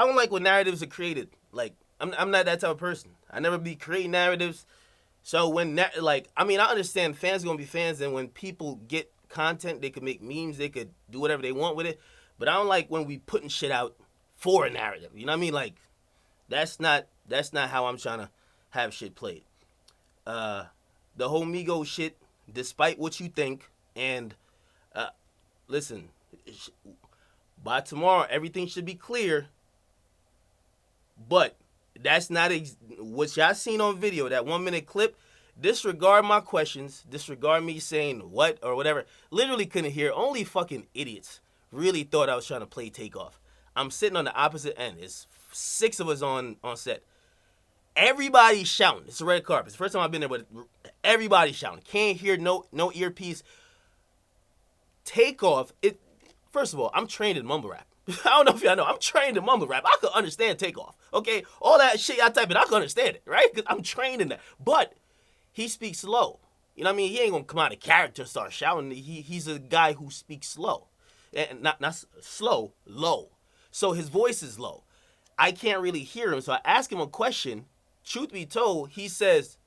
don't like when narratives are created. Like, I'm not that type of person. I never be creating narratives. So when I understand fans gonna be fans, and when people get content, they could make memes, they could do whatever they want with it. But I don't like when we putting shit out for a narrative. You know what I mean? Like, that's not how I'm trying to have shit played. The whole Migos shit, despite what you think, and listen, by tomorrow everything should be clear. But that's not what y'all seen on video. That 1 minute clip. Disregard my questions. Disregard me saying what or whatever. Literally couldn't hear. Only fucking idiots really thought I was trying to play Takeoff. I'm sitting on the opposite end. It's 6 of us on set. Everybody's shouting. It's a red carpet. It's the first time I've been there, but everybody's shouting. Can't hear, no earpiece. Takeoff. First of all, I'm trained in mumble rap. I don't know if y'all know. I'm trained in mumble rap. I could understand Takeoff. Okay? All that shit y'all typing, I can understand it, right? Because I'm trained in that. But he speaks slow. You know what I mean? He ain't gonna come out of character and start shouting. He's a guy who speaks slow. And not slow, low. So his voice is low. I can't really hear him. So I ask him a question. Truth be told, he says,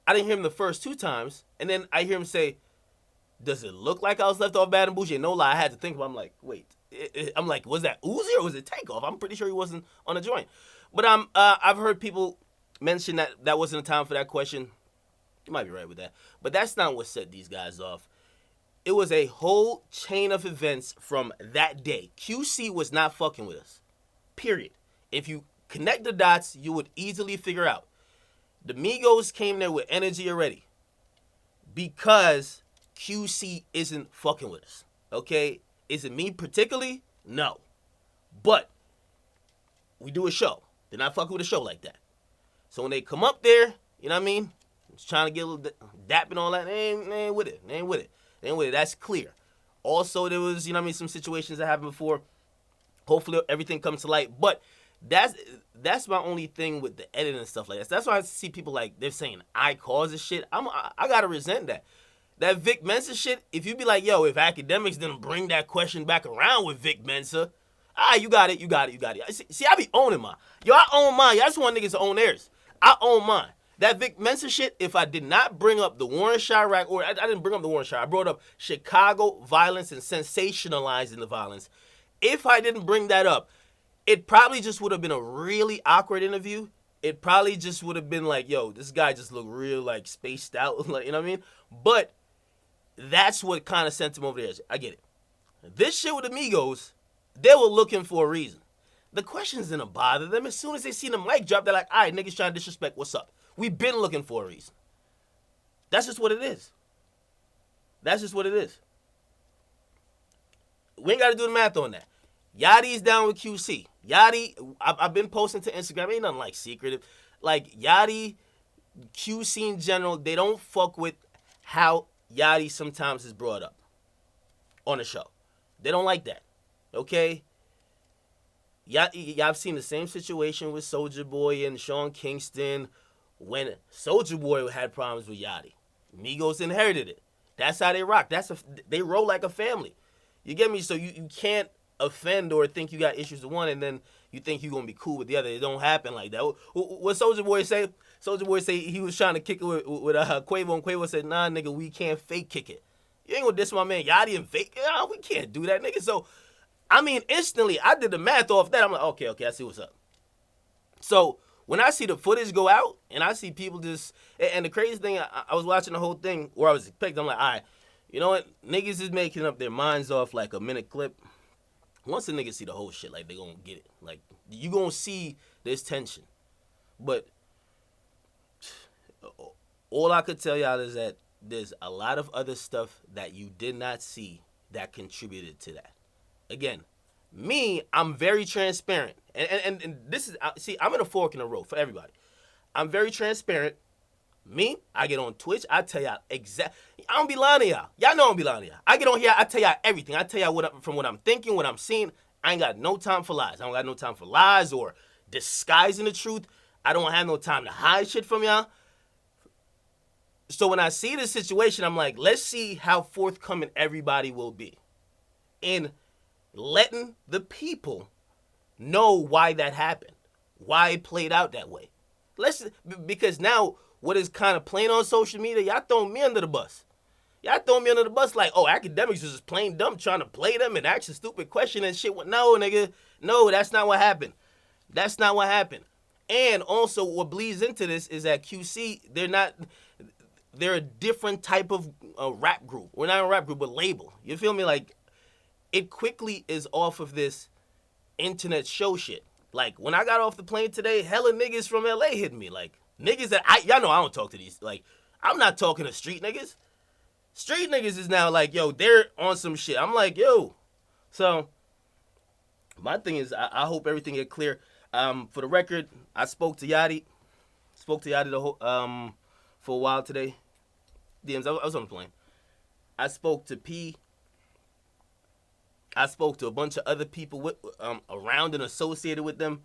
I didn't hear him the first 2 times. And then I hear him say, does it look like I was left off Bad and Bougie? And no lie, I had to think about it. I'm like, wait. I'm like, was that Uzi or was it Takeoff? I'm pretty sure he wasn't on the joint. But I've heard people mention that wasn't a time for that question. You might be right with that. But that's not what set these guys off. It was a whole chain of events from that day. QC was not fucking with us. Period. If you connect the dots, you would easily figure out. The Migos came there with energy already. Because QC isn't fucking with us. Okay? Is it me particularly? No. But we do a show. They're not fucking with a show like that. So when they come up there, you know what I mean? Just trying to get a little dap and all that. They ain't with it. They ain't with it. That's clear. Also, there was, you know what I mean, some situations that happened before. Hopefully everything comes to light. But that's my only thing with the editing and stuff like that. That's why I see people like, they're saying I caused this shit. I gotta resent that. That Vic Mensa shit, if you be like, yo, if Akademiks didn't bring that question back around with Vic Mensa, you got it. See, I be owning mine. Yo, I own mine. Y'all just want niggas to own theirs. I own mine. That Vic Mensa shit, if I did not bring up the Warren Chirac, or I didn't bring up the Warren Chirac, I brought up Chicago violence and sensationalizing the violence. If I didn't bring that up, it probably just would have been a really awkward interview. It probably just would have been like, yo, this guy just looked real, like, spaced out. Like, you know what I mean? But that's what kind of sent him over there. I get it. This shit with the Migos, they were looking for a reason. The questions didn't bother them. As soon as they see the mic drop, they're like, all right, niggas trying to disrespect. What's up? We've been looking for a reason. That's just what it is. That's just what it is. We ain't got to do the math on that. Yachty's down with QC. Yachty, I've been posting to Instagram. Ain't nothing like secretive. Like, Yachty, QC in general, they don't fuck with how Yachty sometimes is brought up on the show. They don't like that. Okay? Y'all seen the same situation with Soulja Boy and Sean Kingston when Soulja Boy had problems with Yachty. Migos inherited it. That's how they rock. They roll like a family. You get me? So you can't offend or think you got issues with one and then you think you're going to be cool with the other. It don't happen like that. What Soulja Boy say? Soulja Boy say he was trying to kick it with Quavo, and Quavo said, nah, nigga, we can't fake kick it. You ain't going to diss my man Yachty and fake it? Nah, we can't do that, nigga. So, I mean, instantly, I did the math off that. I'm like, okay, I see what's up. So, when I see the footage go out and I see people just, and the crazy thing, I was watching the whole thing where I was expecting, I'm like, all right, you know what? Niggas is making up their minds off like a minute clip. Once the niggas see the whole shit, like, they gonna get it. Like, you gonna see this tension. But all I could tell y'all is that there's a lot of other stuff that you did not see that contributed to that. Again, me, I'm very transparent. And this is, see, I'm in a fork in the road for everybody. I'm very transparent. Me, I get on Twitch, I tell y'all I don't be lying to y'all. Y'all know I don't be lying to y'all. I get on here, I tell y'all everything. I tell y'all from what I'm thinking, what I'm seeing. I ain't got no time for lies. I don't got no time for lies or disguising the truth. I don't have no time to hide shit from y'all. So when I see this situation, I'm like, let's see how forthcoming everybody will be in letting the people know why that happened, why it played out that way. Because now what is kind of playing on social media, y'all throwing me under the bus. Y'all throwing me under the bus like, oh, Akademiks was just plain dumb trying to play them and ask a stupid question and shit. No, nigga. No, that's not what happened. That's not what happened. And also what bleeds into this is that QC, they're a different type of rap group. We're not a rap group, but label. You feel me? Like, it quickly is off of this internet show shit. Like, when I got off the plane today, hella niggas from LA hit me. Like, niggas that y'all know I don't talk to these. Like, I'm not talking to street niggas. Street niggas is now like, yo, they're on some shit. I'm like, yo. So, my thing is, I hope everything get clear. For the record, I spoke to Yachty. For a while today. DMs, I was on the plane. I spoke to P. I spoke to a bunch of other people around and associated with them.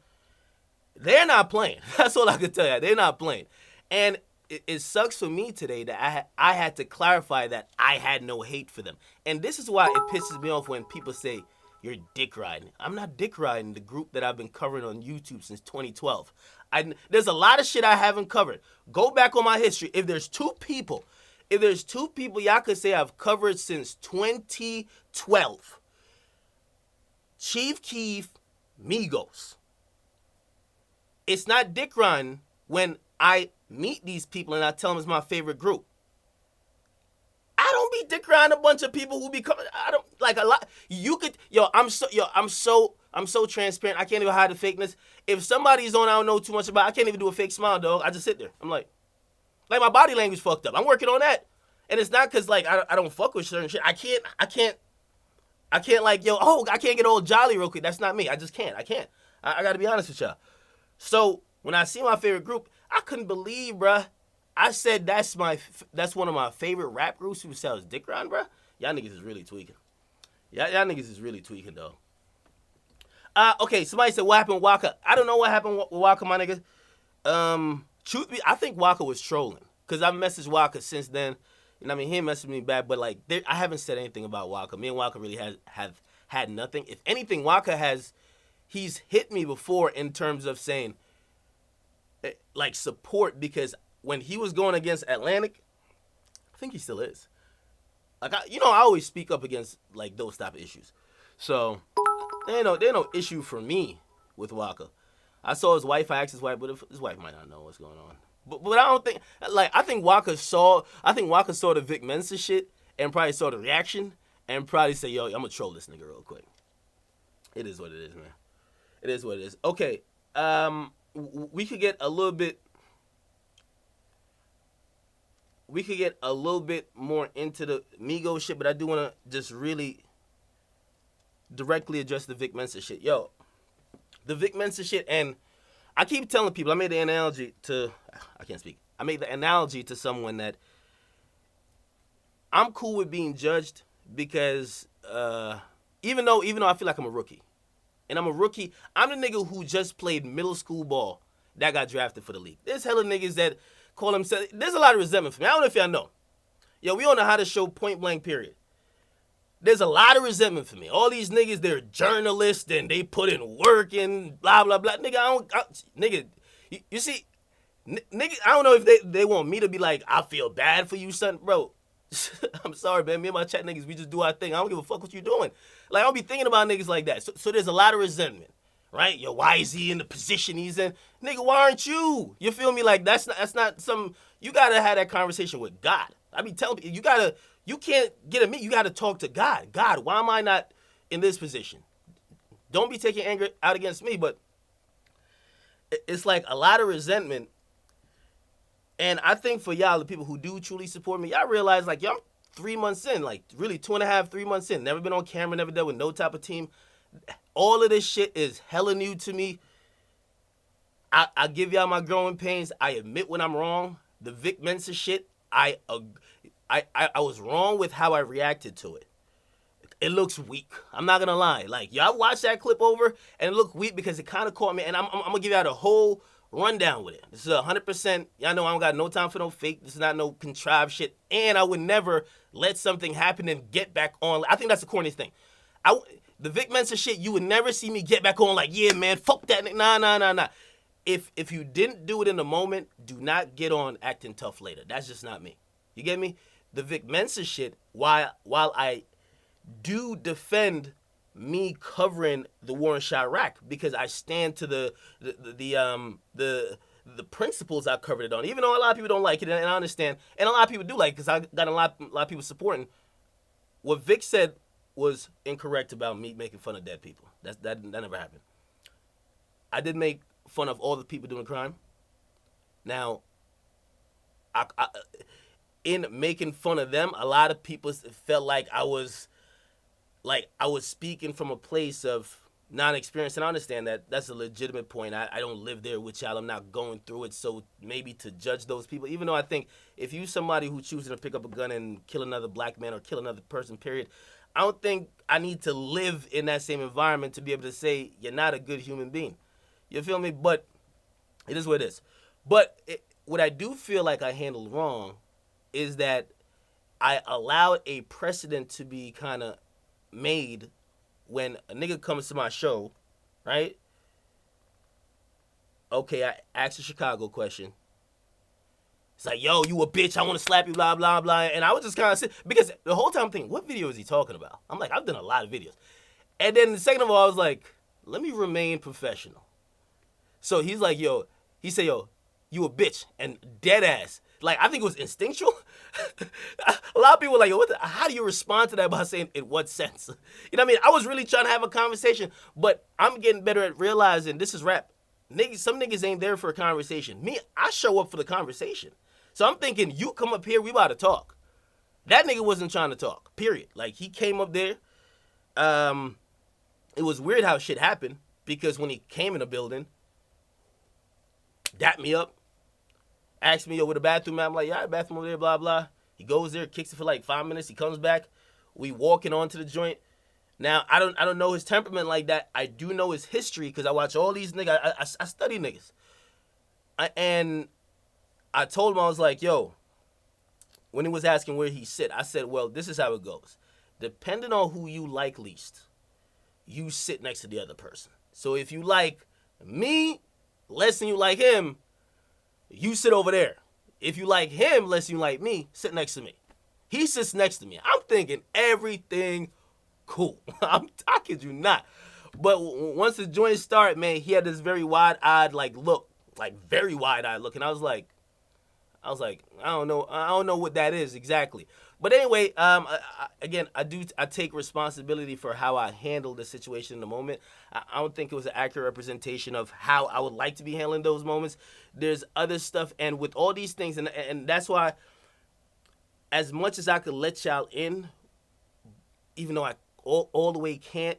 They're not playing. That's all I can tell you. They're not playing. And it sucks for me today that I had to clarify that I had no hate for them. And this is why it pisses me off when people say, you're dick riding. I'm not dick riding the group that I've been covering on YouTube since 2012. There's a lot of shit I haven't covered. Go back on my history. If there's two people y'all could say I've covered since 2012, Chief Keef, Migos. It's not dick riding when I meet these people and I tell them it's my favorite group. I don't be dick riding a bunch of people who be coming. I don't like a lot. You could, I'm so transparent. I can't even hide the fakeness. If somebody's on I don't know too much about, I can't even do a fake smile, dog. I just sit there. I'm like my body language fucked up. I'm working on that. And it's not because like I don't fuck with certain shit. I can't like, I can't get all jolly real quick. That's not me. I just can't. I can't. I got to be honest with y'all. So when I see my favorite group, I couldn't believe, bruh. I said that's one of my favorite rap groups who sells dick round, bruh. Y'all niggas is really tweaking. Y'all niggas is really tweaking, though. Okay, somebody said, what happened with Waka? I don't know what happened with Waka, my nigga. Truth be, I think Waka was trolling. Because I've messaged Waka since then. And I mean, he messaged me back, but like, I haven't said anything about Waka. Me and Waka really have had nothing. If anything, Waka he's hit me before in terms of saying, like, support, because when he was going against Atlantic, I think he still is. Like, I always speak up against, like, those type of issues. So, there ain't no issue for me with Waka. I saw his wife, I asked his wife, but his wife might not know what's going on. But I don't think, like, I think Waka saw the Vic Mensa shit and probably saw the reaction and probably said, yo, I'm going to troll this nigga real quick. It is what it is, man. It is what it is. Okay, we could get a little bit more into the Migos shit, but I do want to just really directly address the Vic Mensa shit. Yo, the Vic Mensa shit, and I keep telling people, I made the analogy to someone that I'm cool with being judged because even though I feel like I'm a rookie, and I'm the nigga who just played middle school ball that got drafted for the league. There's hella niggas that call themselves, there's a lot of resentment for me. I don't know if y'all know. Yo, we on the How to Show point blank period. There's a lot of resentment for me. All these niggas, they're journalists and they put in work and blah, blah, blah. Nigga, you see, nigga, I don't know if they want me to be like, I feel bad for you, son. Bro, I'm sorry, man. Me and my chat niggas, we just do our thing. I don't give a fuck what you doing. Like, I don't be thinking about niggas like that. So there's a lot of resentment, right? Yo, why is he in the position he's in? Nigga, why aren't you? You feel me? Like, that's not some, you gotta have that conversation with God. I be telling people, you can't get at me. You gotta talk to God. God, why am I not in this position? Don't be taking anger out against me, but it's like a lot of resentment. And I think for y'all, the people who do truly support me, y'all realize, like, yo, I'm 3 months in, like, really 2.5, 3 months in. Never been on camera, never dealt with no type of team. All of this shit is hella new to me. I give y'all my growing pains. I admit when I'm wrong. The Vic Mensa shit, I was wrong with how I reacted to it. It looks weak. I'm not gonna lie. Like, y'all watched that clip over, and it looked weak because it kind of caught me. And I'm gonna give y'all the whole rundown with it. This is 100%. Y'all know I don't got no time for no fake. This is not no contrived shit. And I would never let something happen and get back on. I think that's the corniest thing. The Vic Mensa shit, you would never see me get back on like, yeah, man, fuck that. Nah. If you didn't do it in the moment, do not get on acting tough later. That's just not me. You get me? The Vic Mensa shit, while I do defend me covering the war in Chirac because I stand to the principles I covered it on. Even though a lot of people don't like it, and I understand, and a lot of people do like it because I got a lot of people supporting. What Vic said was incorrect about me making fun of dead people. That never happened. I did make fun of all the people doing crime. Now, I in making fun of them, a lot of people felt like I was speaking from a place of non-experience, and I understand that. That's a legitimate point. I don't live there with y'all. I'm not going through it, so maybe to judge those people, even though I think if you somebody who chooses to pick up a gun and kill another black man or kill another person, period, I don't think I need to live in that same environment to be able to say you're not a good human being. You feel me? But it is what it is. But what I do feel like I handled wrong is that I allowed a precedent to be kind of made when a nigga comes to my show, right? Okay, I asked a Chicago question. It's like, yo, you a bitch, I want to slap you, blah, blah, blah. And I was just kind of sit, because the whole time I'm thinking, what video is he talking about? I'm like, I've done a lot of videos. And then the second of all, I was like, let me remain professional. So he's like, yo, he said, yo, you a bitch, and dead ass. Like, I think it was instinctual. A lot of people were like, yo, how do you respond to that by saying, in what sense? You know what I mean? I was really trying to have a conversation, but I'm getting better at realizing this is rap. Niggas, some niggas ain't there for a conversation. Me, I show up for the conversation. So I'm thinking, you come up here, we about to talk. That nigga wasn't trying to talk, period. Like, he came up there. It was weird how shit happened, because when he came in the building, dapped me up, asked me, yo, where the bathroom at? I'm like, yeah, bathroom over there, blah, blah. He goes there, kicks it for like 5 minutes. He comes back. We walking onto the joint. Now, I don't know his temperament like that. I do know his history because I watch all these niggas. I study niggas. And I told him, I was like, yo, when he was asking where he sit, I said, well, this is how it goes. Depending on who you like least, you sit next to the other person. So if you like me less than you like him, you sit over there. If you like him less than you like me, sit next to me. He sits next to me. I'm thinking everything cool. I kid you not. But once the joint started, man, he had this very wide-eyed look, very wide-eyed look, and I was like, I don't know what that is exactly. But anyway, again, I take responsibility for how I handled the situation in the moment. I don't think it was an accurate representation of how I would like to be handling those moments. There's other stuff, and with all these things, and that's why, as much as I could let y'all in, even though I all the way can't,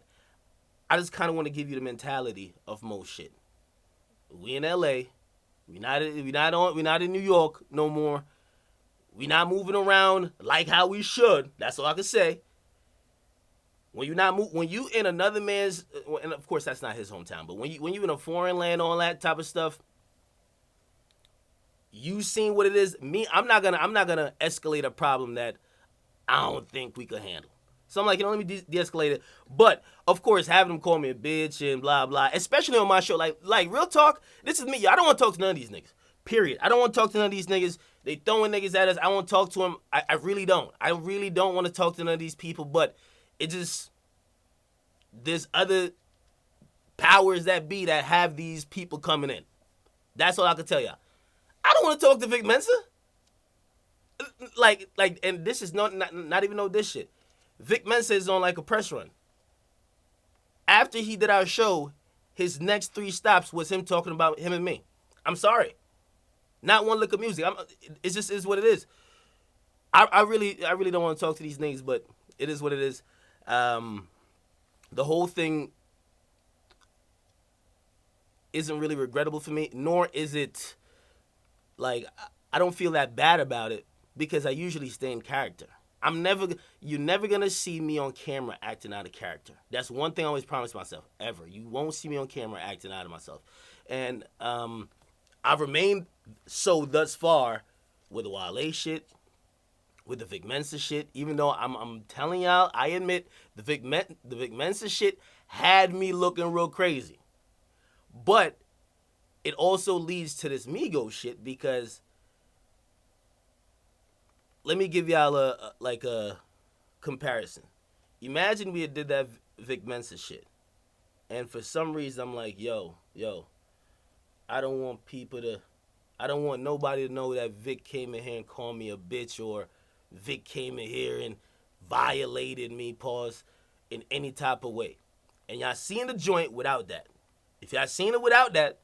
I just kind of want to give you the mentality of most shit. We in LA, we not in New York no more. We not moving around like how we should. That's all I can say. When you in another man's, and of course that's not his hometown, but when you in a foreign land, all that type of stuff, you seen what it is. Me, I'm not gonna escalate a problem that I don't think we could handle. So I'm like, let me de-escalate it. But of course, having them call me a bitch and blah blah, especially on my show, like real talk. This is me. I don't want to talk to none of these niggas. Period. I don't want to talk to none of these niggas. They throwing niggas at us. I won't talk to them. I really don't. I really don't want to talk to none of these people. But it just, there's other powers that be that have these people coming in. That's all I can tell y'all. I don't want to talk to Vic Mensa. And this is not even know this shit. Vic Mensa is on like a press run. After he did our show, his next 3 stops was him talking about him and me. I'm sorry. Not one lick of music. It just is what it is. I really don't want to talk to these niggas, but it is what it is. The whole thing isn't really regrettable for me, nor is it like I don't feel that bad about it because I usually stay in character. You're never gonna see me on camera acting out of character. That's one thing I always promise myself, ever. You won't see me on camera acting out of myself. And I've remained so thus far with the Wale shit, with the Vic Mensa shit. Even though I'm telling y'all, I admit the Vic Mensa shit had me looking real crazy. But it also leads to this Migos shit because let me give y'all a comparison. Imagine we had did that Vic Mensa shit, and for some reason I'm like, yo, I don't want nobody to know that Vic came in here and called me a bitch, or Vic came in here and violated me, pause, in any type of way. And y'all seen the joint without that. If y'all seen it without that,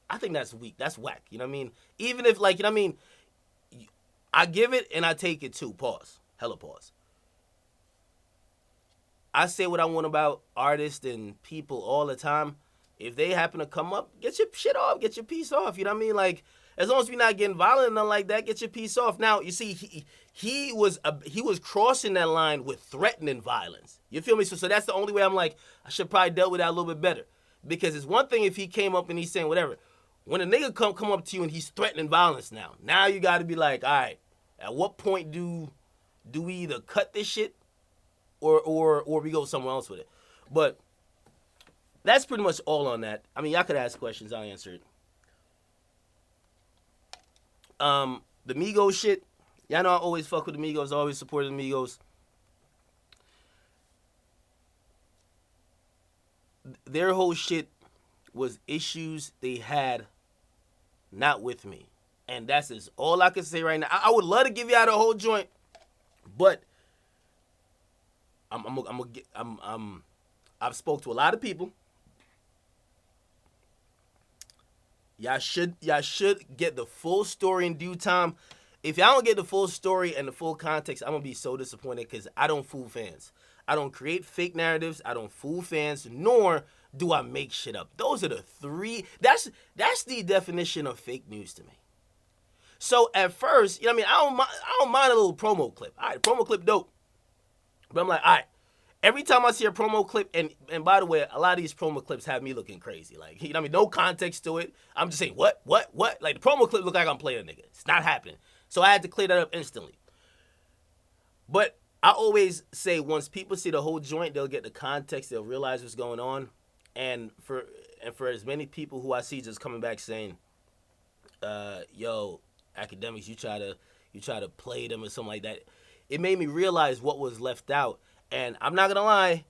I think that's weak. That's whack. You know what I mean? Even if, like, you know what I mean? I give it and I take it too. Pause. Hella pause. I say what I want about artists and people all the time. If they happen to come up, get your shit off. Get your piece off. You know what I mean? Like, as long as we're not getting violent and nothing like that, get your piece off. Now, you see, he was crossing that line with threatening violence. You feel me? So that's the only way I'm like, I should probably dealt with that a little bit better. Because it's one thing if he came up and he's saying whatever. When a nigga come up to you and he's threatening violence now you got to be like, all right, at what point do we either cut this shit or we go somewhere else with it? But that's pretty much all on that. I mean, y'all could ask questions, I'll answer it. The Migos shit, y'all know I always fuck with the Migos, I always supported the Migos. Their whole shit was issues they had not with me. And that's just all I can say right now. I would love to give y'all the whole joint, but I've spoke to a lot of people. Y'all should get the full story in due time. If y'all don't get the full story and the full context, I'm gonna be so disappointed because I don't fool fans. I don't create fake narratives. I don't fool fans, nor do I make shit up. Those are the three. That's the definition of fake news to me. So at first, you know what I mean? I don't mind a little promo clip. All right, promo clip dope. But I'm like, all right. Every time I see a promo clip, and by the way, a lot of these promo clips have me looking crazy. Like, you know what I mean? No context to it. I'm just saying, what? Like, the promo clip look like I'm playing a nigga. It's not happening. So I had to clear that up instantly. But I always say once people see the whole joint, they'll get the context, they'll realize what's going on. And for as many people who I see just coming back saying, yo, Akademiks, you try to play them or something like that, it made me realize what was left out. And I'm not gonna lie,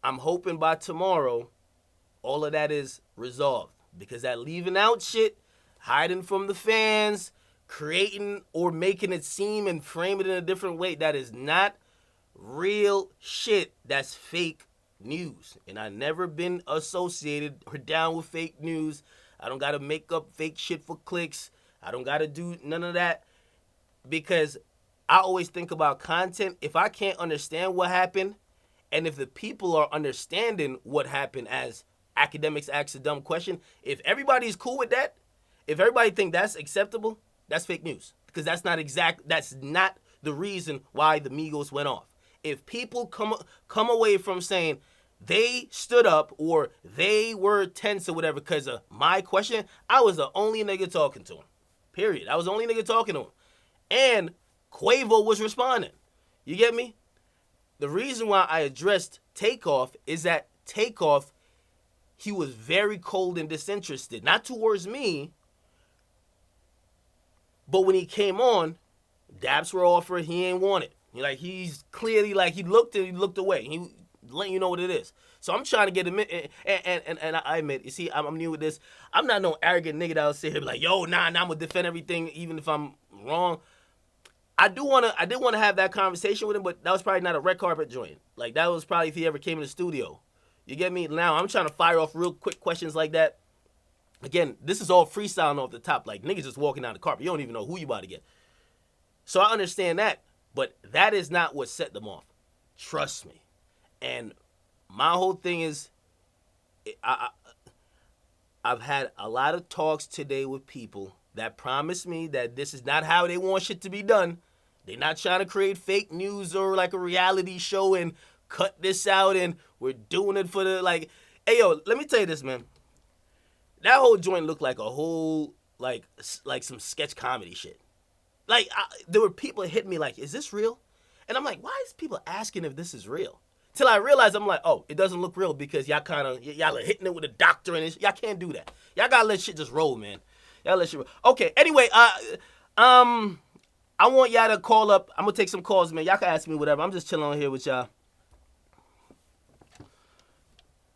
I'm hoping by tomorrow all of that is resolved. Because that leaving out shit, hiding from the fans, creating or making it seem and frame it in a different way, that is not real shit. That's fake news. And I've never been associated or down with fake news. I don't gotta make up fake shit for clicks. I don't gotta do none of that. Because I always think about content. If I can't understand what happened, and if the people are understanding what happened as Akademiks asked a dumb question, if everybody's cool with that, if everybody think that's acceptable, that's fake news. Because that's not the reason why the Migos went off. If people come away from saying they stood up or they were tense or whatever because of my question, I was the only nigga talking to him. Period. I was the only nigga talking to him. And CONVO was responding. You get me? The reason why I addressed Takeoff is that Takeoff, he was very cold and disinterested. Not towards me, but when he came on, daps were offered, he ain't want it. He's clearly like, he looked away. He letting you know what it is. So I'm trying to get him in, and I admit, you see, I'm new with this. I'm not no arrogant nigga that'll sit here and be like, yo, nah, I'm gonna defend everything even if I'm wrong. I did want to have that conversation with him, but that was probably not a red carpet joint. Like, that was probably if he ever came in the studio. You get me? Now, I'm trying to fire off real quick questions like that. Again, this is all freestyling off the top. Like, niggas just walking down the carpet. You don't even know who you about to get. So I understand that, but that is not what set them off. Trust me. And my whole thing is, I've had a lot of talks today with people that promise me that this is not how they want shit to be done. They're not trying to create fake news or like a reality show and cut this out and we're doing it for the, like, hey, yo, let me tell you this, man. That whole joint looked like a whole, like some sketch comedy shit. Like, there were people hitting me like, is this real? And I'm like, why is people asking if this is real? Till I realized, I'm like, oh, it doesn't look real because y'all are hitting it with a doctor and y'all can't do that. Y'all gotta let shit just roll, man. Y'all let shit roll. Okay, anyway, I want y'all to call up. I'm gonna take some calls, man. Y'all can ask me whatever. I'm just chilling on here with y'all.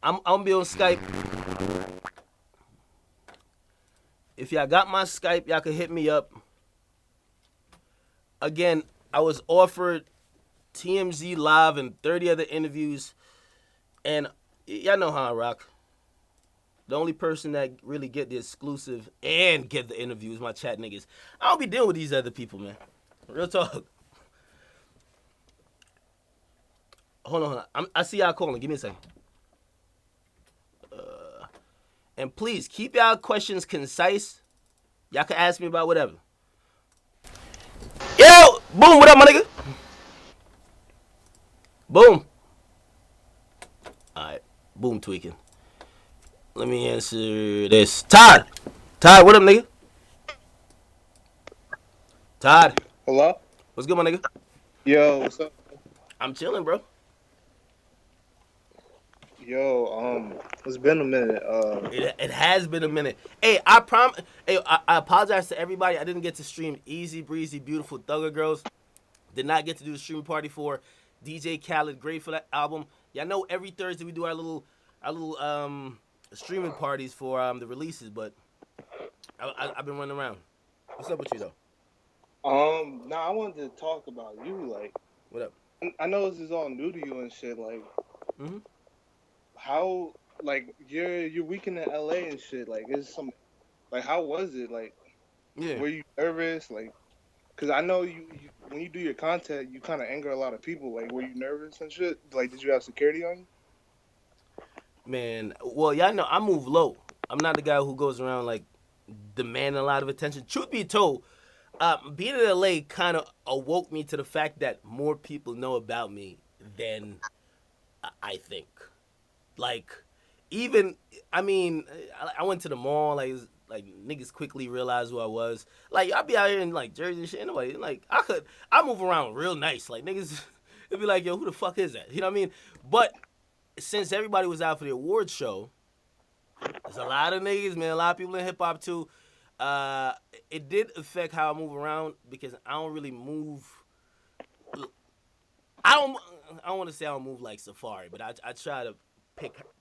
I'm gonna be on Skype. If y'all got my Skype, y'all can hit me up. Again, I was offered TMZ Live and 30 other interviews, and y'all know how I rock. The only person that really get the exclusive and get the interviews, my chat niggas. I don't be dealing with these other people, man. Real talk. Hold on. I see y'all calling. Give me a second. And please, keep y'all questions concise. Y'all can ask me about whatever. Yo! Boom, what up, my nigga? Boom. Alright. Boom tweaking. Let me answer this. Todd! Todd, what up, nigga? Todd. Hello? What's good, my nigga? Yo, what's up? I'm chilling, bro. Yo, it's been a minute. It has been a minute. Hey, I apologize to everybody. I didn't get to stream Easy Breezy Beautiful Thugger Girls. Did not get to do a stream party for DJ Khaled. Great for that album. Y'all know every Thursday we do our little streaming parties for the releases, but I've been running around. What's up with you though? I wanted to talk about you. Like, What up? I know this is all new to you and shit. Like, how, like, your weekend in LA and shit. Like, how was it? Like, Yeah. were you nervous? Like, cause I know you when you do your content, you kind of anger a lot of people. Like, were you nervous and shit? Like, did you have security on you? Man, well, y'all know I move low. I'm not the guy who goes around like demanding a lot of attention. Truth be told, being in LA kind of awoke me to the fact that more people know about me than I think. Like, even I went to the mall. Like niggas quickly realized who I was. Like, I'd be out here in like Jersey and shit. Anyway, like I move around real nice. Like niggas, it'd be like, yo, who the fuck is that? You know what I mean? But since everybody was out for the awards show, there's a lot of niggas, man. A lot of people in hip hop too. It did affect how I move around because I don't really move. I don't want to say I don't move like Safari, but I try to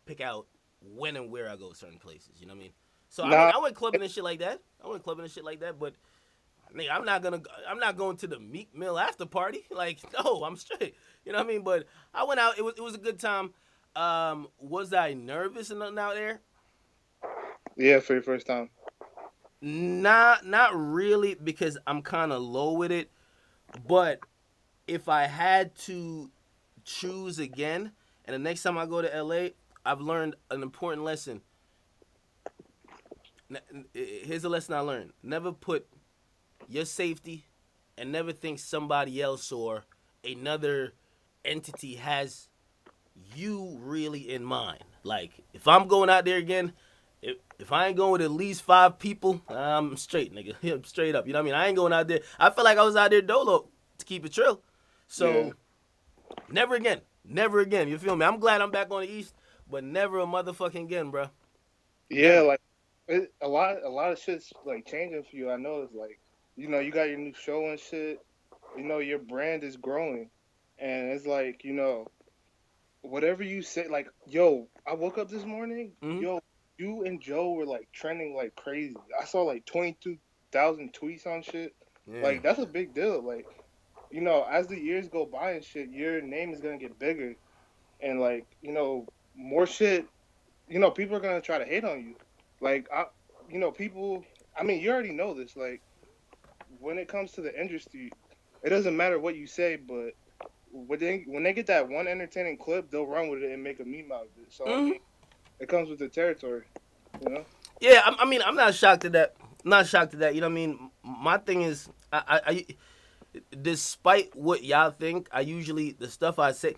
pick out when and where I go certain places. You know what I mean? So Nah, I went clubbing and shit like that. But nigga, I'm not going to the Meek Mill after party. Like, no, I'm straight. You know what I mean? But I went out. It was a good time. Was I nervous and nothing out there? yeah, for your first time. Not really, because I'm kind of low with it. But if I had to choose again, and the next time I go to LA, I've learned an important lesson. Here's a lesson I learned: never put your safety, and never think somebody else or another entity has you really in mind. Like, if I'm going out there again, if I ain't going with at least 5 people, I'm straight, nigga. I'm straight up. You know what I mean? I ain't going out there. I feel like I was out there dolo, to keep it trill. So, never again. Never again. You feel me? I'm glad I'm back on the East, but never a motherfucking again, bro. Yeah, like a lot of shit's like changing for you. I know it's like, you got your new show and shit. Your brand is growing, and it's like, whatever you say, like, yo, I woke up this morning, yo, you and Joe were like trending like crazy. I saw like 22,000 tweets on shit. Yeah. Like, that's a big deal. Like, as the years go by and shit, your name is gonna get bigger, and like, more shit. People are gonna try to hate on you. Like, people. I mean, you already know this. Like, when it comes to the industry, it doesn't matter what you say, but when they get that one entertaining clip, they'll run with it and make a meme out of it. So I mean, it comes with the territory, you know. Yeah, I mean, I'm not shocked at that. Not shocked at that. You know what I mean? My thing is, I despite what y'all think, the stuff I say,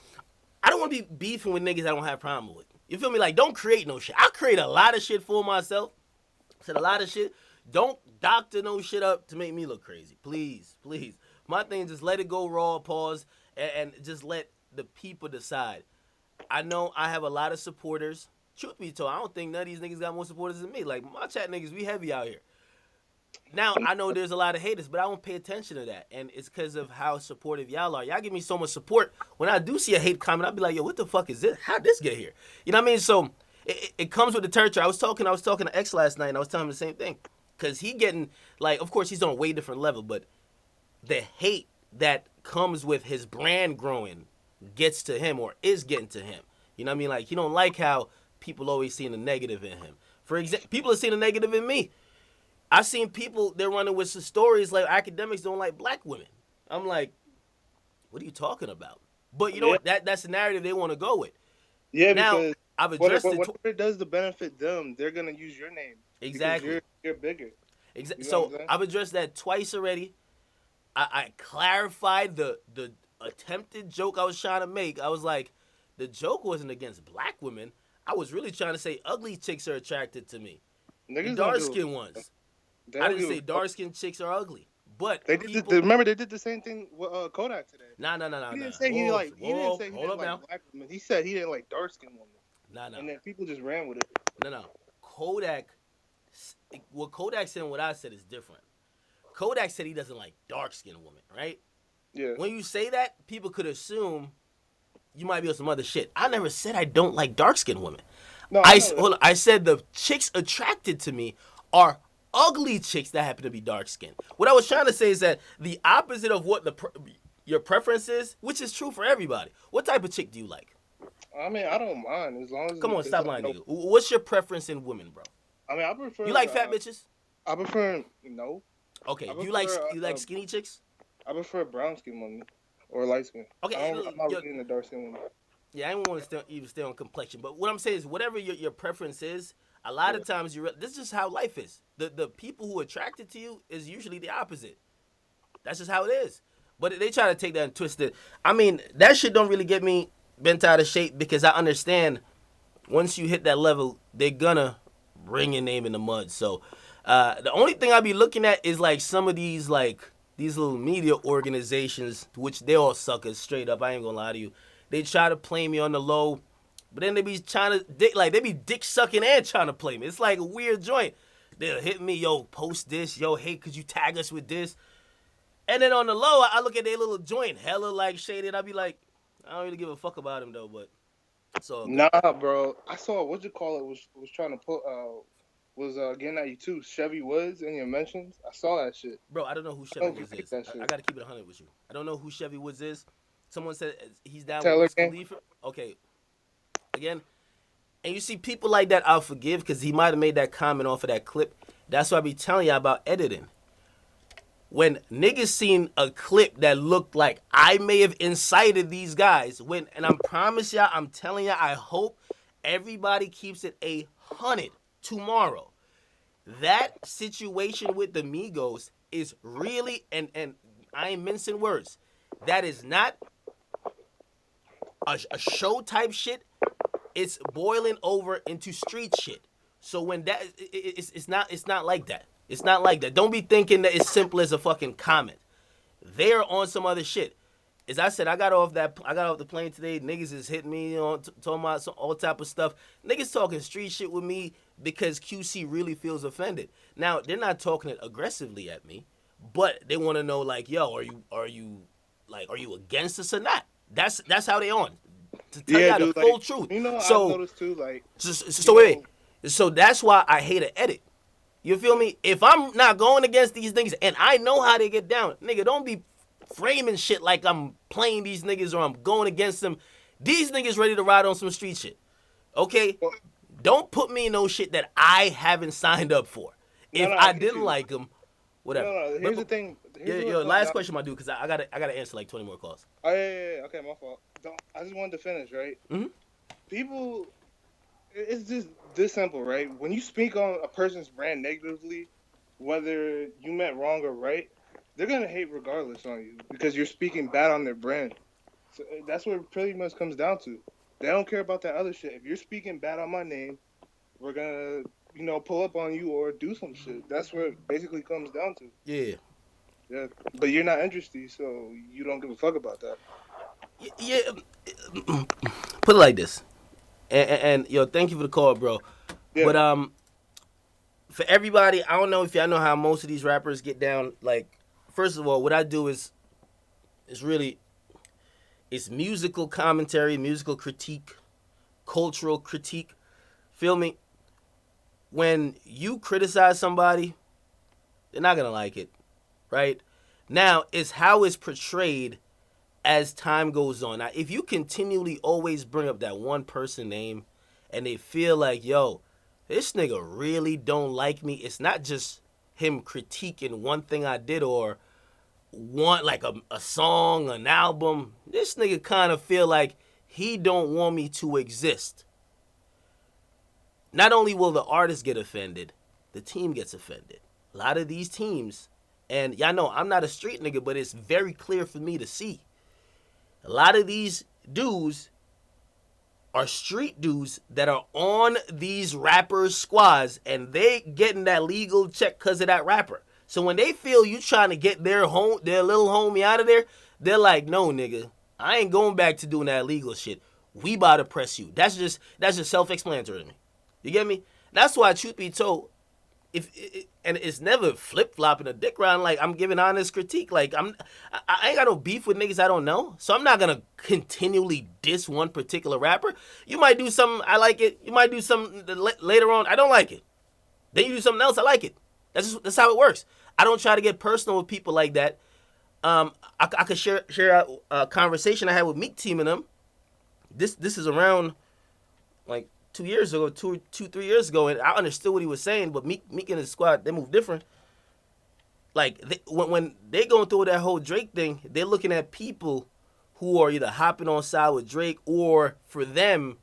I don't want to be beefing with niggas I don't have problem with. You feel me? Like, don't create no shit. I create a lot of shit for myself. Said a lot of shit. Don't doctor no shit up to make me look crazy. Please, please. My thing is just let it go raw, pause, and just let the people decide. I know I have a lot of supporters. Truth be told, I don't think none of these niggas got more supporters than me. Like, my chat niggas, we heavy out here. Now, I know there's a lot of haters, but I don't pay attention to that. And it's because of how supportive y'all are. Y'all give me so much support. When I do see a hate comment, I'll be like, yo, what the fuck is this? How'd this get here? You know what I mean? So it comes with the territory. I was talking to X last night, and I was telling him the same thing. Because he getting, like, of course, he's on a way different level, but the hate that comes with his brand growing gets to him or is getting to him. You know what I mean? Like, he don't like how people always seeing the negative in him. For example, people are seeing the negative in me. I've seen people, they're running with some stories like academics don't like black women. I'm like, what are you talking about? But you know what? That's the narrative they want to go with. Yeah, Now, because I've addressed whatever it does to benefit them, they're gonna use your name. Exactly. Because you're bigger. You know So what I'm saying? I've addressed that twice already. I clarified the attempted joke I was trying to make. I was like, the joke wasn't against black women. I was really trying to say ugly chicks are attracted to me. Niggas The don't dark give a skinned ones. They I don't didn't give say a fuck. dark skinned chicks are ugly. But They did people remember they did the same thing with Kodak today. Nah. He didn't say Whoa, he didn't say he hold didn't up like now. black women. He said he didn't like dark skinned women. Nah. And then people just ran with it. No. Kodak, what Kodak said and what I said is different. Kodak said he doesn't like dark skinned women, right? Yeah. When you say that, people could assume you might be on some other shit. I never said I don't like dark skinned women. No, I know that. Hold on, I said the chicks attracted to me are ugly chicks that happen to be dark skinned. What I was trying to say is that the opposite of what your preference is, which is true for everybody. What type of chick do you like? I mean, I don't mind as long as Come on, it's stop like lying, nigga. What's your preference in women, bro? I mean, I prefer. You like fat bitches? I prefer no. Okay. I Do prefer, you like skinny chicks? I prefer brown skin women or light skin. Okay. I'm not really into dark skin women. Yeah, I don't want to even stay on complexion, but what I'm saying is, whatever your preference is, a lot of times this is just how life is. The people who are attracted to you is usually the opposite. That's just how it is. But they try to take that and twist it. I mean, that shit don't really get me bent out of shape because I understand once you hit that level, they're gonna bring your name in the mud. So the only thing I be looking at is like some of these little media organizations, which they all suckers straight up. I ain't gonna lie to you. They try to play me on the low, but then they be trying to they be dick sucking and trying to play me. It's like a weird joint. They'll hit me, yo, post this, yo, hey, could you tag us with this? And then on the low, I look at their little joint, hella like shaded. I be like, I don't really give a fuck about him though, but it's all good. Nah, bro. I saw what you call it was trying to put was getting at you too. Chevy Woods in your mentions. I saw that shit. Bro, I don't know who I Chevy don't Woods like is. that shit. I gotta keep it 100 with you. I don't know who Chevy Woods is. Someone said he's down with Taylor Wiz Gang? Khalifa. Okay, again, and you see people like that, I'll forgive because he might have made that comment off of that clip. That's why I be telling you about editing. When niggas seen a clip that looked like I may have incited these guys, and I promise y'all, I'm telling y'all, I hope everybody keeps it 100 tomorrow. That situation with the Migos is really, and I ain't mincing words, that is not a show type shit. It's boiling over into street shit. So when that it's not like that. It's not like that. Don't be thinking that it's simple as a fucking comment. They're on some other shit. As I said, I got off the plane today. Niggas is hitting me, talking about all type of stuff. Niggas talking street shit with me because QC really feels offended. Now they're not talking it aggressively at me, but they want to know like, yo, are you against us or not? That's how they on. To tell y'all the dude, full like, truth. You know, So I've noticed too, like. so wait. So that's why I hate an edit. You feel me? If I'm not going against these niggas and I know how they get down, nigga, don't be framing shit like I'm playing these niggas or I'm going against them. These niggas ready to ride on some street shit. Okay? Don't put me in no shit that I haven't signed up for. If I didn't like them, whatever. No, here's the thing. Yo, last question, my dude, because I gotta answer like 20 more calls. Oh, yeah. Okay, my fault. I just wanted to finish, right? Mm-hmm. People, it's just this simple, right? When you speak on a person's brand negatively, whether you meant wrong or right, they're gonna hate regardless on you because you're speaking bad on their brand. So that's what it pretty much comes down to. They don't care about that other shit. If you're speaking bad on my name, we're gonna pull up on you or do some shit. That's what it basically comes down to. Yeah. Yeah, but you're not interested, so you don't give a fuck about that. Yeah. Put it like this, and yo, thank you for the call, bro. Yeah, But for everybody, I don't know if y'all know how most of these rappers get down. Like, first of all, what I do is really it's musical commentary, musical critique, cultural critique. Feel me? When you criticize somebody, they're not gonna like it, right? Now, it's how it's portrayed as time goes on. Now, if you continually always bring up that one person name and they feel like, yo, this nigga really don't like me, it's not just him critiquing one thing I did or want like a song, an album. This nigga kind of feel like he don't want me to exist. Not only will the artist get offended, the team gets offended. A lot of these teams, and y'all know I'm not a street nigga, but it's very clear for me to see. A lot of these dudes are street dudes that are on these rappers' squads, and they getting that legal check because of that rapper. So when they feel you trying to get their little homie out of there, they're like, no, nigga, I ain't going back to doing that illegal shit. We about to press you. That's just self-explanatory to me. You get me? That's why, truth be told, and it's never flip flopping a dick around. Like, I'm giving honest critique. Like, I ain't got no beef with niggas I don't know, so I'm not gonna continually diss one particular rapper. You might do something I like it. You might do something later on I don't like it. Then you do something else I like it. That's how it works. I don't try to get personal with people like that. I could share a conversation I had with Meek Team and them. This is around like 2 years ago, 3 years ago, and I understood what he was saying, but Meek and his squad, they move different. Like, when they going through that whole Drake thing, they're looking at people who are either hopping on side with Drake or, for them,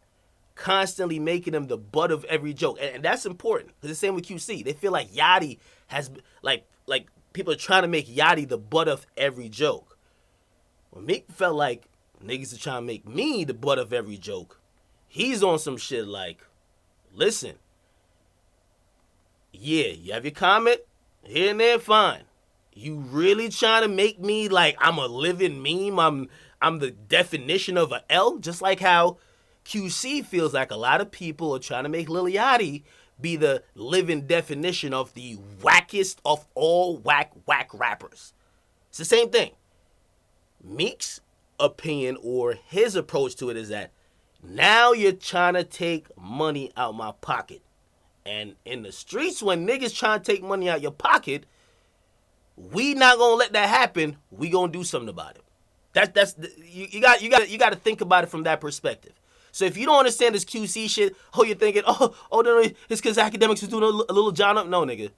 constantly making them the butt of every joke. And that's important, because the same with QC. They feel like Yachty has, like people are trying to make Yachty the butt of every joke. Well, Meek felt like niggas are trying to make me the butt of every joke. He's on some shit like, listen, yeah, you have your comment here and there, fine. You really trying to make me like I'm a living meme? I'm the definition of a L, just like how QC feels like a lot of people are trying to make Lil Yachty be the living definition of the wackest of all whack rappers. It's the same thing. Meek's opinion or his approach to it is that now you're trying to take money out my pocket. And in the streets, when niggas trying to take money out your pocket, we not gonna let that happen. We gonna do something about it. You got to think about it from that perspective. So if you don't understand this QC shit, you're thinking, no, it's because Akademiks was doing a little John up. No, nigga.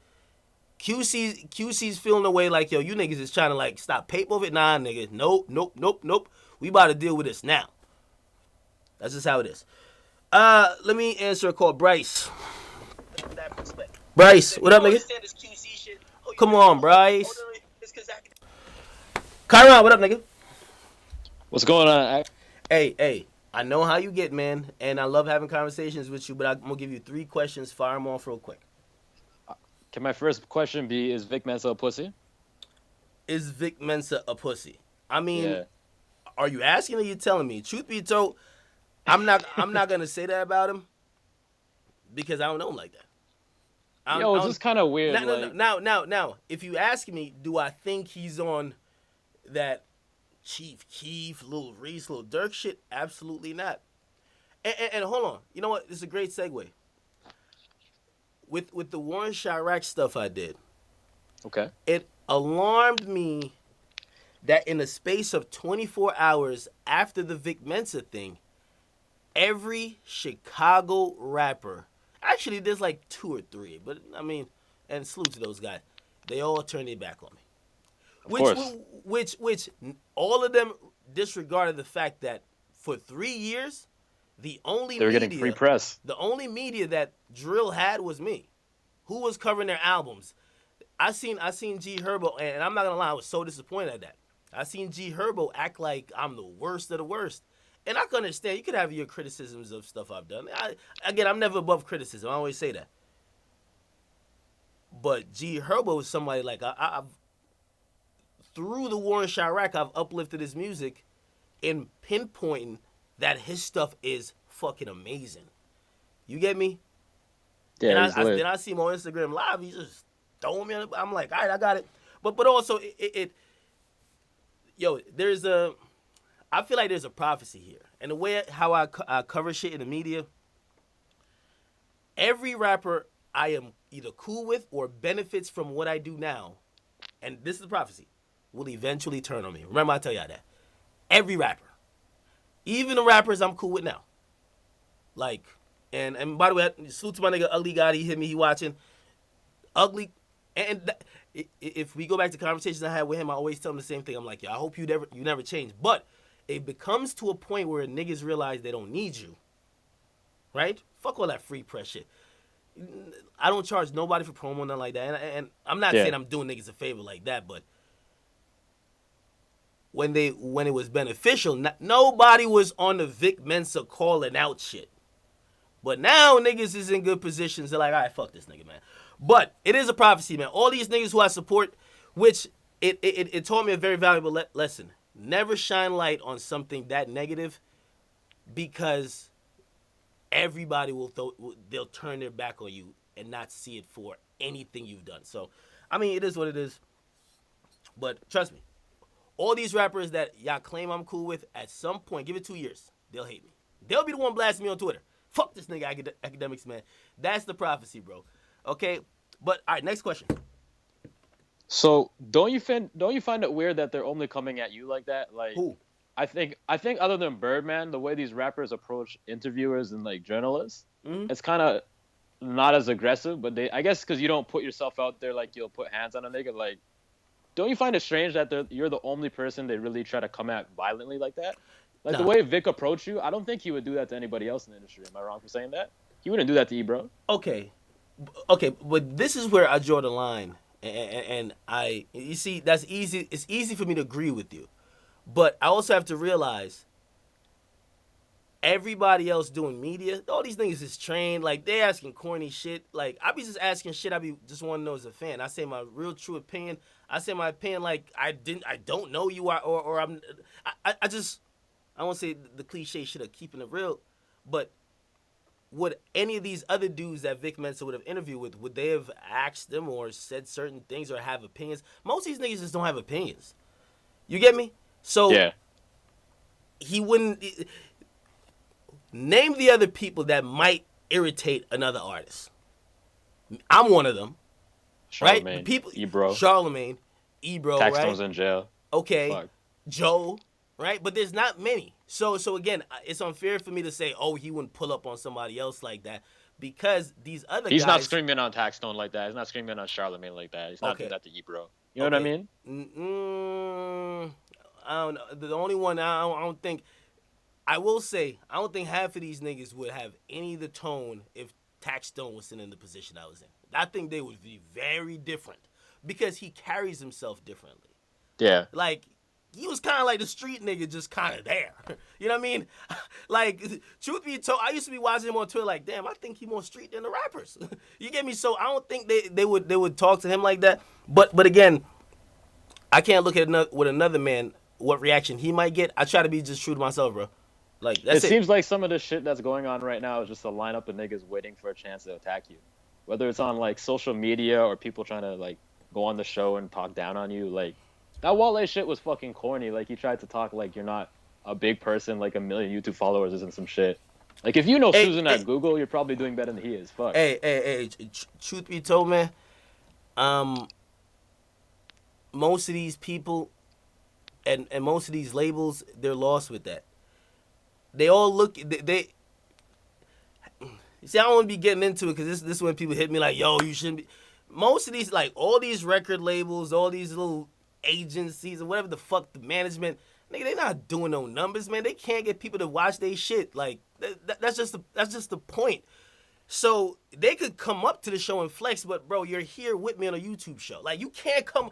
QC's feeling the way like, yo, you niggas is trying to like stop paper of it. Nah, nigga. Nope. We about to deal with this now. That's just how it is. Let me answer a call. Bryce, what up, nigga? Come on, Bryce. Kyron, what up, nigga? What's going on? Hey, I know how you get, man, and I love having conversations with you, but I'm going to give you 3 questions. Fire them off real quick. Can my first question be, is Vic Mensa a pussy? Is Vic Mensa a pussy? I mean, Yeah. Are you asking or are you telling me? Truth be told, I'm not gonna say that about him because I don't know him like that. It's just kind of weird. Now, if you ask me, do I think he's on that Chief Keef, Lil Reese, Lil Durk shit? Absolutely not. And hold on, you know what? This is a great segue. With the Warren Chirac stuff I did, Okay. it alarmed me that in the space of 24 hours after the Vic Mensa thing, every Chicago rapper, actually there's like 2 or 3, but I mean, and salute to those guys, they all turned their back on me. Which all of them disregarded the fact that for 3 years, they were getting free press. The only media that Drill had was me. Who was covering their albums? I seen G Herbo, and I'm not gonna lie, I was so disappointed at that. I seen G Herbo act like I'm the worst of the worst. And I can understand, you could have your criticisms of stuff I've done. I'm never above criticism. I always say that. But G Herbo is somebody like I've through the war in Chirac, I've uplifted his music in pinpointing that his stuff is fucking amazing. You get me? And Yeah, he's lit. then I see him on Instagram Live. He's just throwing me. I'm like, all right, I got it. But also yo, there's a. I feel like there's a prophecy here, and the way how I cover shit in the media. Every rapper I am either cool with or benefits from what I do now, and this is the prophecy, will eventually turn on me. Remember, I tell y'all that. Every rapper, even the rappers I'm cool with now, like, and by the way, salute to my nigga Ugly God. He hit me. He watching. Ugly, and if we go back to conversations I had with him, I always tell him the same thing. I'm like, yo, I hope you never change. But it becomes to a point where niggas realize they don't need you. Right? Fuck all that free press shit. I don't charge nobody for promo, nothing like that. And I'm not saying I'm doing niggas a favor like that, but when it was beneficial, nobody was on the Vic Mensa calling out shit. But now niggas is in good positions. They're like, all right, fuck this nigga, man. But it is a prophecy, man. All these niggas who I support, which it taught me a very valuable lesson. Never shine light on something that negative, because everybody they'll turn their back on you and not see it for anything you've done. So, I mean, it is what it is. But trust me, all these rappers that y'all claim I'm cool with, at some point, give it 2 years, they'll hate me. They'll be the one blasting me on Twitter. Fuck this nigga Akademiks, man. That's the prophecy, bro. Okay, but all right, next question. So don't you find it weird that they're only coming at you like that? Like, Who? I think other than Birdman, the way these rappers approach interviewers and like journalists, it's kind of not as aggressive. But I guess because you don't put yourself out there like you'll put hands on a nigga. Like, don't you find it strange that you're the only person they really try to come at violently like that? Like the way Vic approached you, I don't think he would do that to anybody else in the industry. Am I wrong for saying that? He wouldn't do that to Ebro. Okay, but this is where I draw the line, and you see, that's easy. It's easy for me to agree with you, but I also have to realize everybody else doing media, all these niggas is trained. Like, they asking corny shit. Like, I be just asking shit I be just want to know as a fan. I say my real true opinion. I say my opinion like I don't know you, or I just, I won't say the cliche shit of keeping it real, but would any of these other dudes that Vic Mensa would have interviewed with, would they have asked them or said certain things or have opinions? Most of these niggas just don't have opinions. You get me? So yeah, he wouldn't. Name the other people that might irritate another artist. I'm one of them. Charlamagne, right? People, Ebro, Charlamagne, Ebro, Taxstone's right? in jail. Okay, Fuck. Joe, right? But there's not many. So again, it's unfair for me to say, oh, he wouldn't pull up on somebody else like that, because these other guys. He's not screaming on Taxstone like that. He's not screaming on Charlamagne like that. He's not doing that to Ebro. You know what I mean? I don't know. The only one I don't think. I will say, I don't think half of these niggas would have any of the tone if Taxstone was in the position I was in. I think they would be very different because he carries himself differently. Yeah. Like, he was kind of like the street nigga, just kind of there. You know what I mean? Like, truth be told, I used to be watching him on Twitter like, damn, I think he more street than the rappers. You get me? So I don't think they would talk to him like that. But again, I can't look at another man, what reaction he might get. I try to be just true to myself, bro. Like, that's it seems like some of the shit that's going on right now is just a lineup of niggas waiting for a chance to attack you. Whether it's on, like, social media or people trying to, like, go on the show and talk down on you. Like, that Wale shit was fucking corny. Like, he tried to talk like you're not a big person, like 1 million YouTube followers isn't some shit. Like, if you know Susan at Google, you're probably doing better than he is. Fuck. Hey, truth be told, man, most of these people and most of these labels, they're lost with that. They all look, they see, I don't want to be getting into it because this is when people hit me like, yo, you shouldn't be. Most of these, like, all these record labels, all these little agencies or whatever the fuck, the management, nigga, they not doing no numbers, man. They can't get people to watch their shit. Like, that's just the point. So they could come up to the show and flex, but bro, you're here with me on a YouTube show. Like, you can't come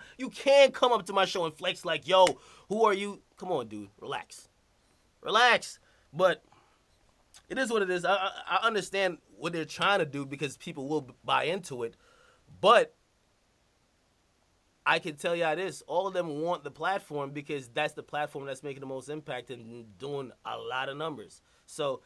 up to my show and flex like, yo, who are you? Come on, dude, relax. But it is what it is. I understand what they're trying to do because people will buy into it. But I can tell y'all this: all of them want the platform because that's the platform that's making the most impact and doing a lot of numbers. So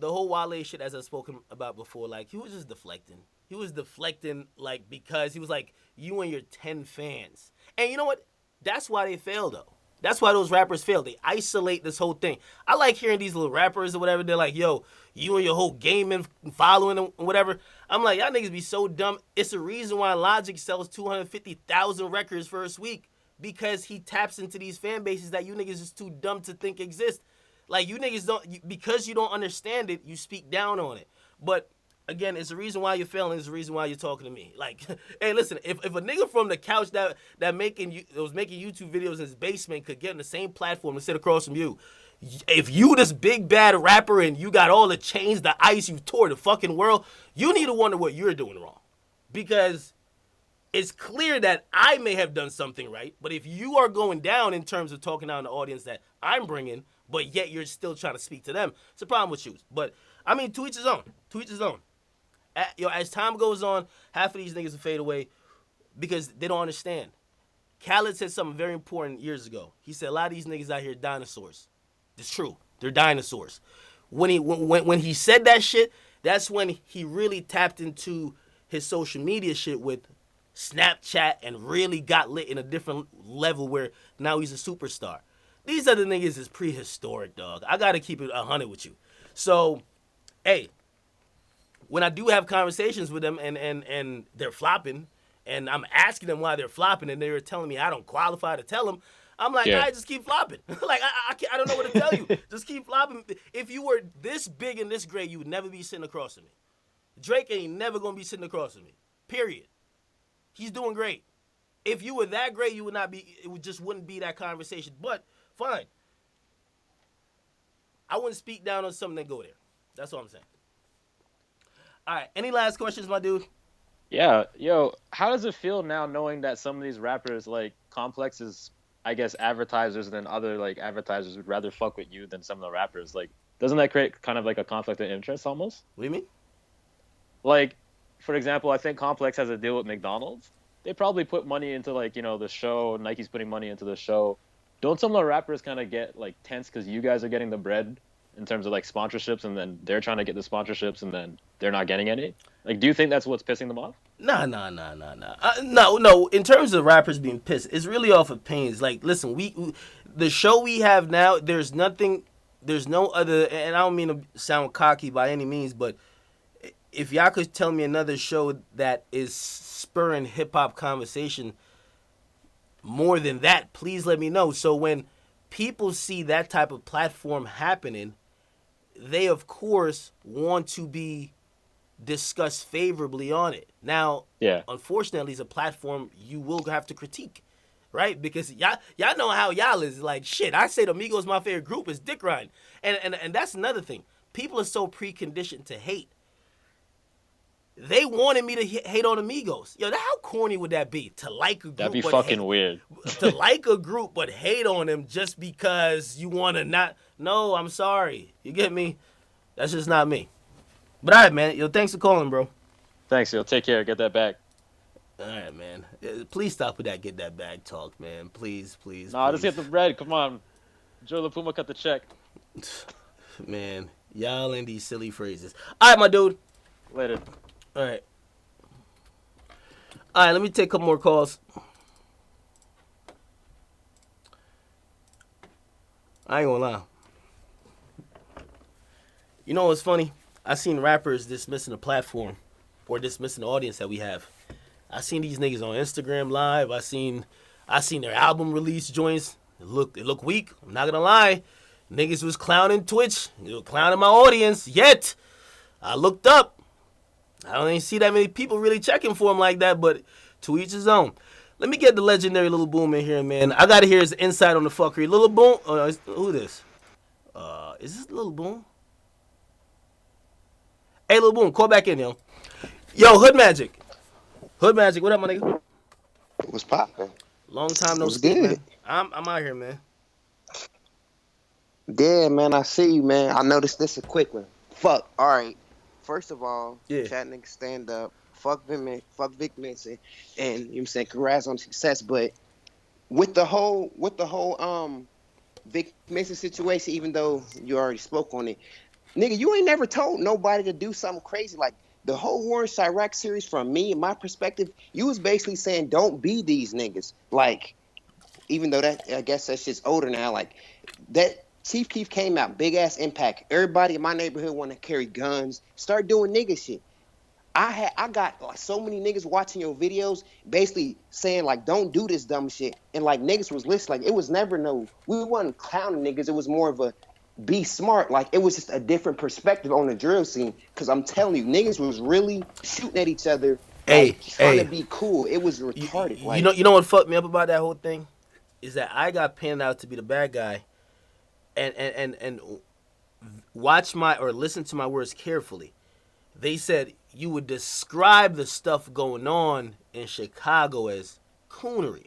the whole Wale shit, as I've spoken about before, like he was just deflecting. He was deflecting like because he was like you and your 10 fans, and you know what? That's why they fail though. That's why those rappers fail. They isolate this whole thing. I like hearing these little rappers or whatever. They're like, yo, you and your whole gaming following and whatever. I'm like, y'all niggas be so dumb. It's the reason why Logic sells 250,000 records first week because he taps into these fan bases that you niggas is too dumb to think exist. Like, you niggas don't, because you don't understand it, you speak down on it. But again, it's the reason why you're failing. It's the reason why you're talking to me. Like, hey, listen, if a nigga from the couch that was making YouTube videos in his basement could get on the same platform and sit across from you, if you this big bad rapper and you got all the chains, the ice, you tore the fucking world, you need to wonder what you're doing wrong. Because it's clear that I may have done something right, but if you are going down in terms of talking down the audience that I'm bringing, but yet you're still trying to speak to them, it's a problem with you. But, I mean, to each his own. To each his own. As time goes on, half of these niggas will fade away because they don't understand. Khaled said something very important years ago. He said a lot of these niggas out here are dinosaurs. It's true. They're dinosaurs. When he said that shit, that's when he really tapped into his social media shit with Snapchat and really got lit in a different level where now he's a superstar. These other niggas is prehistoric, dog. I got to keep it 100 with you. So, hey, when I do have conversations with them and they're flopping, and I'm asking them why they're flopping, and they're telling me I don't qualify to tell them, I'm like, I just keep flopping. Like, I don't know what to tell you. Just keep flopping. If you were this big and this great, you would never be sitting across from me. Drake ain't never going to be sitting across from me. Period. He's doing great. If you were that great, you would not be, just wouldn't be that conversation. But, fine. I wouldn't speak down on something that go there. That's all I'm saying. All right, any last questions, my dude? Yeah, yo, how does it feel now knowing that some of these rappers, like, Complex is, I guess, advertisers than other, like, advertisers would rather fuck with you than some of the rappers? Like, doesn't that create kind of like a conflict of interest almost? What do you mean? Like, for example, I think Complex has a deal with McDonald's. They probably put money into, like, you know, the show. Nike's putting money into the show. Don't some of the rappers kind of get, like, tense because you guys are getting the bread in terms of, like, sponsorships, and then they're trying to get the sponsorships, and then they're not getting any? Like, do you think that's what's pissing them off? Nah. No. In terms of rappers being pissed, it's really off of pains. Like, listen, the show we have now, there's no other, and I don't mean to sound cocky by any means, but if y'all could tell me another show that is spurring hip-hop conversation more than that, please let me know. So when people see that type of platform happening, they, of course, want to be discussed favorably on it. Now, unfortunately, it's a platform you will have to critique, right? Because y'all know how y'all is. Like, shit, I say the Migos my favorite group is dick riding. And that's another thing. People are so preconditioned to hate. They wanted me to hate on Amigos. Yo, how corny would that be? To like a group, that'd be fucking weird. To like a group but hate on them just because you want to not. No, I'm sorry. You get me? That's just not me. But all right, man. Yo, thanks for calling, bro. Thanks, yo. Take care. Get that back. All right, man. Please stop with that get that bag talk, man. Please. Nah, just get the bread. Come on. Joe La Puma cut the check. Man, y'all in these silly phrases. All right, my dude. Later. All right, let me take a couple more calls. I ain't gonna lie. You know what's funny? I seen rappers dismissing the platform or dismissing the audience that we have. I seen these niggas on Instagram Live. I seen their album release joints. It look weak. I'm not gonna lie. Niggas was clowning Twitch. They were clowning my audience. Yet, I looked up. I don't even see that many people really checking for him like that, but to each his own. Let me get the legendary Lil Boom in here, man. I gotta hear his insight on the fuckery. Lil Boom? Who this? Is this Lil Boom? Hey, Lil Boom, call back in, yo. Yo, Hood Magic. What up, my nigga? What's poppin'? Long time no speak, man. I'm out here, man. Yeah, man, I see you, man. I noticed this a quick one. Fuck. All right. First of all, chat niggas stand up. fuck Vic Mensa, and you know what I'm saying, congrats on success. But with the whole Vic Mensa situation, even though you already spoke on it, nigga, you ain't never told nobody to do something crazy. Like the whole War in Chirac series, from me and my perspective, you was basically saying don't be these niggas. Like, even though that, I guess that shit's older now, like that Chief Keef came out, big ass impact. Everybody in my neighborhood want to carry guns, start doing nigga shit. I got like so many niggas watching your videos, basically saying like, don't do this dumb shit, and like niggas was listening. Like, it was never no, we wasn't clowning niggas. It was more of a be smart. Like, it was just a different perspective on the drill scene. Cause I'm telling you, niggas was really shooting at each other, like trying to be cool. It was retarded. You know what fucked me up about that whole thing is that I got pinned out to be the bad guy, and watch my or listen to my words carefully. They said you would describe the stuff going on in Chicago as coonery.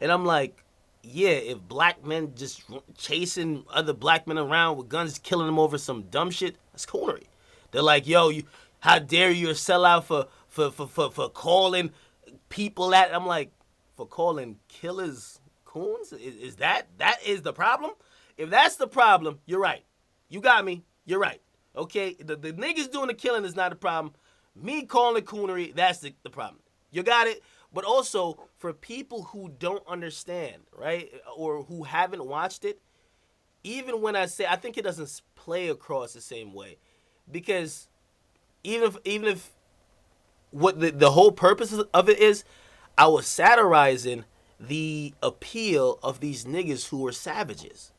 And I'm like, yeah, if black men just chasing other black men around with guns, killing them over some dumb shit, that's coonery. They're like, yo, how dare you sell out for calling people that? I'm like, for calling killers coons? Is that is the problem? If that's the problem, you're right. You got me. You're right. Okay, the niggas doing the killing is not the problem. Me calling it coonery, that's the problem. You got it? But also, for people who don't understand, right, or who haven't watched it, even when I say, I think it doesn't play across the same way. Because even if what the whole purpose of it is, I was satirizing the appeal of these niggas who are savages.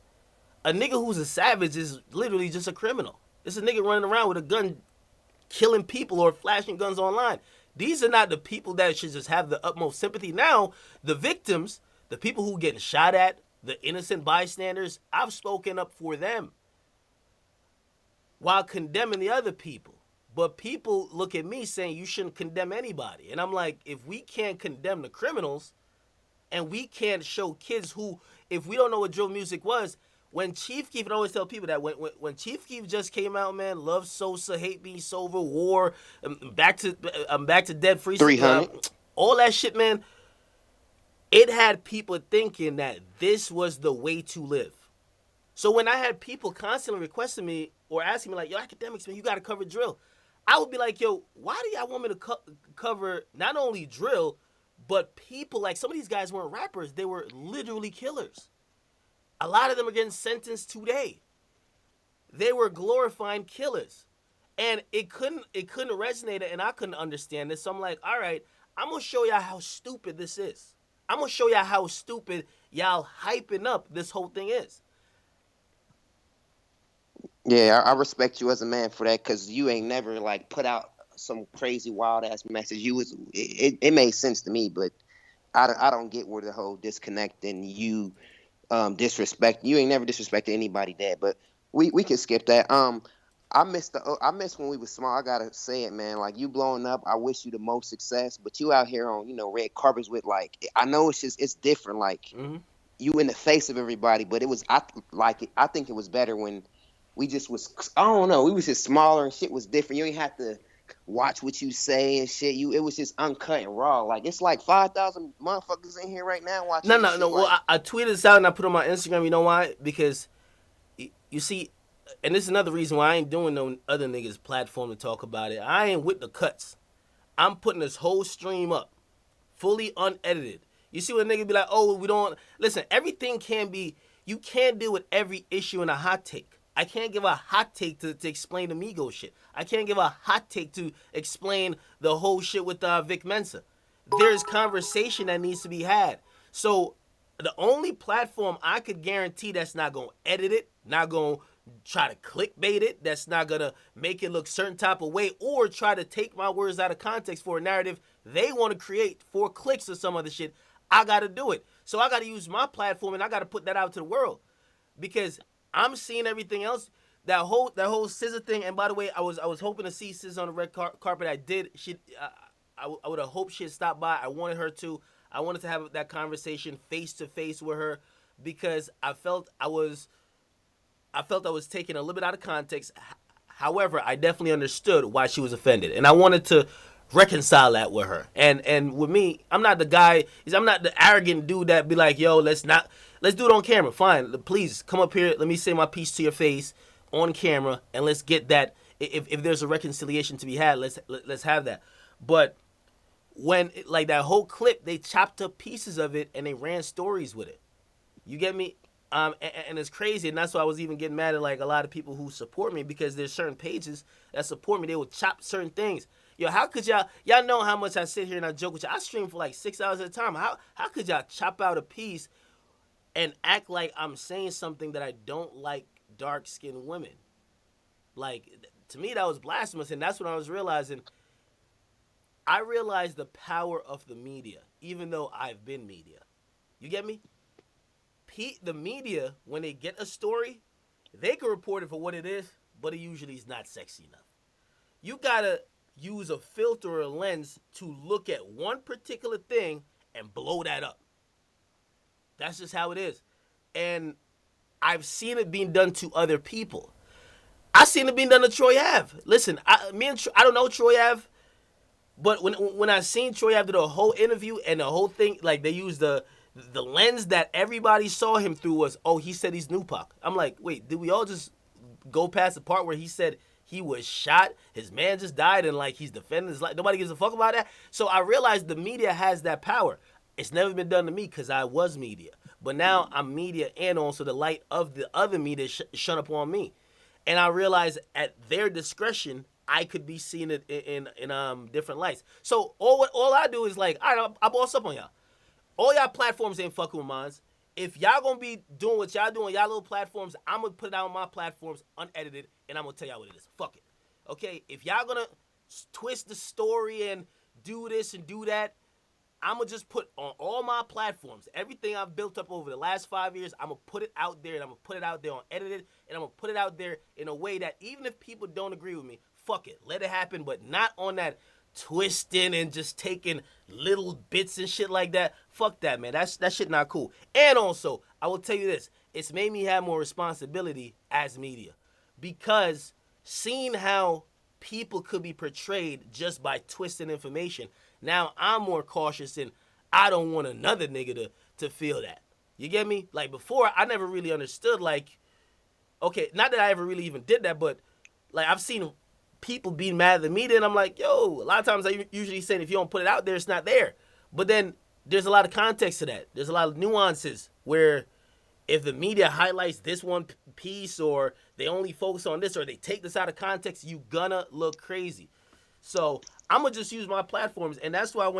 A nigga who's a savage is literally just a criminal. It's a nigga running around with a gun, killing people or flashing guns online. These are not the people that should just have the utmost sympathy. Now, the victims, the people who getting shot at, the innocent bystanders, I've spoken up for them while condemning the other people. But people look at me saying you shouldn't condemn anybody. And I'm like, if we can't condemn the criminals and we can't show kids who, if we don't know what drill music was, when Chief Keef, and I always tell people that when Chief Keef just came out, man, Love Sosa, Hate Me, Sober, War, I'm back to Dead Free, 300, all that shit, man. It had people thinking that this was the way to live. So when I had people constantly requesting me or asking me like, yo, Akademiks, man, you got to cover drill, I would be like, yo, why do y'all want me to cover not only drill, but people, like some of these guys weren't rappers, they were literally killers. A lot of them are getting sentenced today. They were glorifying killers. And it couldn't resonate, and I couldn't understand this. So I'm like, all right, I'm going to show y'all how stupid this is. I'm going to show y'all how stupid y'all hyping up this whole thing is. Yeah, I respect you as a man for that, because you ain't never like put out some crazy wild ass message. It made sense to me, but I don't get where the whole disconnect and you disrespect. You ain't never disrespected anybody there, but we can skip that. I miss when we was small. I gotta say it, man. Like, you blowing up, I wish you the most success. But you out here on, red carpets with, like, I know it's different. Like, you in the face of everybody, but I think it was better when we just was. I don't know. We was just smaller and shit was different. You ain't have to watch what you say and shit. It was just uncut and raw. Like, it's like 5,000 motherfuckers in here right now watching. No. Well, I tweeted this out and I put it on my Instagram. You know why? Because you see. And this is another reason why I ain't doing no other niggas' platform to talk about it. I ain't with the cuts. I'm putting this whole stream up, fully unedited. You see what a nigga be like, oh, we don't... Listen, everything can be... You can't deal with every issue in a hot take. I can't give a hot take to explain the Migos shit. I can't give a hot take to explain the whole shit with Vic Mensa. There's conversation that needs to be had. So the only platform I could guarantee that's not going to edit it, not going to try to clickbait it, that's not gonna make it look certain type of way, or try to take my words out of context for a narrative they want to create for clicks or some other shit, I gotta do it. So I gotta use my platform and I gotta put that out to the world, because I'm seeing everything else. That whole SZA thing. And by the way, I was hoping to see SZA on the red carpet. I did. I would have hoped she'd stop by. I wanted her to. I wanted to have that conversation face to face with her, because I felt I was taken a little bit out of context. However, I definitely understood why she was offended. And I wanted to reconcile that with her. And with me, I'm not the guy. I'm not the arrogant dude that be like, yo, let's do it on camera. Fine, please come up here. Let me say my piece to your face on camera, and let's get that. If there's a reconciliation to be had, let's have that. But when like that whole clip, they chopped up pieces of it and they ran stories with it. You get me? And it's crazy, and that's why I was even getting mad at like a lot of people who support me, because there's certain pages that support me. They will chop certain things. Yo, how could y'all know how much I sit here and I joke with y'all? I stream for like 6 hours at a time. How could y'all chop out a piece and act like I'm saying something that I don't like dark-skinned women? Like, to me, that was blasphemous, and that's when I was realizing. I realized the power of the media, even though I've been media. You get me? The media, when they get a story, they can report it for what it is, but it usually is not sexy enough. You gotta use a filter or a lens to look at one particular thing and blow that up. That's just how it is. And I've seen it being done to other people. I've seen it being done to Troy Ave. Listen, I don't know Troy Ave, but when I seen Troy Ave do the whole interview and the whole thing, like they used the lens that everybody saw him through was, oh, he said he's Nupac. I'm like, wait, did we all just go past the part where he said he was shot, his man just died, and like he's defending his life? Nobody gives a fuck about that. So I realized the media has that power. It's never been done to me because I was media. But now I'm media, and also the light of the other media shut up on me. And I realized at their discretion, I could be seeing it in different lights. So all I do is like, all right, I boss up on y'all. All y'all platforms ain't fucking with mine. If y'all gonna be doing what y'all doing, y'all little platforms, I'm gonna put it out on my platforms unedited, and I'm gonna tell y'all what it is. Fuck it. Okay? If y'all gonna twist the story and do this and do that, I'm gonna just put on all my platforms, everything I've built up over the last 5 years, I'm gonna put it out there, and I'm gonna put it out there unedited, and I'm gonna put it out there in a way that even if people don't agree with me, fuck it. Let it happen, but not on that twisting and just taking little bits and shit like that. Fuck that, man. That shit not cool. And also, I will tell you this, it's made me have more responsibility as media, because seeing how people could be portrayed just by twisting information, now I'm more cautious, and I don't want another nigga to feel that. You get me? Like before, I never really understood, like, okay, not that I ever really even did that, but like I've seen people be mad at the media, and I'm like, yo, a lot of times I usually say if you don't put it out there, it's not there. But then there's a lot of context to that. There's a lot of nuances where if the media highlights this one piece, or they only focus on this, or they take this out of context, you gonna look crazy. So I'm gonna just use my platforms, and that's why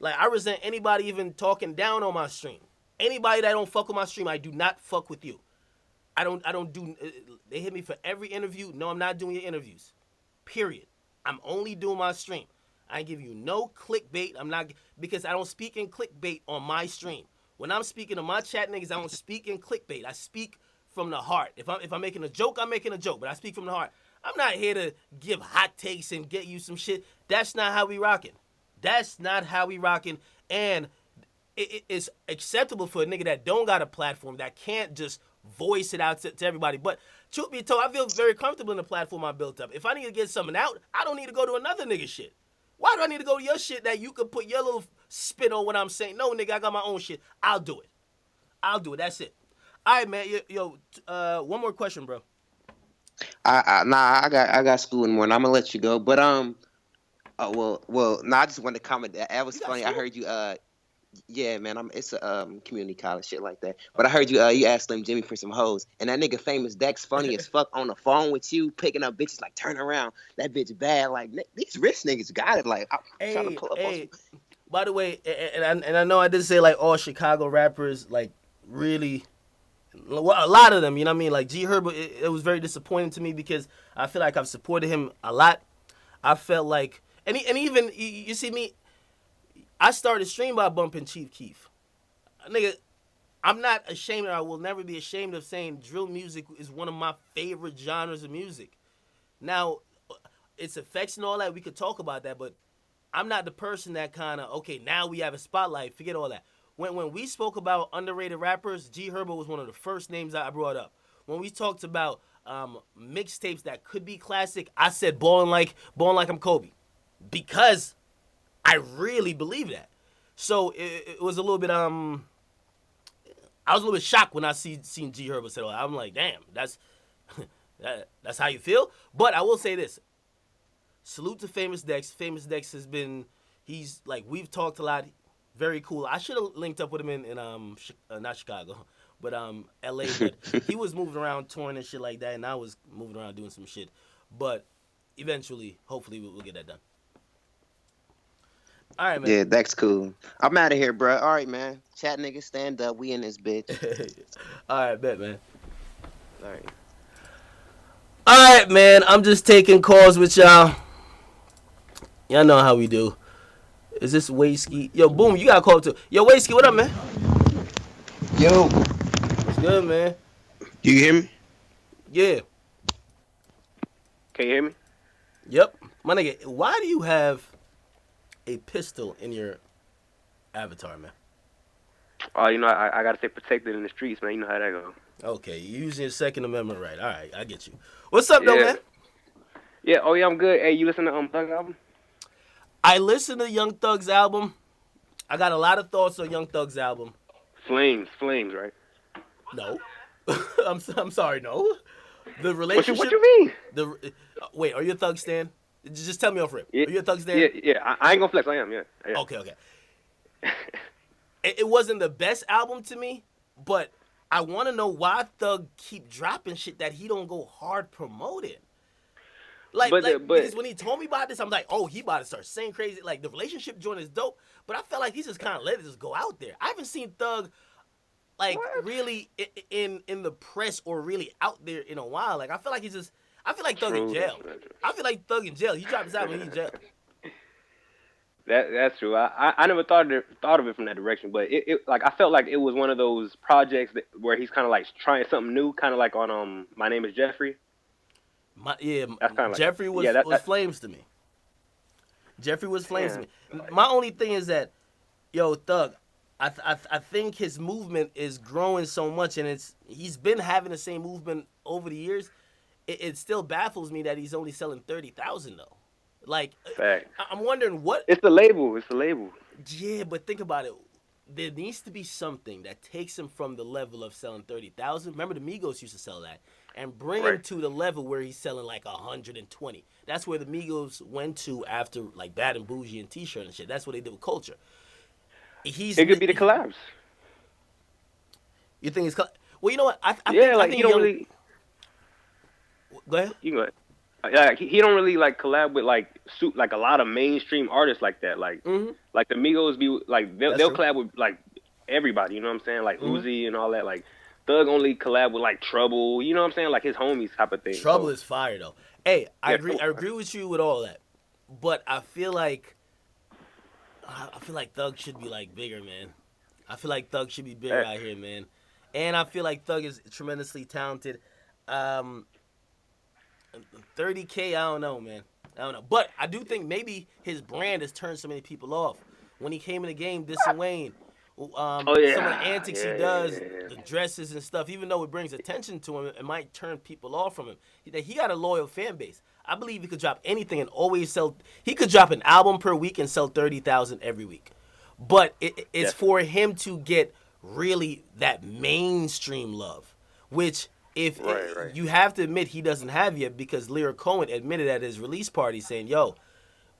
I resent anybody even talking down on my stream. Anybody that don't fuck with my stream, I do not fuck with you. I don't do. They hit me for every interview. No, I'm not doing your interviews. Period. I'm only doing my stream. I give you no clickbait. I'm not, because I don't speak in clickbait on my stream. When I'm speaking to my chat niggas, I don't speak in clickbait. I speak from the heart. If I'm making a joke, I'm making a joke, but I speak from the heart. I'm not here to give hot takes and get you some shit. That's not how we rocking. That's not how we rocking. And it's acceptable for a nigga that don't got a platform, that can't just voice it out to everybody. But truth be told, I feel very comfortable in the platform I built up. If I need to get something out, I don't need to go to another nigga shit. Why do I need to go to your shit that you could put your little spin on what I'm saying? No, nigga, I got my own shit. I'll do it. That's it. All right, man. Yo, one more question, bro. I got school in the morning. I'm gonna let you go. But I just wanted to comment. That was funny. School? I heard you. Yeah, man. It's a community college shit like that. But I heard you. You asked Slim Jimmy for some hoes, and that nigga Famous Dex funny as fuck on the phone with you, picking up bitches like turn around. That bitch bad. Like these rich niggas got it. Like I'm trying to pull up on some. By the way, and I know I did say like all Chicago rappers like really. Well, a lot of them, you know what I mean? Like G Herbo, it was very disappointing to me because I feel like I've supported him a lot. I felt like, and even you see me, I started stream by bumping Chief Keef. Nigga, I'm not ashamed, or I will never be ashamed of saying drill music is one of my favorite genres of music. Now, its effects and all that, we could talk about that, but I'm not the person that kind of, okay, now we have a spotlight, forget all that. When we spoke about underrated rappers, G Herbo was one of the first names I brought up. When we talked about mixtapes that could be classic, I said Ballin' Like I'm Kobe. Because I really believe that. So it was a little bit I was a little bit shocked when I seen G Herbo say, I'm like, damn, that's that's how you feel. But I will say this: salute to Famous Dex. Famous Dex has been, he's like, we've talked a lot. Very cool. I should have linked up with him in not Chicago, but L.A. But he was moving around touring and shit like that, and I was moving around doing some shit. But eventually, hopefully, we'll get that done. All right, man. Yeah, that's cool. I'm out of here, bro. All right, man. Chat niggas, stand up. We in this bitch. All right, bet, man. All right. All right, man. I'm just taking calls with y'all. Y'all know how we do. Is this Waysky? Yo, Boom, you got a call too. Yo, Waysky, what up, man? Yo. What's good, man? You hear me? Yeah. Can you hear me? Yep. My nigga, why do you have a pistol in your avatar, man? Oh, you know, I gotta stay protected in the streets, man. You know how that go. Okay, you using your Second Amendment right. All right, I get you. What's up, though, man? Yeah, oh yeah, I'm good. Hey, you listen to Thug album? I listened to Young Thug's album. I got a lot of thoughts on Young Thug's album. Flames, right? No. I'm sorry, no. The relationship. What you mean? Wait, are you a Thug stan? Just tell me off rip. Yeah, are you a Thug stan? Yeah. I ain't gonna flex. I am. Yeah. Okay. It wasn't the best album to me, but I want to know why Thug keep dropping shit that he don't go hard promoting. Because when he told me about this, I'm like, oh, he about to start saying crazy. Like, the relationship joint is dope, but I felt like he's just kind of let it just go out there. I haven't seen Thug, like, really in the press or really out there in a while. Like, I feel like Thug in jail. I feel like Thug in jail. He dropped his album when he's in jail. That's true. I never thought of it from that direction, but it like I felt like it was one of those projects where he's kind of like trying something new, kind of like on My Name Is Jeffrey. Jeffrey was flames to me. Jeffrey was flames to me. My only thing is that, yo, Thug, I think his movement is growing so much, and he's been having the same movement over the years. It still baffles me that he's only selling 30,000 though. Like, fact. I'm wondering what. It's the label. Yeah, but think about it. There needs to be something that takes him from the level of selling 30,000. Remember, the Migos used to sell that, and bring him to the level where he's selling like 120. That's where the Migos went to after like Bad and Bougie and T-Shirt and shit. That's what they did with Culture. It could be the collabs. You think it's? Well, you know what? I think he don't really. Go ahead. You go ahead. Like he don't really like collab with like a lot of mainstream artists like that. Like like the Migos be like they'll collab with like everybody. You know what I'm saying? Like Uzi and all that. Like Thug only collab with like Trouble. You know what I'm saying? Like his homies type of thing. Trouble is fire though. Hey, I agree with you with all that, but I feel like Thug should be like bigger, man. I feel like Thug should be bigger out here, man. And I feel like Thug is tremendously talented. 30K, I don't know, man. I don't know. But I do think maybe his brand has turned so many people off. When he came in the game, dissing Wayne, some of the antics he does, the dresses and stuff, even though it brings attention to him, it might turn people off from him. He got a loyal fan base. I believe he could drop anything and always sell. He could drop an album per week and sell 30,000 every week. But it's for him to get really that mainstream love, which... You have to admit he doesn't have yet, because Lyric Cohen admitted at his release party saying, yo,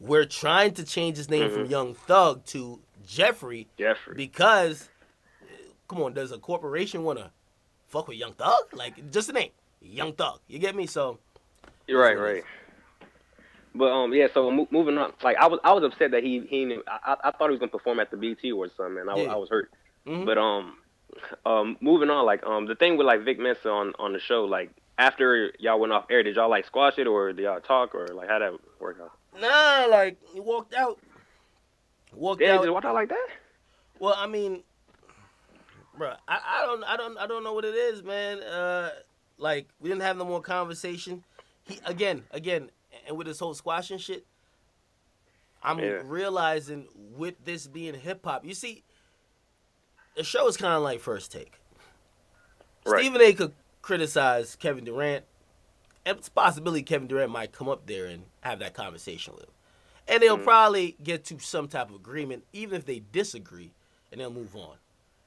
we're trying to change his name from Young Thug to Jeffrey. Because, come on, does a corporation want to fuck with Young Thug? Like, just the name, Young Thug. You get me? So. You're right. But so moving on, like I was upset that he I thought he was gonna perform at the BT or something, and I was hurt. But moving on, like the thing with like Vic Mensa on the show, like after y'all went off air, did y'all like squash it, or did y'all talk, or like how that work out? Nah, like he walked out. Did he walk out like that? Well, I mean, bro, I don't know what it is, man. Like we didn't have no more conversation. He again, and with this whole squashing shit, I'm realizing with this being hip hop, you see. The show is kind of like First Take. Right. Stephen A. could criticize Kevin Durant, and it's a possibility Kevin Durant might come up there and have that conversation with him. And they'll probably get to some type of agreement, even if they disagree, and they'll move on.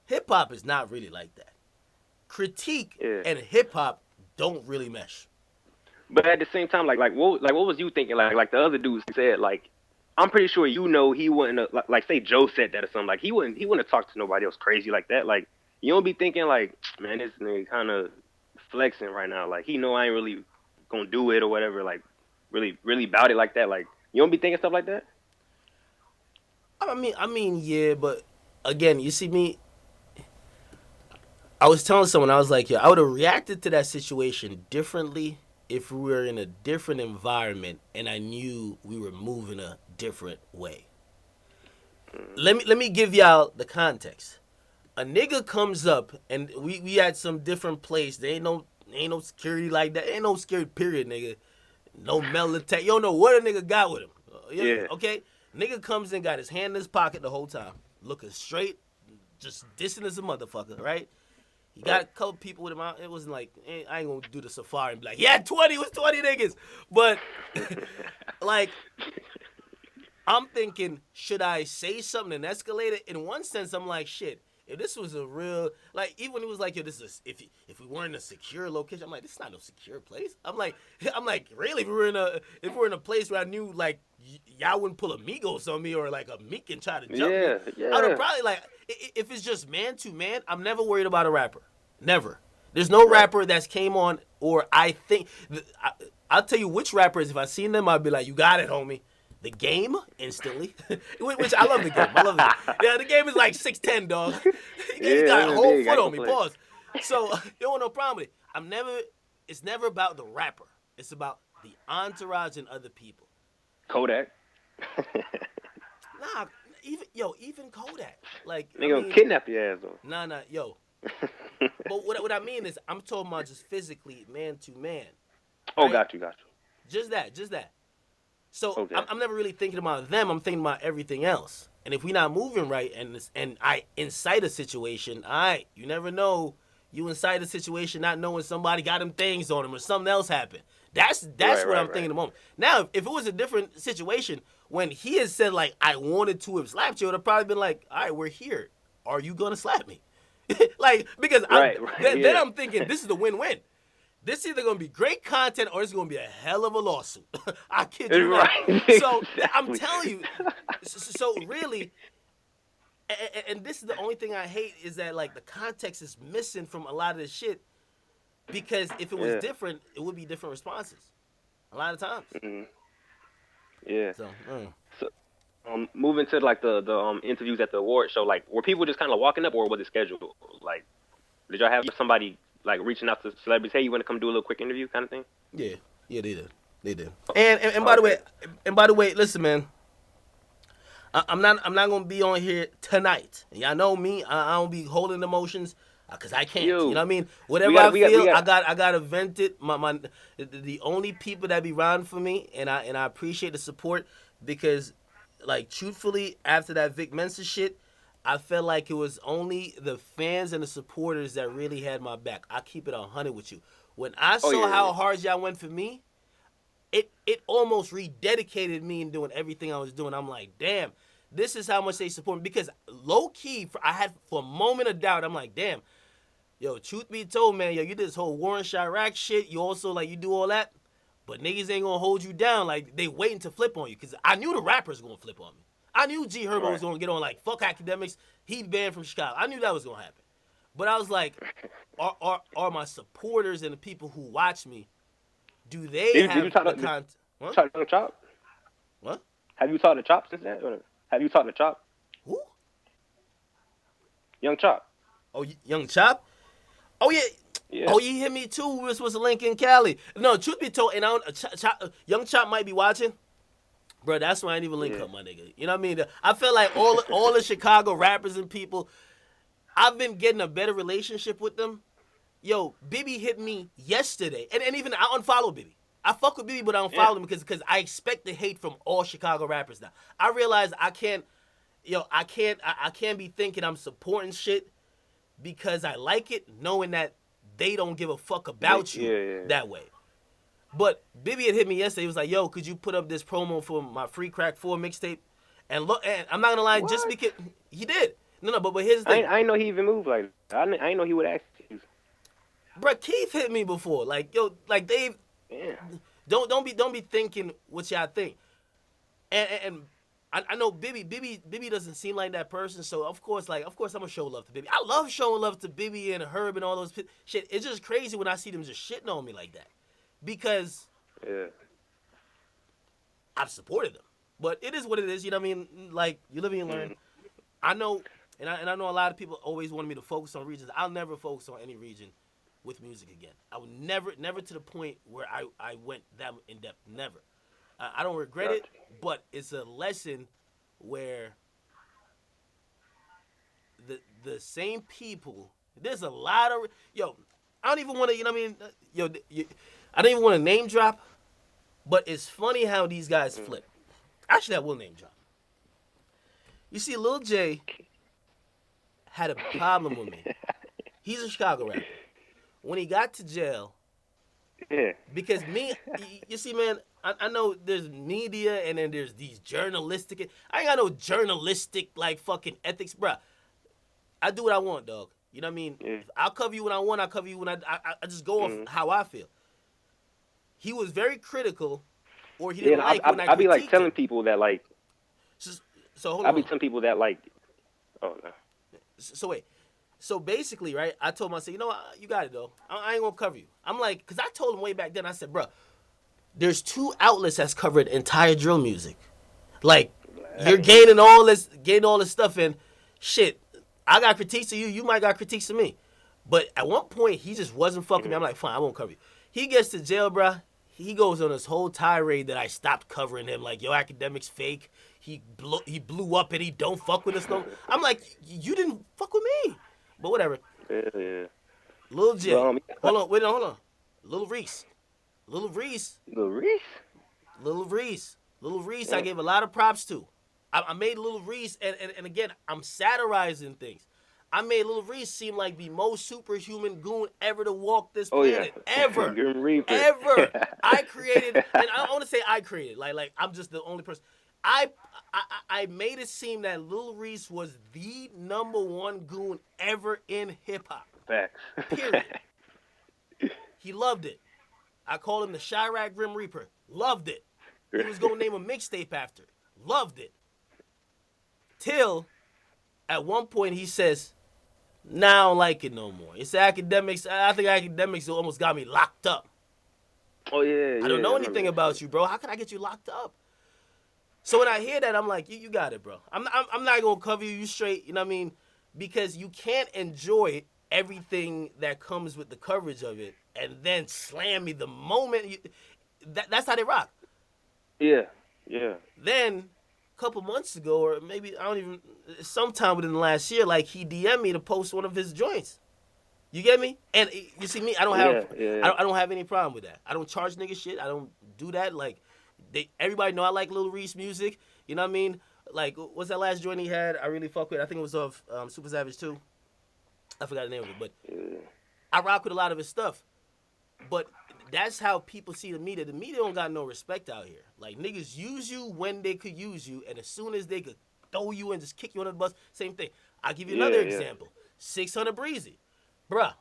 Hip-hop is not really like that. Critique and hip-hop don't really mesh. But at the same time, like what was you thinking? Like the other dudes said, like, I'm pretty sure you know he wouldn't like say Joe said that or something. Like he wouldn't have talked to nobody else crazy like that. Like you don't be thinking like, man, this nigga kind of flexing right now. Like he know I ain't really gonna do it or whatever. Like really about it like that. Like you don't be thinking stuff like that. I mean, yeah, but again, you see me. I was telling someone, I was like, I would have reacted to that situation differently if we were in a different environment and I knew we were moving a different way. Let me give y'all the context. A nigga comes up and we at some different place. There ain't no security like that. Ain't no security period, nigga. No metal attack. You don't know what a nigga got with him. Yeah. Okay? Nigga comes in, got his hand in his pocket the whole time. Looking straight, just dissing as a motherfucker, right? He got a couple people with him out. It wasn't like, I ain't gonna do the safari and be like, yeah, 20 was 20 niggas. But, like, I'm thinking, should I say something and escalate it? In one sense, I'm like, shit. If this was a real, like, even when it was like, yo, this is if we weren't in a secure location, I'm like, this is not no secure place. I'm like, really, if we're in a place where I knew like y'all wouldn't pull a Migos on me or like a Meek and try to jump me, I would probably like, if it's just man to man, I'm never worried about a rapper, never. There's no rapper that's came on, or I think I'll tell you which rappers. If I seen them, I'd be like, you got it, homie. The Game, instantly. Which I love the Game. I love it. Yeah, the Game is like 6'10", dog. He got a whole foot on me. Pause. So, you don't want no problem with it. It's never about the rapper. It's about the entourage and other people. Kodak. Nah, even Kodak. Like, They gonna kidnap your ass, though. Nah, yo. But what I mean is, I'm talking about just physically, man to man. Oh, right? got you. Just that. So okay. I'm never really thinking about them. I'm thinking about everything else. And if we're not moving right, and I incite a situation, you never know. You incite a situation not knowing somebody got them things on them or something else happened. That's what I'm thinking at the moment. Now, if it was a different situation, when he had said like I wanted to have slapped you, it would have probably been like, all right, we're here. Are you gonna slap me? Like because then I'm thinking this is the win-win. This is either going to be great content or it's going to be a hell of a lawsuit. I kid you not. So I'm telling you. So really, and this is the only thing I hate is that like the context is missing from a lot of this shit. Because if it was different, it would be different responses. A lot of times. Mm-hmm. Yeah. So, moving to like the interviews at the award show, like were people just kind of walking up or was it scheduled? Like, did y'all have somebody like reaching out to celebrities, hey, you want to come do a little quick interview kind of thing? Yeah, they did. And by the way, listen, man. I'm not gonna be on here tonight. Y'all know me. I don't be holding emotions because I can't. You know what I mean? Whatever I feel, I gotta vent it. The only people that be riding for me, and I appreciate the support because, like, truthfully, after that Vic Mensa shit, I felt like it was only the fans and the supporters that really had my back. I keep it 100 with you. When I saw how hard y'all went for me, it almost rededicated me in doing everything I was doing. I'm like, damn, this is how much they support me. Because low key, I had for a moment of doubt. I'm like, damn, yo, truth be told, man, yo, you did this whole war in Chirac shit. You also like you do all that, but niggas ain't gonna hold you down. Like they waiting to flip on you. Because I knew the rappers were gonna flip on me. I knew G Herbo was going to get on like, fuck Akademiks. He banned from Chicago. I knew that was going to happen. But I was like, are my supporters and the people who watch me, do they have the content? What? Talk to Chop? What? Have you talked to Chop since then? Have you talked to Chop? Who? Young Chop. Oh, Young Chop? Oh, yeah. Oh, he hit me too. This was a link in Cali. No, truth be told, and Young Chop might be watching. Bro, that's why I ain't even link up, my nigga. You know what I mean? I feel like all the Chicago rappers and people, I've been getting a better relationship with them. Yo, Bibby hit me yesterday. And even I unfollowed Bibby. I fuck with Bibby, but I unfollowed him because I expect the hate from all Chicago rappers now. I realize I can't be thinking I'm supporting shit because I like it, knowing that they don't give a fuck about you that way. But Bibby had hit me yesterday. He was like, "Yo, could you put up this promo for my Free Crack 4 mixtape?" And look, and I'm not gonna lie, What? just because he did. No, but here's the thing. I didn't know he even moved like that. I didn't know he would ask you. Bro, Keith hit me before. Like, yo, like Dave, Yeah. don't be thinking what y'all think. And I know Bibby doesn't seem like that person. So of course I'm gonna show love to Bibby. I love showing love to Bibby and Herb and all those shit. It's just crazy when I see them just shitting on me like that, because I've supported them. But it is what it is. You know what I mean? Like, you live and you learn. I know, and I know a lot of people always wanted me to focus on regions. I'll never focus on any region with music again. I would never to the point where I went that in depth. Never. I don't regret it, but it's a lesson where the same people. There's a lot of I don't even want to. You know what I mean? I don't even want to name drop, but it's funny how these guys flip. Actually, I will name drop. You see, Lil J had a problem with me. He's a Chicago rapper. When he got to jail, because you see, man, I know there's media and then there's these journalistic. I ain't got no journalistic like fucking ethics, bruh. I do what I want, dog. You know what I mean? Yeah. I'll cover you when I want. I'll cover you when I just go off how I feel. He was very critical, or he didn't like when I be like telling him. people that like. So hold on. I'll be telling people that like. Oh no. So wait. So basically, right, I told him, I said, you know what, you got it, though. I ain't going to cover you. I'm like, because I told him way back then, I said, bro, there's 2 outlets that's covered entire drill music. Like, you're gaining all this stuff, and shit, I got critiques of you, you might got critiques of me. But at one point, he just wasn't fucking me. I'm like, fine, I won't cover you. He gets to jail, bro. He goes on this whole tirade that I stopped covering him. Like, yo, Akademiks fake. He blew up and he don't fuck with us no. I'm like, you didn't fuck with me. But whatever. Yeah. Lil J. Hold on. Lil Reese. Lil Reese, I gave a lot of props to. I made Lil Reese, and again, I'm satirizing things. I made Lil Reese seem like the most superhuman goon ever to walk this planet. Ever. Ever. I created, and I don't want to say I created, like I'm just the only person. I made it seem that Lil Reese was the #1 goon ever in hip-hop. Facts. Period. He loved it. I called him the Chirac Grim Reaper. Loved it. He was going to name a mixtape after. Loved it. Till, at one point, he says, nah, I don't like it no more. It's Akademiks. I think Akademiks almost got me locked up. Oh, yeah. I don't know anything about you, bro. How can I get you locked up? So when I hear that, I'm like, you got it, bro. I'm not going to cover you straight, you know what I mean? Because you can't enjoy everything that comes with the coverage of it and then slam me the moment. That's how they rock. Yeah. Then, a couple months ago, or maybe, sometime within the last year, like, he DM'd me to post one of his joints. You get me? And you see me, I don't have any problem with that. I don't charge niggas shit. I don't do that. Like, everybody know I like Lil Reese music. You know what I mean? Like, what's that last joint he had? I really fuck with. I think it was of Super Savage 2. I forgot the name of it, but I rock with a lot of his stuff. But that's how people see the media. The media don't got no respect out here. Like, niggas use you when they could use you, and as soon as they could throw you and just kick you under the bus, same thing. I'll give you another example. 600 Breezy. Bruh.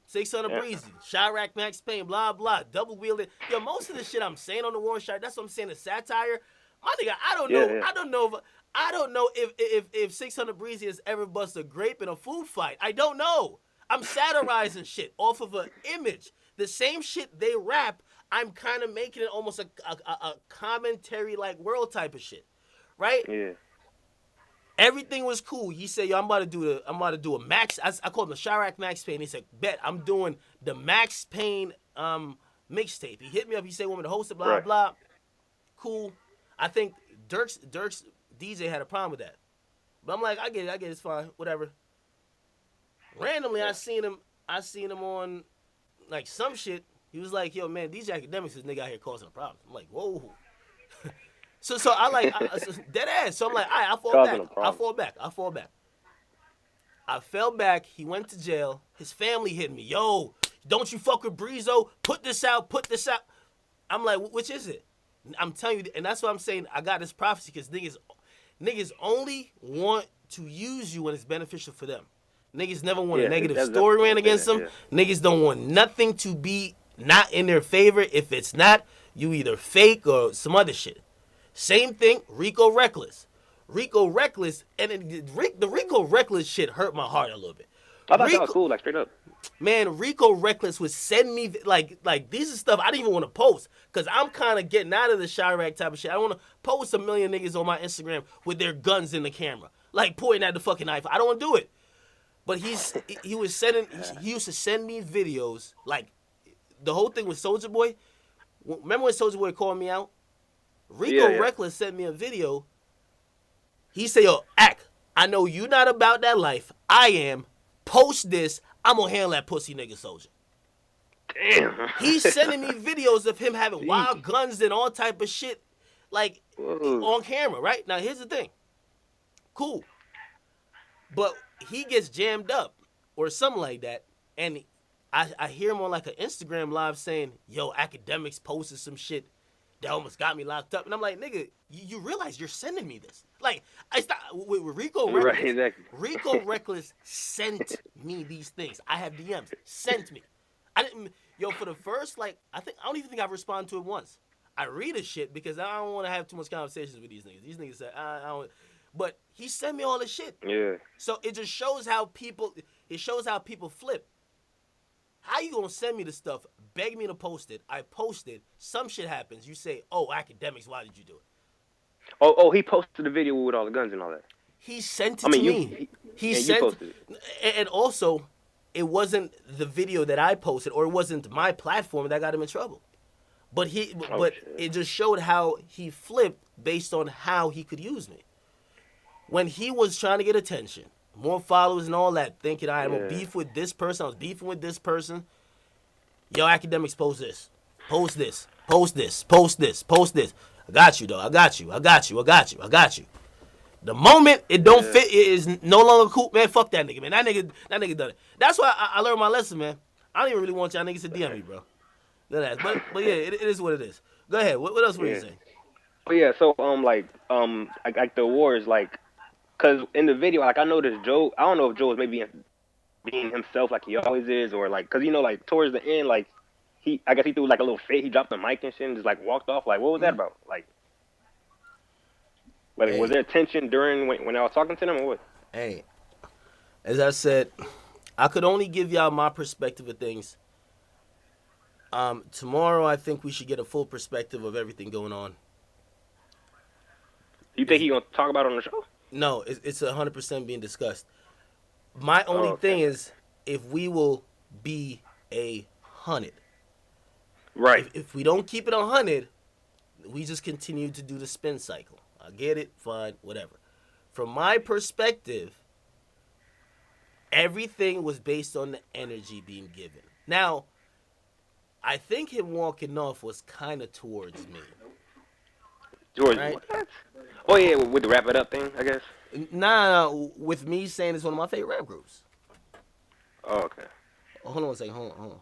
600 Breezy, Chirac, Max Payne, blah, blah, double wheeling. Yo, most of the shit I'm saying on the Warren Sharp, that's what I'm saying, the satire. My nigga, I don't know if 600 Breezy has ever busted a grape in a food fight. I don't know. I'm satirizing shit off of an image. The same shit they rap, I'm kind of making it almost a commentary like world type of shit. Right? Yeah. Everything was cool. He said, yo, I'm about to do a Max. I called him the Chirac Max Payne. He said, bet, I'm doing the Max Payne mixtape. He hit me up. He said, want me to host it, blah, blah. Cool. I think Dirk's DJ had a problem with that. But I'm like, I get it, it's fine, whatever. Randomly, I seen him on, like, some shit. He was like, yo, man, these Akademiks, this nigga out here causing a problem. I'm like, whoa. So I dead ass. So I'm like, all right, I fall back. I fell back. He went to jail. His family hit me. Yo, don't you fuck with Breezo. Put this out. I'm like, which is it? I'm telling you, and that's why I'm saying I got this prophecy because niggas only want to use you when it's beneficial for them. Niggas never want a negative story ran against them. Yeah. Niggas don't want nothing to be not in their favor. If it's not, you either fake or some other shit. Same thing, Rico Reckless. Rico Reckless, and the Rico Reckless shit hurt my heart a little bit. I thought that was cool, like straight up. Man, Rico Reckless would send me like these are stuff I didn't even want to post because I'm kind of getting out of the Chirac type of shit. I don't want to post a million niggas on my Instagram with their guns in the camera, like pointing at the fucking knife. I don't want to do it. But he used to send me videos like the whole thing with Soulja Boy. Remember when Soulja Boy called me out? Rico Reckless sent me a video. He said, yo, I know you not about that life. I am. Post this. I'm going to handle that pussy nigga Soulja. Damn. He's sending me videos of him having wild guns and all type of shit, like, on camera, right? Now, here's the thing. Cool. But he gets jammed up or something like that, and I hear him on, like, an Instagram live saying, yo, Akademiks posted some shit that almost got me locked up. And I'm like, nigga, you realize you're sending me this. Like, I stopped with Rico Reckless. Right, exactly. Rico Reckless sent me these things. I have DMs. Sent me. I didn't, for the first, like, I don't even think I've responded to it once. I read his shit because I don't want to have too much conversations with these niggas. These niggas say, I don't. But he sent me all this shit. Yeah. So it just shows how people flip. How you gonna send me the stuff, beg me to post it, I post it, some shit happens, you say, oh, Akademiks, why did you do it? Oh, he posted the video with all the guns and all that. He sent it to me. He posted it. And also, it wasn't the video that I posted, or it wasn't my platform that got him in trouble. But it just showed how he flipped based on how he could use me. When he was trying to get attention, more followers and all that, thinking I'm gonna beef with this person, I was beefing with this person. Yo, Akademiks, post this. Post this. Post this. Post this. Post this. I got you, though. I got you. I got you. I got you. I got you. The moment it don't fit, it is no longer cool. Man, fuck that nigga, man. That nigga done it. That's why I learned my lesson, man. I don't even really want y'all niggas to DM me, bro. But yeah, it is what it is. Go ahead. What else were you saying? But yeah, so like the awards, like, cause in the video, like I noticed Joe. I don't know if Joe was maybe being himself like he always is, or like, cause like towards the end, like I guess he threw like a little fade. He dropped the mic and shit and just like walked off. Like, what was that about? Like was there tension during when I was talking to them or what? Hey, as I said, I could only give y'all my perspective of things. Tomorrow, I think we should get a full perspective of everything going on. You think he gonna talk about it on the show? No, it's 100% being discussed. My only thing is if we will be 100. Right. If we don't keep it 100, we just continue to do the spin cycle. I get it, fine, whatever. From my perspective, everything was based on the energy being given. Now, I think him walking off was kind of towards me. George, right? What? Oh yeah, with the wrap it up thing, I guess. Nah, with me saying it's one of my favorite rap groups. Oh, okay. Oh, hold on a second. Hold on.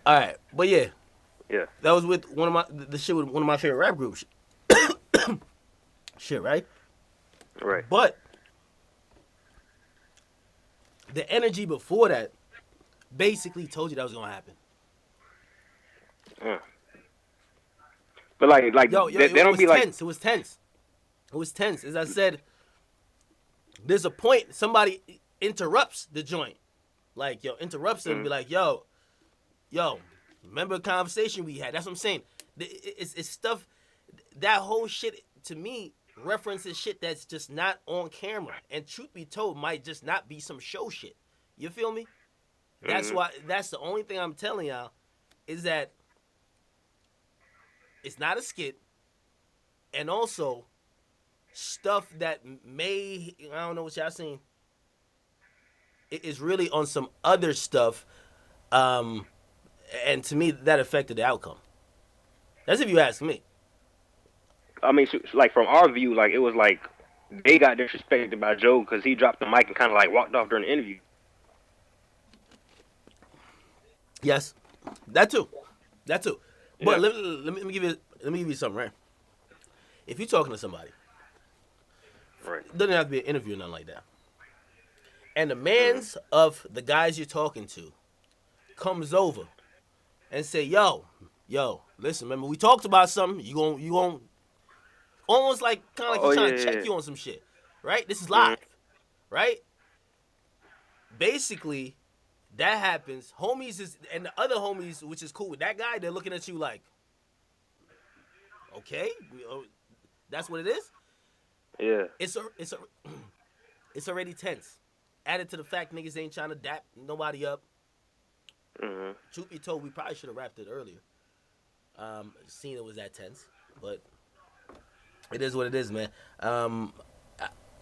All right, but yeah, that was with one of my the shit with one of my favorite rap groups. Shit, right? Right. But the energy before that basically told you that was gonna happen. But like yo, they don't be tense. It was tense. It was tense. As I said, there's a point somebody interrupts the joint, like interrupts and be like, yo, remember the conversation we had? That's what I'm saying. It's stuff. That whole shit to me references shit that's just not on camera, and truth be told, might just not be some show shit. You feel me? That's why. That's the only thing I'm telling y'all is that it's not a skit, and also stuff that I don't know what y'all seen. It is really on some other stuff, and to me that affected the outcome. That's if you ask me. I mean, like from our view, like it was like they got disrespected by Joe because he dropped the mic and kind of like walked off during the interview. Yes, that too. But Yeah. let me give you something, right? If you're talking to somebody, Right. it doesn't have to be an interview or nothing like that. And the mans of the guys you're talking to comes over and say, yo, listen, remember we talked about something. You gon' almost like kind of like he's trying to check you on some shit, right? This is live, right? Basically, that happens. Homies and the other homies, which is cool with that guy, they're looking at you like, okay, that's what it is. Yeah. It's already tense. Added to the fact niggas ain't trying to dap nobody up. Truth be told, we probably should have wrapped it earlier. Seeing it was that tense, but it is what it is, man.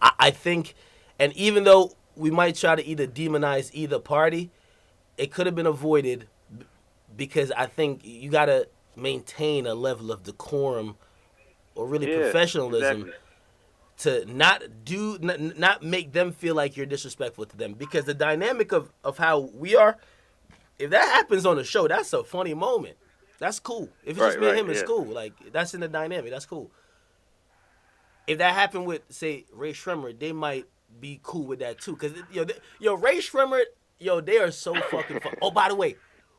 I think, and even though we might try to either demonize either party, it could have been avoided because I think you gotta maintain a level of decorum or really professionalism. Exactly. To not make them feel like you're disrespectful to them, because the dynamic of how we are, if that happens on the show, that's a funny moment. That's cool. If it's just me and him, it's cool. Like, that's in the dynamic. That's cool. If that happened with, say, Ray Shremmer, they might be cool with that too. Because Ray Shremmer, they are so fucking fun. Oh, by the way,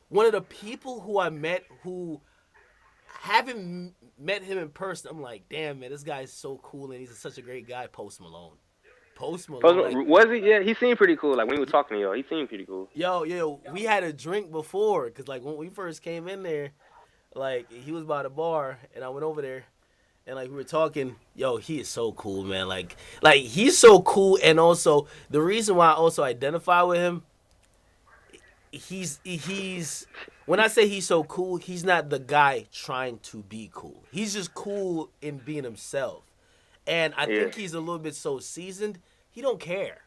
one of the people who I met who haven't met him in person, I'm like, damn, man, this guy's so cool and he's such a great guy. Post Malone. Like, was he? Yeah, he seemed pretty cool. Like when he was talking to y'all, he seemed pretty cool. Yo, we had a drink before because like when we first came in there, like he was by the bar and I went over there and like we were talking. Yo, he is so cool, man. Like he's so cool, and also the reason why I also identify with him, he's when I say he's so cool, he's not the guy trying to be cool. He's just cool in being himself. And I think he's a little bit so seasoned, he don't care.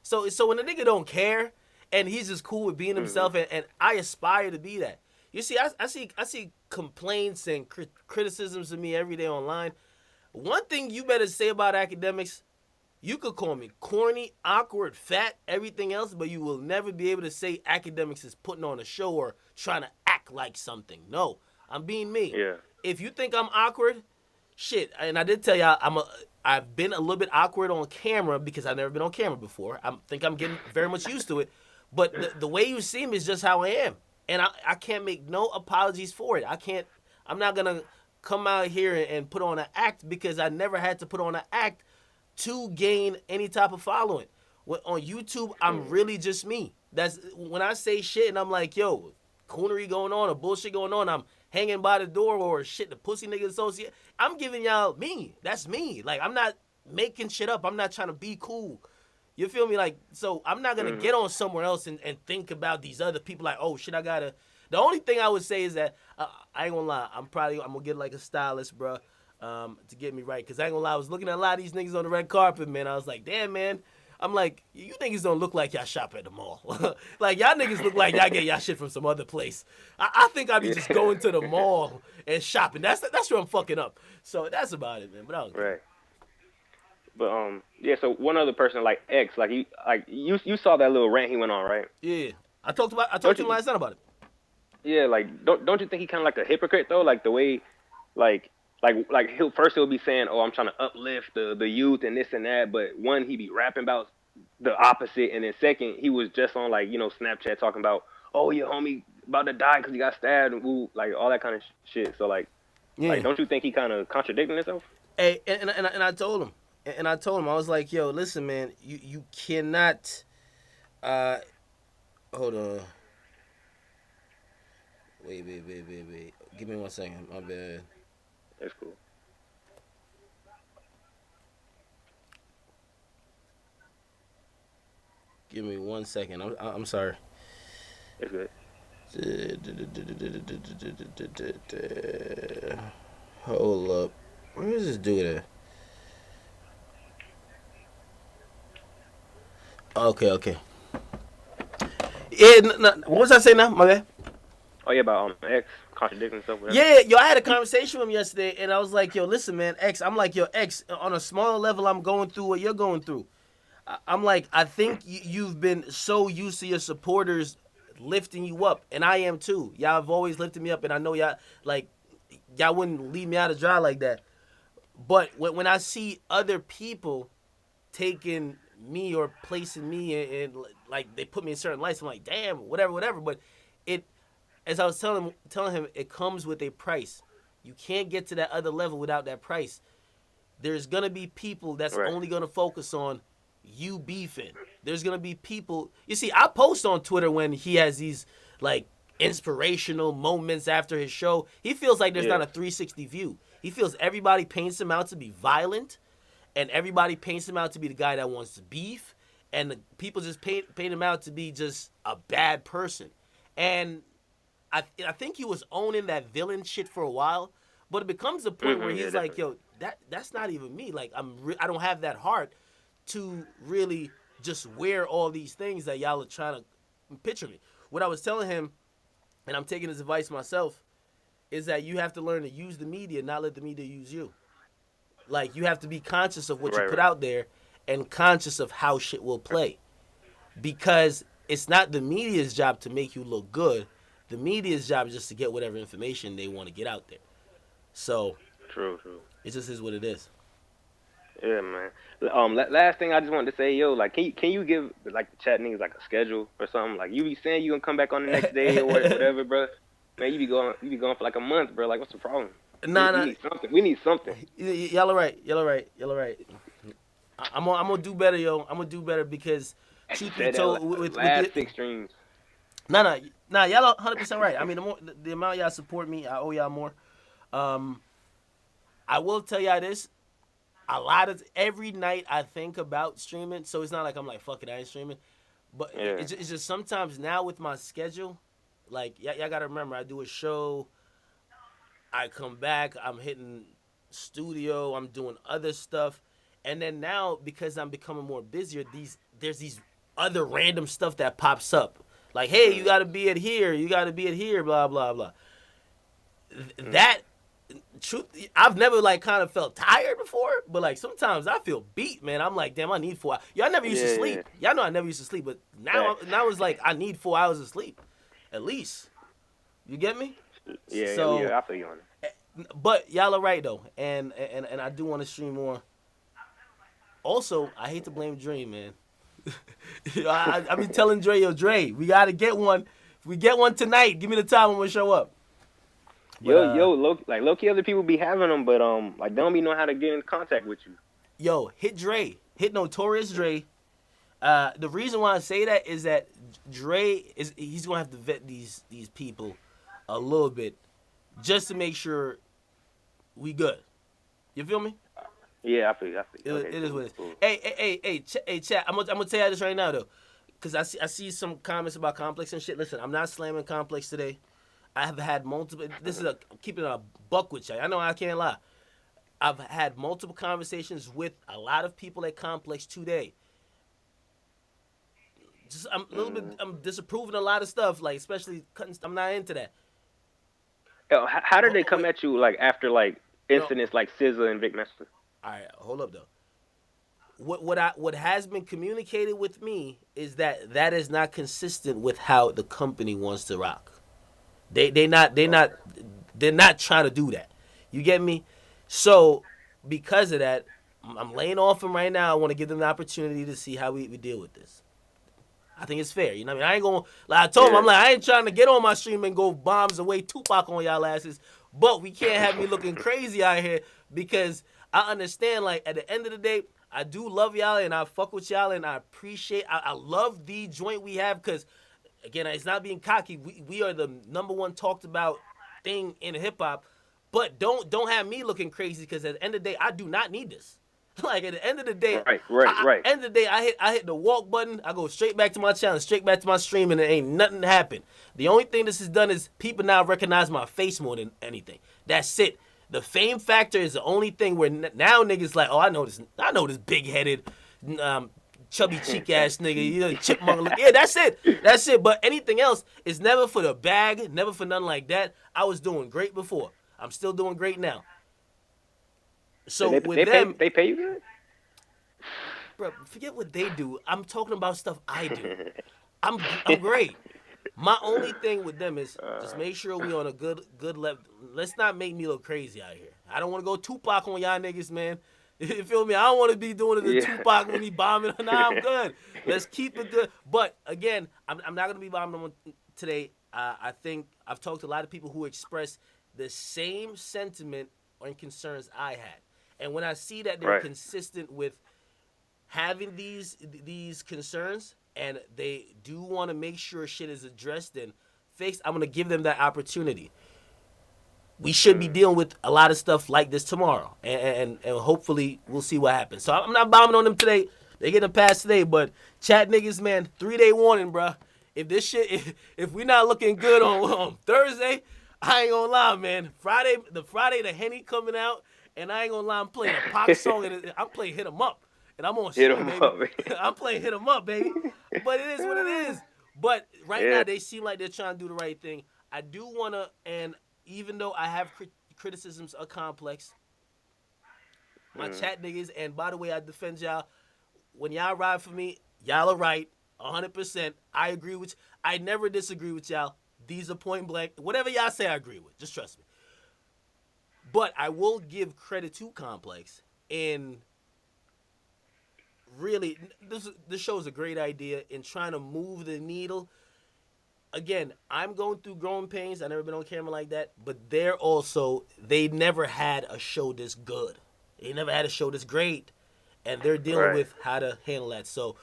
So when a nigga don't care and he's just cool with being himself, and I aspire to be that. You see, I see complaints and criticisms of me every day online. One thing you better say about Akademiks, you could call me corny, awkward, fat, everything else, but you will never be able to say Akademiks is putting on a show or trying to act like something. No, I'm being me. Yeah. If you think I'm awkward, shit, and I did tell y'all I've been a little bit awkward on camera because I've never been on camera before. I think I'm getting very much used to it. But the way you see me is just how I am. And I can't make no apologies for it. I'm not going to come out here and put on an act because I never had to put on an act to gain any type of following. On YouTube, I'm really just me. That's when I say shit and I'm like, yo, coonery going on or bullshit going on, I'm hanging by the door or shit, the pussy nigga associate. I'm giving y'all me. That's me. Like, I'm not making shit up. I'm not trying to be cool. You feel me? Like, so I'm not going to get on somewhere else and think about these other people like, oh, shit, I got to. The only thing I would say is that, I ain't going to lie, I'm going to get like a stylist, bro, to get me right. Because I ain't going to lie, I was looking at a lot of these niggas on the red carpet, man. I was like, damn, man. I'm like, you niggas don't look like y'all shop at the mall. Like, y'all niggas look like y'all get y'all shit from some other place. I think I be just going to the mall and shopping. That's where I'm fucking up. So that's about it, man. But I was right. But yeah. So one other person, like X, you saw that little rant he went on, right? Yeah. I talked to him last night about it. Yeah. Like, don't you think he kind of like a hypocrite though? Like the way, like he'll be saying, oh, I'm trying to uplift the youth and this and that, but one, he be rapping about the opposite, and then second, he was just on like, Snapchat talking about, oh, your homie about to die because he got stabbed and woo, like all that kind of shit. So like don't you think he kind of contradicting himself? Hey, and I told him, I was like, yo, listen, man, you cannot, hold on, wait, give me 1 second, my bad. That's cool. Give me 1 second. I'm sorry. It's good. Hold up. Where is this dude at? Okay. Yeah, what was I saying now? My bad. Oh yeah, about X contradicting himself. Whatever. Yeah, yo, I had a conversation with him yesterday, and I was like, yo, listen, man, X. I'm like, yo, X. On a smaller level, I'm going through what you're going through. I'm like, I think you've been so used to your supporters lifting you up, and I am too. Y'all have always lifted me up, and I know y'all wouldn't leave me out to dry like that. But when I see other people taking me or placing me in like they put me in certain lights, I'm like, damn, whatever. But it, as I was telling him, it comes with a price. You can't get to that other level without that price. There's gonna be people that's only gonna focus on you beefing. There's gonna be people. You see, I post on Twitter when he has these like inspirational moments after his show. He feels like there's not a 360 view. He feels everybody paints him out to be violent, and everybody paints him out to be the guy that wants to beef, and the people just paint him out to be just a bad person. And I think he was owning that villain shit for a while, but it becomes a point where he's like, yo, that's not even me. Like I don't have that heart to really just wear all these things that y'all are trying to picture me. What I was telling him, and I'm taking his advice myself, is that you have to learn to use the media, not let the media use you. Like, you have to be conscious of what you put out there and conscious of how shit will play. Because it's not the media's job to make you look good. The media's job is just to get whatever information they want to get out there. So, True. It just is what it is. Yeah, man. Last thing I just wanted to say, yo, like, can you give like the chat niggas like a schedule or something? Like, you be saying you gonna come back on the next day or whatever, bro. Man, you be going for like a month, bro. Like, what's the problem? Nah. We need something. Y'all are right. I'm gonna do better, yo. I'm gonna do better because truth be told, with last 6 streams. Nah. Y'all are 100% right. I mean, the amount y'all support me, I owe y'all more. I will tell y'all this. Every night I think about streaming, so it's not like I'm like, fuck it, I ain't streaming. But it's just sometimes now with my schedule, like, y'all gotta remember, I do a show, I come back, I'm hitting studio, I'm doing other stuff. And then now, because I'm becoming more busier, there's these other random stuff that pops up. Like, hey, you gotta be at here, blah, blah, blah. That, truth, I've never, like, kind of felt tired before, but, like, sometimes I feel beat, man. I'm like, damn, I need 4 hours. I never used to sleep. Y'all know I never used to sleep, but now it's like I need 4 hours of sleep, at least. You get me? Yeah, so, I feel you on it. But y'all are right, though, and I do want to stream more. Also, I hate to blame Dre, man. I be telling Dre, yo, Dre, we got to get one. If we get one tonight, give me the time when we show up. But, low key, other people be having them, but like, they don't be know how to get in contact with you. Yo, hit Dre, hit Notorious Dre. The reason why I say that is that he's gonna have to vet these people a little bit just to make sure we good. You feel me? Yeah, I feel. It is what it is. Cool. Hey, chat. I'm gonna tell you this right now though, because I see some comments about Complex and shit. Listen, I'm not slamming Complex today. I have had multiple. I'm keeping a buck with you. I know I can't lie. I've had multiple conversations with a lot of people at Complex today. I'm a little bit. I'm disapproving a lot of stuff, like especially cutting. I'm not into that. Yo, how did they come at you like after like incidents like SZA and Vic Mensa? All right, hold up though. What has been communicated with me is that is not consistent with how the company wants to rock. They're not trying to do that. You get me? So because of that, I'm laying off them right now. I want to give them the opportunity to see how we deal with this. I think it's fair. You know what I mean? I ain't going to, like I told him, I'm like, I ain't trying to get on my stream and go bombs away Tupac on y'all asses, but we can't have me looking crazy out here because I understand, like, at the end of the day, I do love y'all and I fuck with y'all and I appreciate, I love the joint we have because, again, it's not being cocky. We are the #1 talked about thing in hip-hop, but don't have me looking crazy because at the end of the day, I do not need this. Like, at the end of the day, right. End of the day, I hit the walk button. I go straight back to my channel, straight back to my stream, and there ain't nothing happened. The only thing this has done is people now recognize my face more than anything. That's it. The fame factor is the only thing where now niggas like, oh, I know this big-headed chubby cheek ass nigga, you know, chipmunk look. Yeah, that's it. That's it. But anything else is never for the bag, never for nothing like that. I was doing great before. I'm still doing great now. So with them, they pay you good? bro, forget what they do. I'm talking about stuff I do. I'm great. My only thing with them is just make sure we on a good level. Let's not make me look crazy out here. I don't want to go Tupac on y'all niggas, man. You feel me? I don't want to be doing it to Tupac when he bombing. Nah, I'm good. Let's keep it good. But again, I'm not gonna be bombing them today. I think I've talked to a lot of people who express the same sentiment and concerns I had, and when I see that they're consistent with having these concerns, and they do want to make sure shit is addressed and fixed, I'm gonna give them that opportunity. We should be dealing with a lot of stuff like this tomorrow, and hopefully we'll see what happens. So I'm not bombing on them today. They get a pass today, but chat niggas, man, 3-day warning, bro. If this shit, if we not looking good on Thursday, I ain't gonna lie, man. Friday, the Henny coming out, and I ain't gonna lie, I'm playing a pop song, and I'm playing Hit 'Em Up, and I'm on shit, baby. I'm playing Hit 'Em Up, baby. But it is what it is. But right now, they seem like they're trying to do the right thing. I do wanna, and even though I have criticisms of Complex, my chat niggas, and by the way, I defend y'all. When y'all ride for me, y'all are right, 100%. I agree with you. I never disagree with y'all. These are point blank. Whatever y'all say, I agree with. Just trust me. But I will give credit to Complex in really, this show is a great idea in trying to move the needle. Again, I'm going through growing pains. I've never been on camera like that. But they never had a show this good. They never had a show this great. And they're dealing with how to handle that. So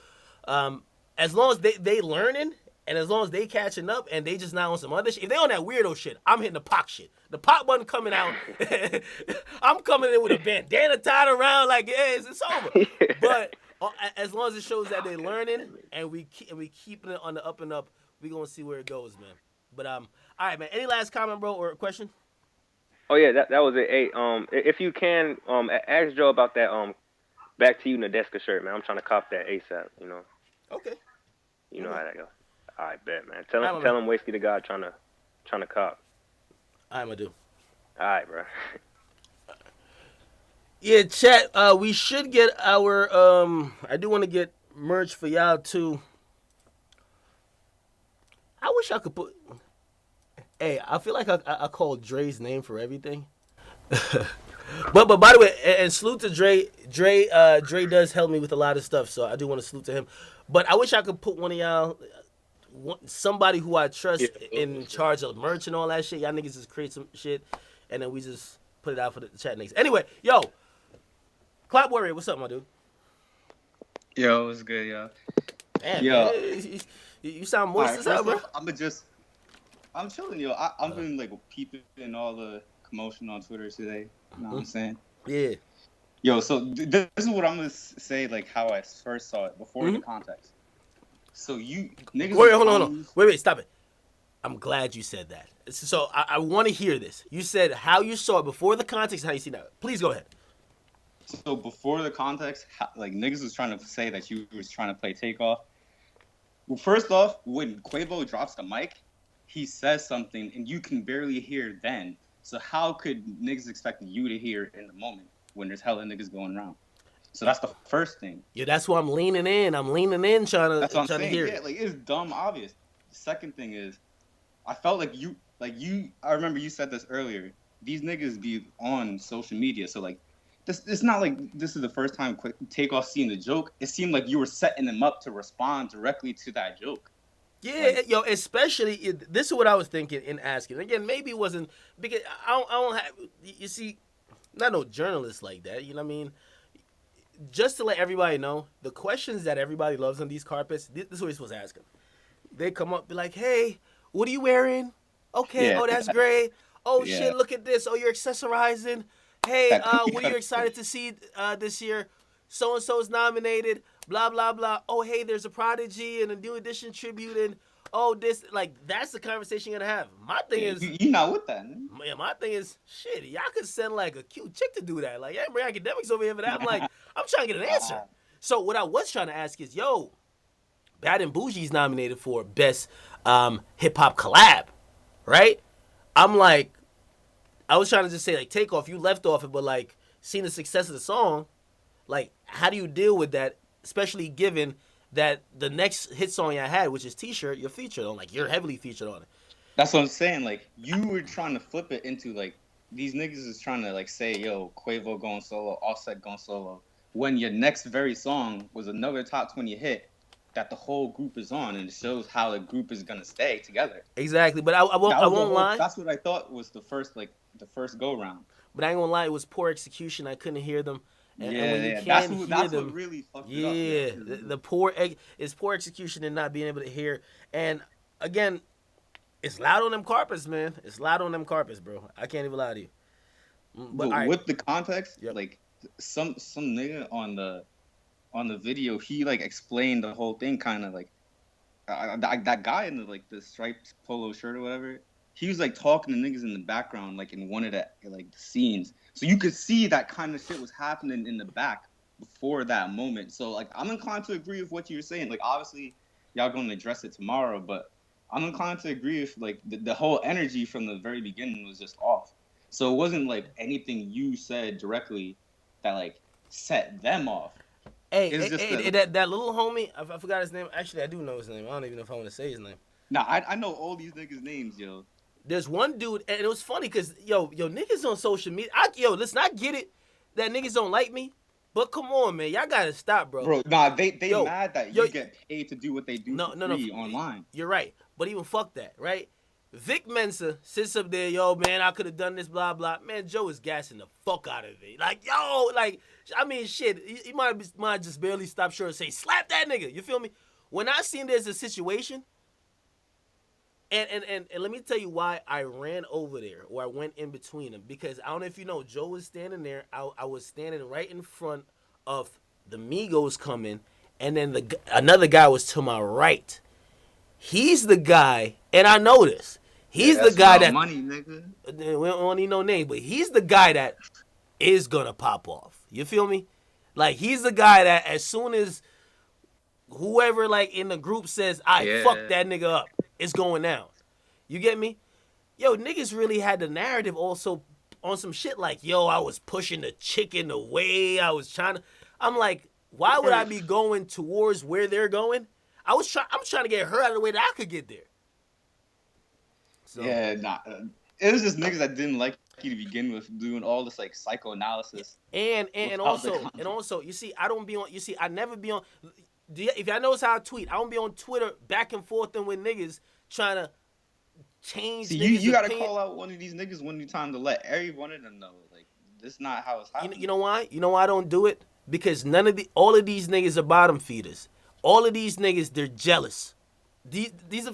as long as they learning, and as long as they catching up, and they just not on some other shit. If they on that weirdo shit, I'm hitting the Pac shit. The Pac button coming out. I'm coming in with a bandana tied around like, yeah, it's over. But as long as it shows that they're learning, and we keeping it on the up and up, we gonna see where it goes, man. But all right, man. Any last comment, bro, or question? Oh yeah, that was it. Hey, if you can, ask Joe about that. Back to you, Nadeska shirt, man. I'm trying to cop that ASAP. You know. Okay. You know how that goes. All right, bet, man. Tell him, Wasty the God trying to cop. I'm gonna do. All right, bro. Yeah, chat. We should get our. I do want to get merch for y'all too. I wish I could put. Hey, I feel like I called Dre's name for everything. but by the way, and salute to Dre. Dre does help me with a lot of stuff, so I do want to salute to him. But I wish I could put one of y'all, somebody who I trust in charge of merch and all that shit. Y'all niggas just create some shit, and then we just put it out for the chat niggas. Anyway, yo, Clap Warrior, what's up, my dude? Yo, what's good, yo? Damn, yo. Man, you sound moist as hell, bro. I'm chilling, yo. I've been like peeping all the commotion on Twitter today. You know what I'm saying? Yeah. Yo, so this is what I'm gonna say, like how I first saw it before the context. So you niggas. Wait, hold on. Wait, stop it. I'm glad you said that. So I want to hear this. You said how you saw it before the context, how you see that. Please go ahead. So before the context, like niggas was trying to say that you was trying to play Takeoff. Well, first off, when Quavo drops the mic, he says something and you can barely hear then. So how could niggas expect you to hear in the moment when there's hella niggas going around? So that's the first thing. Yeah, that's why I'm leaning in. I'm leaning in trying to hear it. Yeah, like it's dumb obvious. The second thing is, I felt like you, I remember you said this earlier. These niggas be on social media, so like, it's not like this is the first time Takeoff seeing the joke. It seemed like you were setting them up to respond directly to that joke. Yeah, like, yo, especially, this is what I was thinking in asking. Again, maybe it wasn't, because I don't have, you see, not no journalists like that, you know what I mean? Just to let everybody know, the questions that everybody loves on these carpets, this is what you're supposed to ask them. They come up, be like, hey, what are you wearing? Okay, yeah. Oh, that's great. Oh, yeah. Shit, look at this. Oh, you're accessorizing. Hey, what are you excited to see this year? So-and-so is nominated, blah, blah, blah. Oh, hey, there's a Prodigy and a New Edition tribute, and oh, this, like, that's the conversation you're going to have. My thing is... You're not with that, man. Yeah, my thing is, shit, y'all could send, like, a cute chick to do that. Like, yeah, bring Akademiks over here for that. I'm like, I'm trying to get an answer. So what I was trying to ask is, yo, Bad and Bougie's nominated for best hip hop collab, right? I'm like, I was trying to just say like Takeoff, you left off it, but like seeing the success of the song, like how do you deal with that, especially given that the next hit song I had, which is T-Shirt, you're featured on, like you're heavily featured on it. That's what I'm saying. Like you were trying to flip it into like these niggas is trying to like say, yo, Quavo going solo, Offset going solo, when your next very song was another top 20 hit that the whole group is on, and it shows how the group is gonna stay together. Exactly, but I won't lie. That's what I thought was the first go round. But I ain't gonna lie, it was poor execution. I couldn't hear them. And when you that's can't what them, really fucked it up. Yeah, the poor execution and not being able to hear. And again, it's loud on them carpets, man. It's loud on them carpets, bro. I can't even lie to you. But right. with the context, Yep. like some nigga on the video, he like explained the whole thing, kind of like that guy in the striped polo shirt or whatever. He was like talking to niggas in the background, like in one of the scenes, so you could see that kind of shit was happening in the back before that moment. So like I'm inclined to agree with what you're saying. Like obviously y'all gonna address it tomorrow, but I'm inclined to agree with like the whole energy from the very beginning was just off. So it wasn't like anything you said directly that like set them off. Hey, that little homie, I forgot his name. Actually, I do know his name. I don't even know if I want to say his name. Nah, I know all these niggas' names, yo. There's one dude, and it was funny because, yo, niggas on social media. Listen, I get it that niggas don't like me, but come on, man. Y'all got to stop, bro. Bro, nah, they mad that you get paid to do what they do free online. You're right. But even fuck that, right? Vic Mensa sits up there, yo, man, I could have done this, blah, blah. Man, Joe is gassing the fuck out of it. Like, yo, like, I mean, shit, he might just barely stop short and say, slap that nigga. You feel me? When I seen there's a situation, and let me tell you why I ran over there, or I went in between them. Because I don't know if you know, Joe was standing there. I was standing right in front of the Migos coming, and then another guy was to my right. He's the guy, and I know this. He's the guy that money, nigga. We don't need no name, but he's the guy that is gonna pop off. You feel me? Like he's the guy that as soon as whoever like in the group says, fuck that nigga up, it's going down. You get me? Yo, niggas really had the narrative also on some shit like, yo, I was pushing the chicken away. I was trying to. I'm like, why would I be going towards where they're going? I'm trying to get her out of the way that I could get there. So. Yeah, nah. It was just niggas that didn't like you to begin with, doing all this like psychoanalysis. And also, you see, I don't be on. You see, I never be on. If y'all notice how I tweet, I don't be on Twitter back and forth and with niggas trying to change. See, you gotta call out one of these niggas one time to let every one of them know, like this is not how it's happening. You know why? You know why I don't do it? Because all of these niggas are bottom feeders. All of these niggas, they're jealous. These are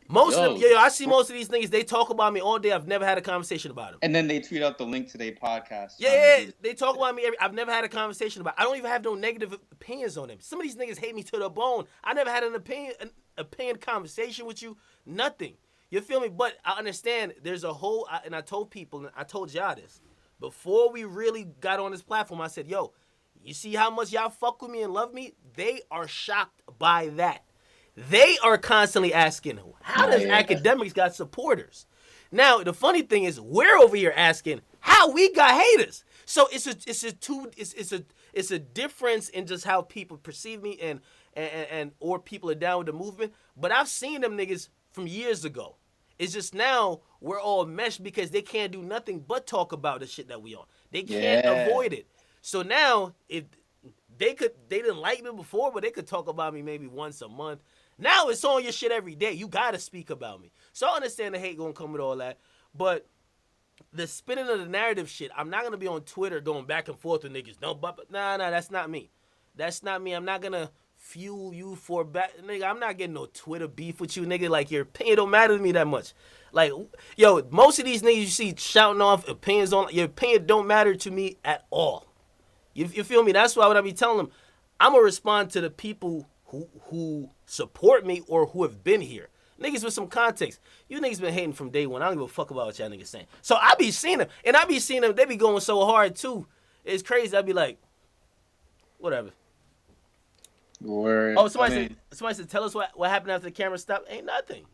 most of them. Yo, I see most of these niggas. They talk about me all day. I've never had a conversation about them. And then they tweet out the link to their podcast. Yeah, they talk about me. I've never had a conversation about. I don't even have no negative opinions on them. Some of these niggas hate me to the bone. I never had an opinion conversation with you. Nothing. You feel me? But I understand. There's a whole. And I told people. And I told y'all this before we really got on this platform. I said, yo. You see how much y'all fuck with me and love me? They are shocked by that. They are constantly asking, how does Akademiks got supporters? Now, the funny thing is, we're over here asking how we got haters. So it's a difference in just how people perceive me and or people are down with the movement. But I've seen them niggas from years ago. It's just now we're all meshed because they can't do nothing but talk about the shit that we on. They can't avoid it. So now, if they didn't like me before, but they could talk about me maybe once a month. Now it's on your shit every day. You gotta speak about me. So I understand the hate gonna come with all that, but the spinning of the narrative shit, I'm not gonna be on Twitter going back and forth with niggas. Nah, that's not me. That's not me. I'm not gonna fuel you for back, nigga. I'm not getting no Twitter beef with you, nigga. Like your opinion don't matter to me that much. Like, yo, most of these niggas you see shouting off opinions on your opinion don't matter to me at all. You feel me? That's why what I be telling them, I'm going to respond to the people who support me or who have been here. Niggas with some context. You niggas been hating from day one. I don't give a fuck about what y'all niggas saying. So I be seeing them. And I be seeing them. They be going so hard too. It's crazy. I be like, whatever. Word. Oh, somebody said, tell us what happened after the camera stopped. Ain't nothing.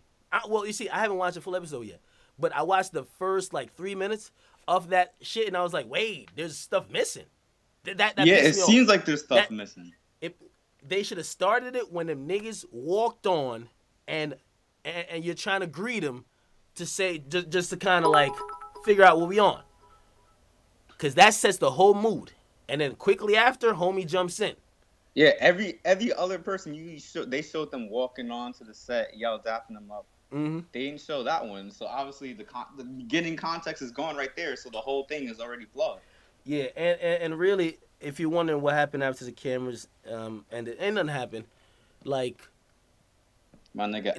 Well, you see, I haven't watched a full episode yet, but I watched the first like 3 minutes of that shit, and I was like, wait, there's stuff missing. That yeah, it pissed me seems off. like there's stuff missing. They should have started it when them niggas walked on, and you're trying to greet them to say just to kind of like figure out what we on, because that sets the whole mood, and then quickly after, homie jumps in. Yeah, every other person they showed them walking onto the set, y'all dapping them up. Mm-hmm. They didn't show that one, so obviously the beginning context is gone right there. So the whole thing is already flawed. Yeah, and really, if you're wondering what happened after the cameras ended, ain't nothing happened. Like My nigga,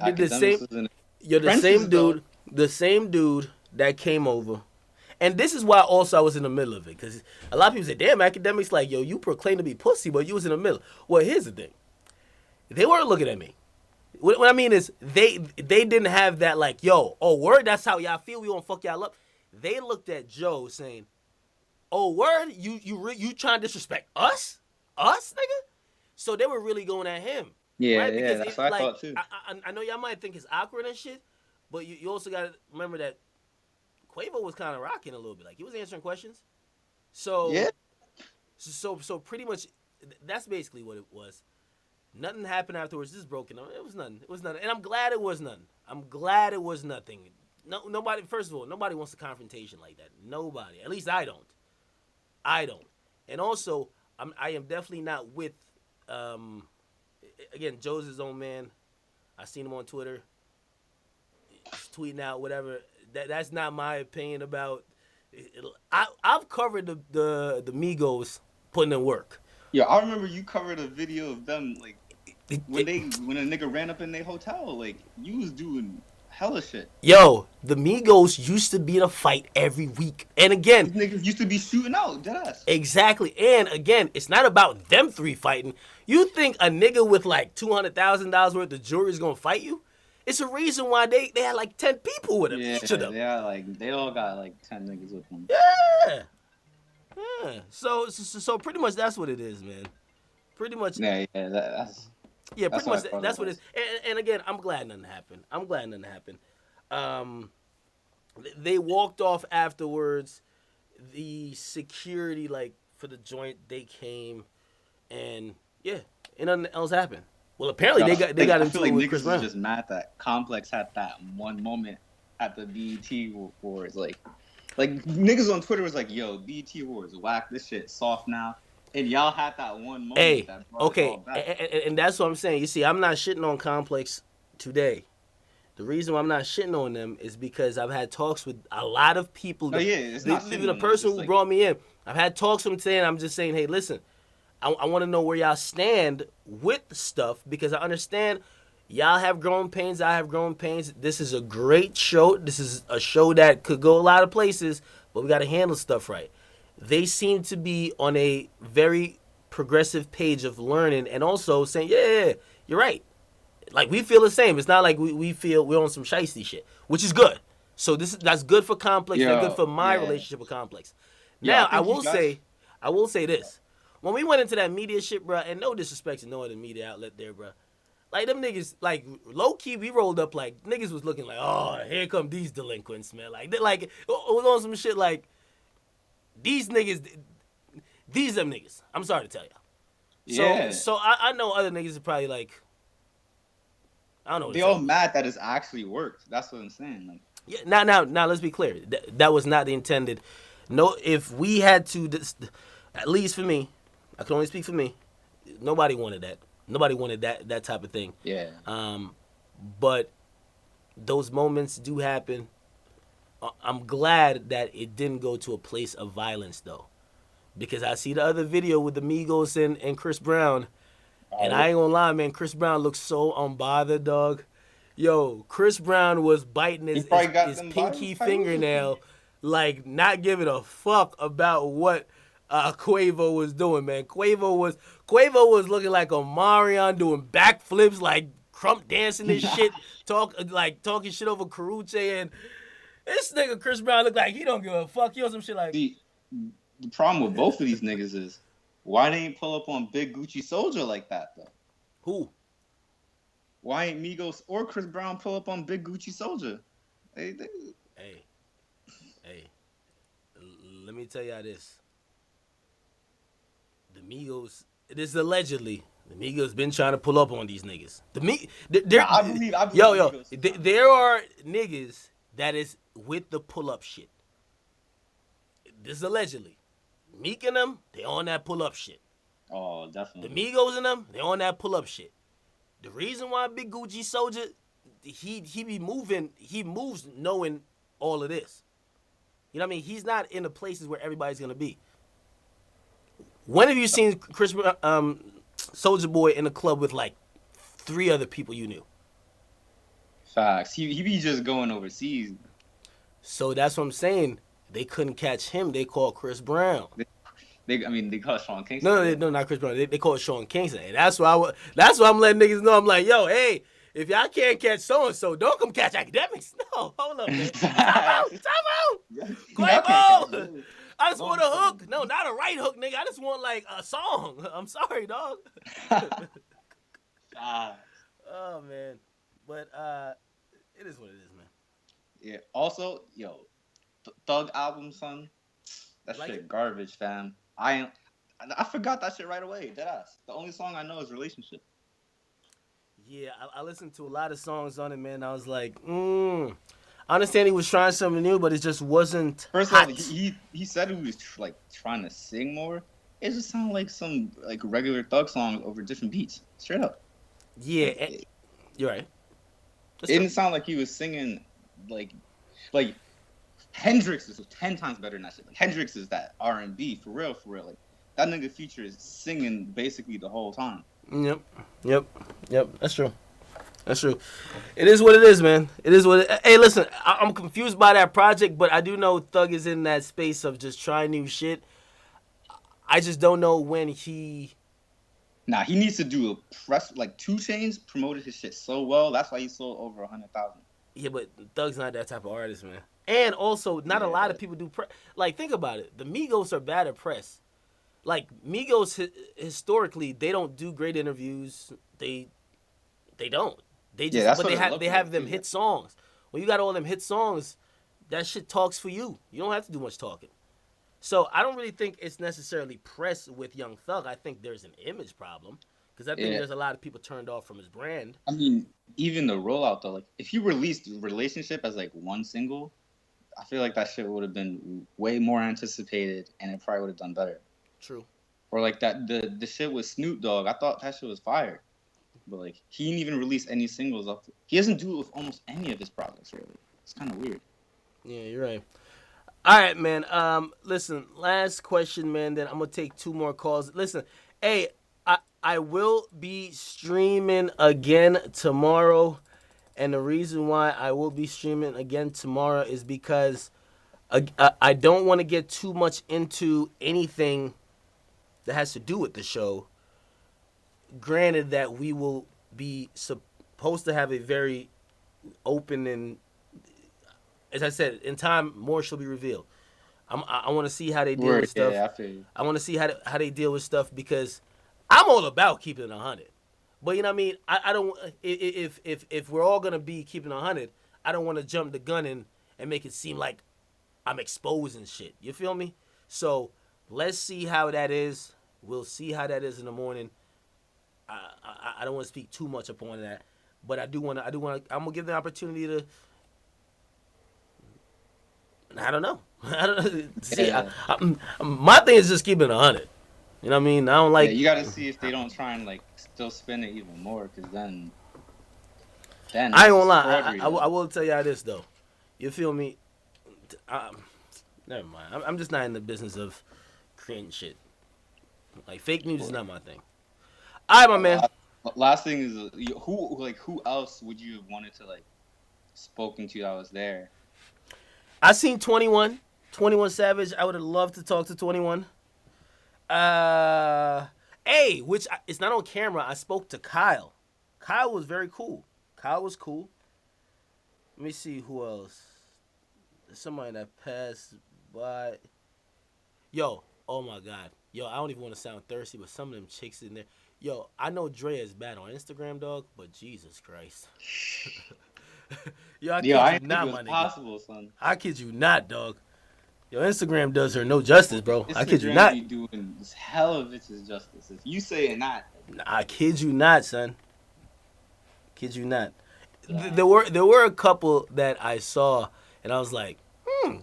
the same dude that came over. And this is why also I was in the middle of it, because a lot of people say, damn, Akademiks, like, yo, you proclaim to be pussy, but you was in the middle. Well, here's the thing. They weren't looking at me. What I mean is, they didn't have that, like, yo, oh, word, that's how y'all feel, we gonna fuck y'all up. They looked at Joe saying, oh, word, you trying to disrespect us? Us, nigga? So they were really going at him. Yeah, right? Because that's what I thought, too. I know y'all might think it's awkward and shit, but you also got to remember that Quavo was kind of rocking a little bit. Like, he was answering questions. So, yeah. So pretty much, that's basically what it was. Nothing happened afterwards. This is broken. It was nothing. It was nothing. And I'm glad it was nothing. I'm glad it was nothing. Nobody, first of all, nobody wants a confrontation like that. Nobody. At least I don't. And also, I am definitely not with, again, Joe's his own man. I seen him on Twitter. He's tweeting out whatever. That's not my opinion about. I've covered the Migos putting in work. Yeah, I remember you covered a video of them like when a nigga ran up in their hotel. Like, you was doing hella shit. Yo, the Migos used to be in a fight every week, and again, these niggas used to be shooting out, deadass. Exactly, and again, it's not about them three fighting. You think a nigga with like $200,000 worth of jewelry is gonna fight you? It's a reason why they had like 10 people with them, each of them. Yeah, like they all got like 10 niggas with them. Yeah. So pretty much that's what it is, man. Pretty much. Yeah, that's. Yeah, pretty much that's what it is. And again, I'm glad nothing happened. They walked off afterwards. The security, like for the joint, they came, and yeah, and nothing else happened. Well, apparently they got into it with Chris Brown. I feel like niggas was just mad that Complex had that one moment at the BET Awards. Like niggas on Twitter was like, "Yo, BET Awards, whack this shit, soft now." And y'all had that one moment. Hey, that brought it all back. And that's what I'm saying. You see, I'm not shitting on Complex today. The reason why I'm not shitting on them is because I've had talks with a lot of people. Oh yeah, it's not even the person who brought me in. I've had talks with them today, and I'm just saying, hey, listen, I want to know where y'all stand with stuff, because I understand y'all have growing pains. I have growing pains. This is a great show. This is a show that could go a lot of places, but we got to handle stuff right. They seem to be on a very progressive page of learning and also saying, yeah, you're right. Like, we feel the same. It's not like we feel we're on some shiesty shit, which is good. So that's good for Complex. That's good for my relationship with Complex. Now, I will say this. When we went into that media shit, bro, and no disrespect to no other media outlet there, bro, like, them niggas, like, low-key, we rolled up, like, niggas was looking like, oh, here come these delinquents, man. Like, it was on some shit like, these niggas, these them niggas. I'm sorry to tell y'all. So I know other niggas are probably like, I don't know. They all mad that it's actually worked. That's what I'm saying. Like, yeah. Now, let's be clear. That was not the intended. No, if we had to, at least for me, I can only speak for me. Nobody wanted that. Nobody wanted that type of thing. Yeah. But those moments do happen. I'm glad that it didn't go to a place of violence, though, because I see the other video with the Migos and Chris Brown, and I ain't gonna lie, man, Chris Brown looks so unbothered, dog. Yo, Chris Brown was biting his pinky fingernail, like, not giving a fuck about what Quavo was doing, man. Quavo was looking like a Marion doing backflips, like crump dancing and shit, talking shit over Karuche, and this nigga Chris Brown look like he don't give a fuck. He on some shit like. The problem with both of these niggas is why they ain't pull up on Big Gucci Soldier like that, though. Who? Why ain't Migos or Chris Brown pull up on Big Gucci Soldier? Hey, Hey, let me tell y'all this. The Migos, it is allegedly, the Migos been trying to pull up on these niggas. I believe yo, Migos. there are niggas that is with the pull up shit. This is allegedly. Meek and them, they on that pull up shit. Oh, The definitely. Migos and them, they on that pull up shit. The reason why Big Gucci Soldier, he be moving, he moves knowing all of this. You know what I mean? He's not in the places where everybody's gonna be. When have you seen Soldier Boy in a club with like 3 other people you knew? Facts. He be just going overseas. So that's what I'm saying. They couldn't catch him. They called Chris Brown. They call Sean Kingston. No, not Chris Brown. They called Sean Kingston. And that's why I'm letting niggas know. I'm like, yo, hey, if y'all can't catch so and so, don't come catch Akademiks. No, hold up, man. Time out. Quavo. I just want a hook. No, not a right hook, nigga. I just want like a song. I'm sorry, dog. Oh man, but it is what it is, man. Yeah. Also, yo, Thug album, son. That Like shit it? garbage, fam. I forgot that shit right away. Deadass. The only song I know is Relationship. Yeah, I listened to a lot of songs on it, man. I was like, I understand he was trying something new, but it just wasn't First hot. of all, he said he was trying to sing more. It just sounded like some like regular Thug songs over different beats. Straight up. Yeah, you're right. It didn't sound like he was singing like Hendrix is 10 times better than that shit. Like Hendrix is that R&B for real. Like that nigga Future is singing basically the whole time. Yep. That's true. It is what it is, man. It is what it. Hey, listen, I'm confused by that project, but I do know Thug is in that space of just trying new shit. I just don't know when he. Nah, he needs to do a press. Like 2 Chainz promoted his shit so well. That's why he sold over 100,000. Yeah, but Thug's not that type of artist, man. And also, not a lot of people do press. Like, think about it. The Migos are bad at press. Like, Migos, historically, they don't do great interviews. They don't. They just, but they have them hit songs. When you got all them hit songs, that shit talks for you. You don't have to do much talking. So I don't really think it's necessarily press with Young Thug. I think there's an image problem because I think there's a lot of people turned off from his brand. I mean, even the rollout though, like if you released Relationship as like one single, I feel like that shit would have been way more anticipated and it probably would have done better. True. Or like that the shit with Snoop Dogg, I thought that shit was fire. But like he didn't even release any singles up. He doesn't do it with almost any of his projects really. It's kind of weird. Yeah, you're right. All right, man. Listen, last question, man. Then I'm gonna take 2 more calls. Listen, hey, I will be streaming again tomorrow, and the reason why I will be streaming again tomorrow is because I don't want to get too much into anything that has to do with the show. Granted that we will be supposed to have a very open and, as I said, in time more shall be revealed. I want to see how they deal with stuff. Yeah, I feel you. I want to see how they deal with stuff because I'm all about keeping it 100. But you know what I mean? I don't, if we're all gonna be keeping 100, I don't want to jump the gun and make it seem like I'm exposing shit. You feel me? So let's see how that is. We'll see how that is in the morning. I don't want to speak too much upon that, but I do want to. I'm gonna give the opportunity to. I don't know. See, my thing is just keeping it 100. You know what I mean? I don't like. Yeah, you got to see if they don't try and like still spin it even more, because then. I ain't gonna lie. I will tell y'all this though. You feel me? Never mind. I'm just not in the business of creating shit. Like fake news is not my thing. All right, my man. Last thing is who else would you have wanted to like spoken to that was there? I seen 21 Savage. I would have loved to talk to 21. Which it's not on camera. I spoke to Kyle. Kyle was very cool. Kyle was cool. Let me see who else. There's somebody that passed by. Yo, oh my God. Yo, I don't even want to sound thirsty, but some of them chicks in there. Yo, I know Dre is bad on Instagram, dog, but Jesus Christ. Yo, I Yo, kid I you didn't think it not, was my nigga. possible, son. I kid you not, dog. Yo, Instagram does her no justice, bro. I kid you Instagram not. be doing this hell of bitches justice. If you saying that, I kid you not, son. Kid you not. yeah. There were a couple that I saw, and I was like,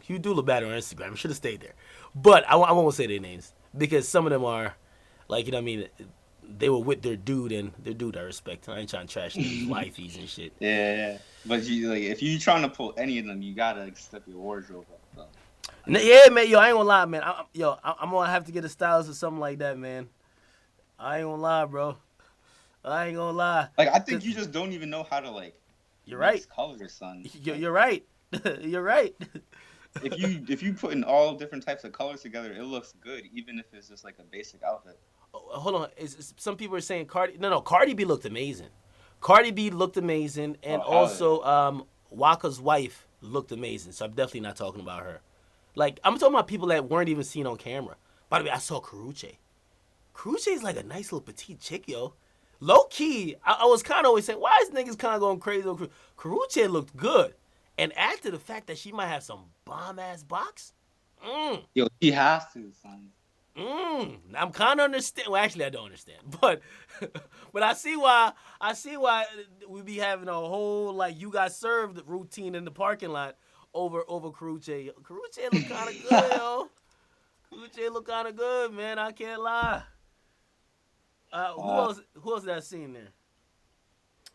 you do look bad on Instagram. Should have stayed there. But I won't say their names because some of them are, like, you know what I mean? They were with their dude, and their dude I respect. I ain't trying to trash these wifeys and shit. Yeah. But you like if you trying to pull any of them, you gotta like, step your wardrobe up. So. Yeah, man. Yo, I ain't gonna lie, man. I'm gonna have to get a stylist or something like that, man. I ain't gonna lie, bro. I ain't gonna lie. Like I think you just don't even know how to like. You're mix right. colors, son. You're right. You're right. If you put in all different types of colors together, it looks good, even if it's just like a basic outfit. Hold on. Some people are saying Cardi. No. Cardi B looked amazing. Cardi B looked amazing, and also Waka's wife looked amazing. So I'm definitely not talking about her. Like I'm talking about people that weren't even seen on camera. By the way, I saw Karuche. Karuche is like a nice little petite chick, yo. Low key, I was kind of always saying, why is niggas kind of going crazy over Karuche? Looked good, and add to the fact that she might have some bomb ass box. Yo, he has to, son. I'm kind of understand. Well, actually, I don't understand, but I see why. I see why we be having a whole like you got served routine in the parking lot over Karuche. Karuche look kind of good, yo. Karuche look kind of good, man. I can't lie. Who else did I see in there?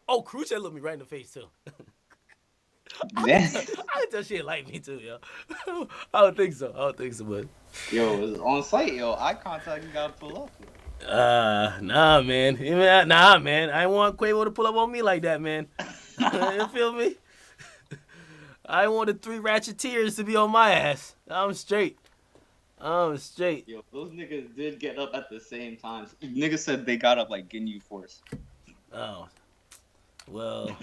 Oh, Karuche looked me right in the face too. I can tell she didn't like me too, yo. I don't think so, but yo, on site, yo, eye contact you gotta pull up. Nah, man. Nah, man. I want Quavo to pull up on me like that, man. You feel me? I want the 3 Ratcheteers to be on my ass. I'm straight. Yo, those niggas did get up at the same time. Niggas said they got up like Ginyu Force. Oh. Well,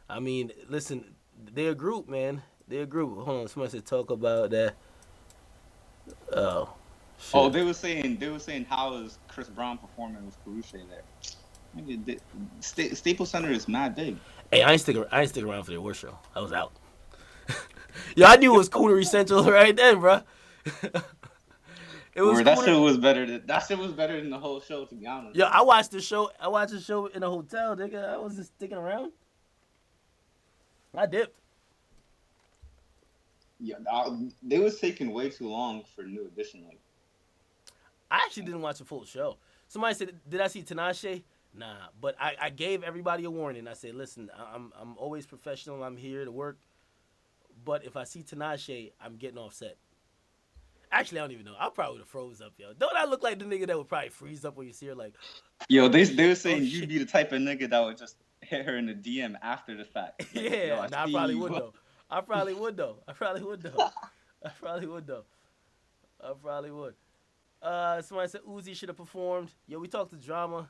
I mean, listen, they're a group, man. They're a group. Hold on, somebody said talk about that. Oh. Shit. Oh, they were saying how is Chris Brown performing with Karuche there? Staples Center is mad big. Hey, I ain't stick around for the award show. I was out. Yo, I knew it was Coonery Central right then, bro. It was that shit was better than the whole show, to be honest. Yo, I watched the show in a hotel, nigga. I wasn't sticking around. I dipped. Yeah, they was taking way too long for New Edition. Like, I actually didn't watch the full show. Somebody said, "Did I see Tinashe?" Nah, but I gave everybody a warning. I said, "Listen, I'm always professional. I'm here to work. But if I see Tinashe, I'm getting offset." Actually, I don't even know. I probably would have froze up, yo. Don't I look like the nigga that would probably freeze up when you see her? Like, yo, they were saying you'd be the type of nigga that would just hit her in the DM after the fact. Like, yeah, I probably would though. I probably would though. Somebody said Uzi should have performed. Yo, we talked to Drama.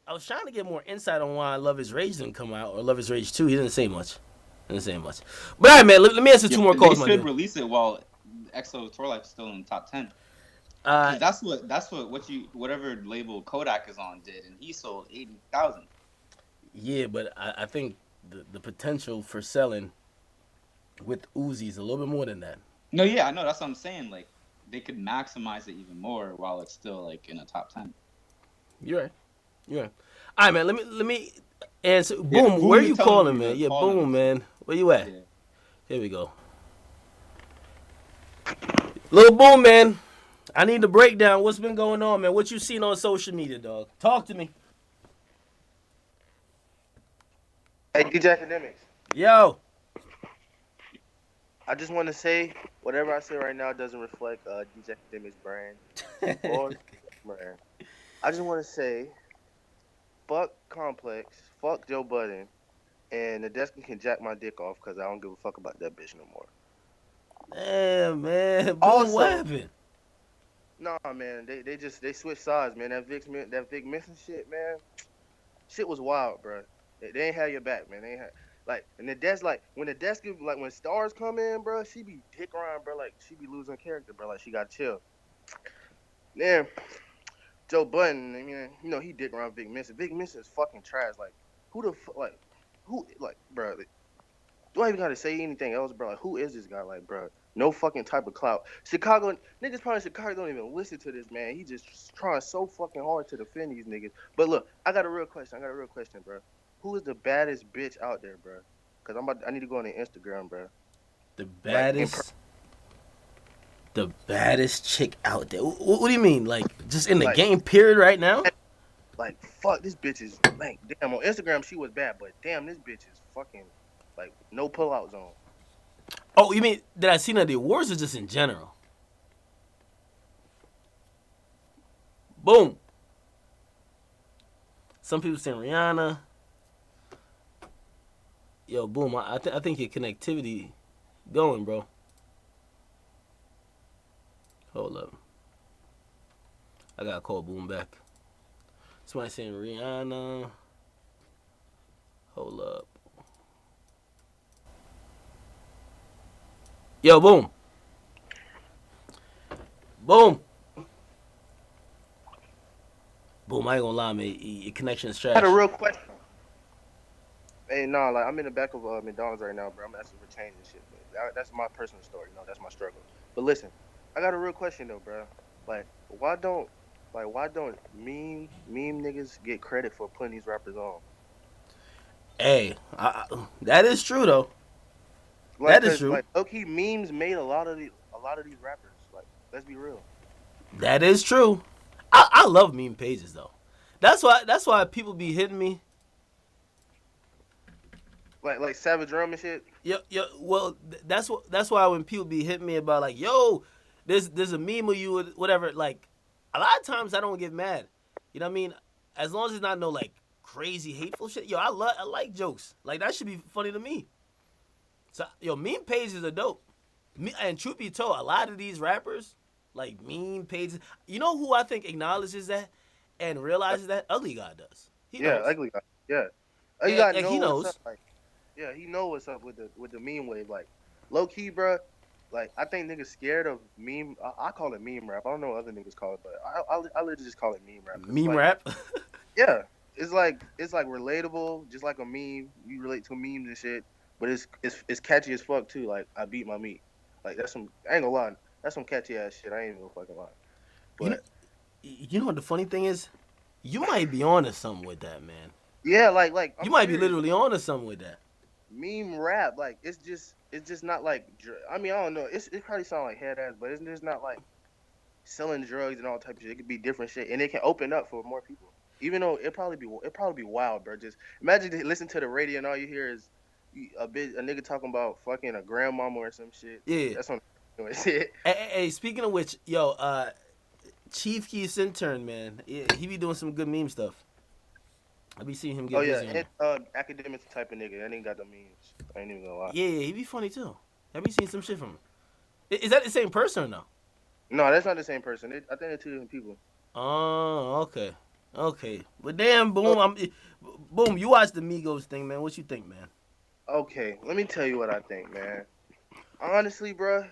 I was trying to get more insight on why Love Is Rage didn't come out, or Love Is Rage 2. He didn't say much. But all right, man, let me answer 2 more calls. They should release it while EXO Tour Life is still in the top 10. That's what whatever label Kodak is on did, and he sold 80,000. Yeah, but I think the potential for selling with Uzi is a little bit more than that. No, yeah, I know. That's what I'm saying. Like, they could maximize it even more while it's still like in the top 10. You're right. All right, man. Let me answer. Boom. Where are you calling, man? Yeah, Boom, man. Where you at? Yeah. Here we go. Little Boom, man. I need the breakdown. What's been going on, man? What you seen on social media, dog? Talk to me. Hey, DJ Akademiks. Yo. I just want to say, whatever I say right now doesn't reflect DJ Akademiks' brand or brand. I just want to say, fuck Complex, fuck Joe Budden, and the desk can jack my dick off because I don't give a fuck about that bitch no more. Damn, man. Boom, Also, what happened? Nah, man, they switched sides, man. That Vic Mensa shit, man. Shit was wild, bro. They ain't have your back, man. They ain't have, like, and the desk, like, when the desk, like, when stars come in, bro, she be dick around, bro. Like, she be losing character, bro. Like, she got chill. Then, Joe Budden, I mean, you know, he dick around Vic Mensa. Vic Mensa is fucking trash. Like, who the fuck, like, who, like, bro, like, do I even gotta say anything else, bro? Like, who is this guy? Like, bro, no fucking type of clout. Chicago, niggas probably in Chicago don't even listen to this, man. He just trying so fucking hard to defend these niggas. But look, I got a real question, bro. Who is the baddest bitch out there, bro? Because I need to go on the Instagram, bro. The baddest chick out there. What do you mean? Like, just in the game period right now? Like, fuck, this bitch is, like, damn, on Instagram she was bad, but damn, this bitch is fucking, like, no pull-out zone. Oh, you mean that I seen at the awards or just in general? Boom. Some people saying Rihanna. Yo, boom. I think your connectivity going, bro. Hold up. I gotta call Boom back. Somebody saying Rihanna. Hold up. Yo, Boom. Boom. Boom, I ain't gonna lie, man. Your connection is trash. I had a real question. Hey, nah, like, I'm in the back of McDonald's right now, bro. I'm asking for change and shit. But that's my personal story, you know. That's my struggle. But listen, I got a real question though, bro. Like, why don't meme niggas get credit for putting these rappers on? Hey, that is true though. Like, that is true. Like, low-key memes made a lot of these rappers. Like, let's be real. That is true. I love meme pages though. That's why people be hitting me. Like Savage Rum and shit. Yo. Well, that's why when people be hitting me about like, yo, there's a meme of you or whatever. Like, a lot of times I don't get mad. You know what I mean? As long as it's not no like crazy hateful shit. Yo, I like jokes. Like, that should be funny to me. So, yo, meme pages are dope. And truth be told, a lot of these rappers, like, meme pages. You know who I think acknowledges that and realizes that? Ugly God does. He knows. Ugly God. Yeah. Ugly God knows he knows. What's up. Like, yeah, he know what's up with the meme wave. Like, low key, bro. Like, I think niggas scared of meme. I call it meme rap. I don't know what other niggas call it, but I literally just call it meme rap. Meme like, rap. Yeah, it's like relatable, just like a meme. You relate to memes and shit, but it's catchy as fuck too. Like, I beat my meat. Like, that's some. I ain't gonna lie. That's some catchy ass shit. I ain't even gonna fucking lie. But you know what the funny thing is? You might be on to something with that, man. Yeah, like you might be literally on to something with that. Meme rap, like, it's just not like. I mean, I don't know. It probably sound like head ass, but it's just not like selling drugs and all type of shit. It could be different shit, and it can open up for more people. Even though it probably be wild, bro. Just imagine listen to the radio and all you hear is a nigga talking about fucking a grandmama or some shit. Yeah, that's on shit. Hey, speaking of which, yo, Chief Keith's intern, man, he be doing some good meme stuff. I be seeing him get busy. And Akademiks type of nigga. That nigga got the memes. I ain't even gonna lie. Yeah, he be funny too. I be seeing some shit from him. Is that the same person or no? No, that's not the same person. I think they're two different people. Oh, okay. But damn, Boom, Boom, you watched the Migos thing, man. What you think, man? Okay, let me tell you what I think, man. Honestly, bro,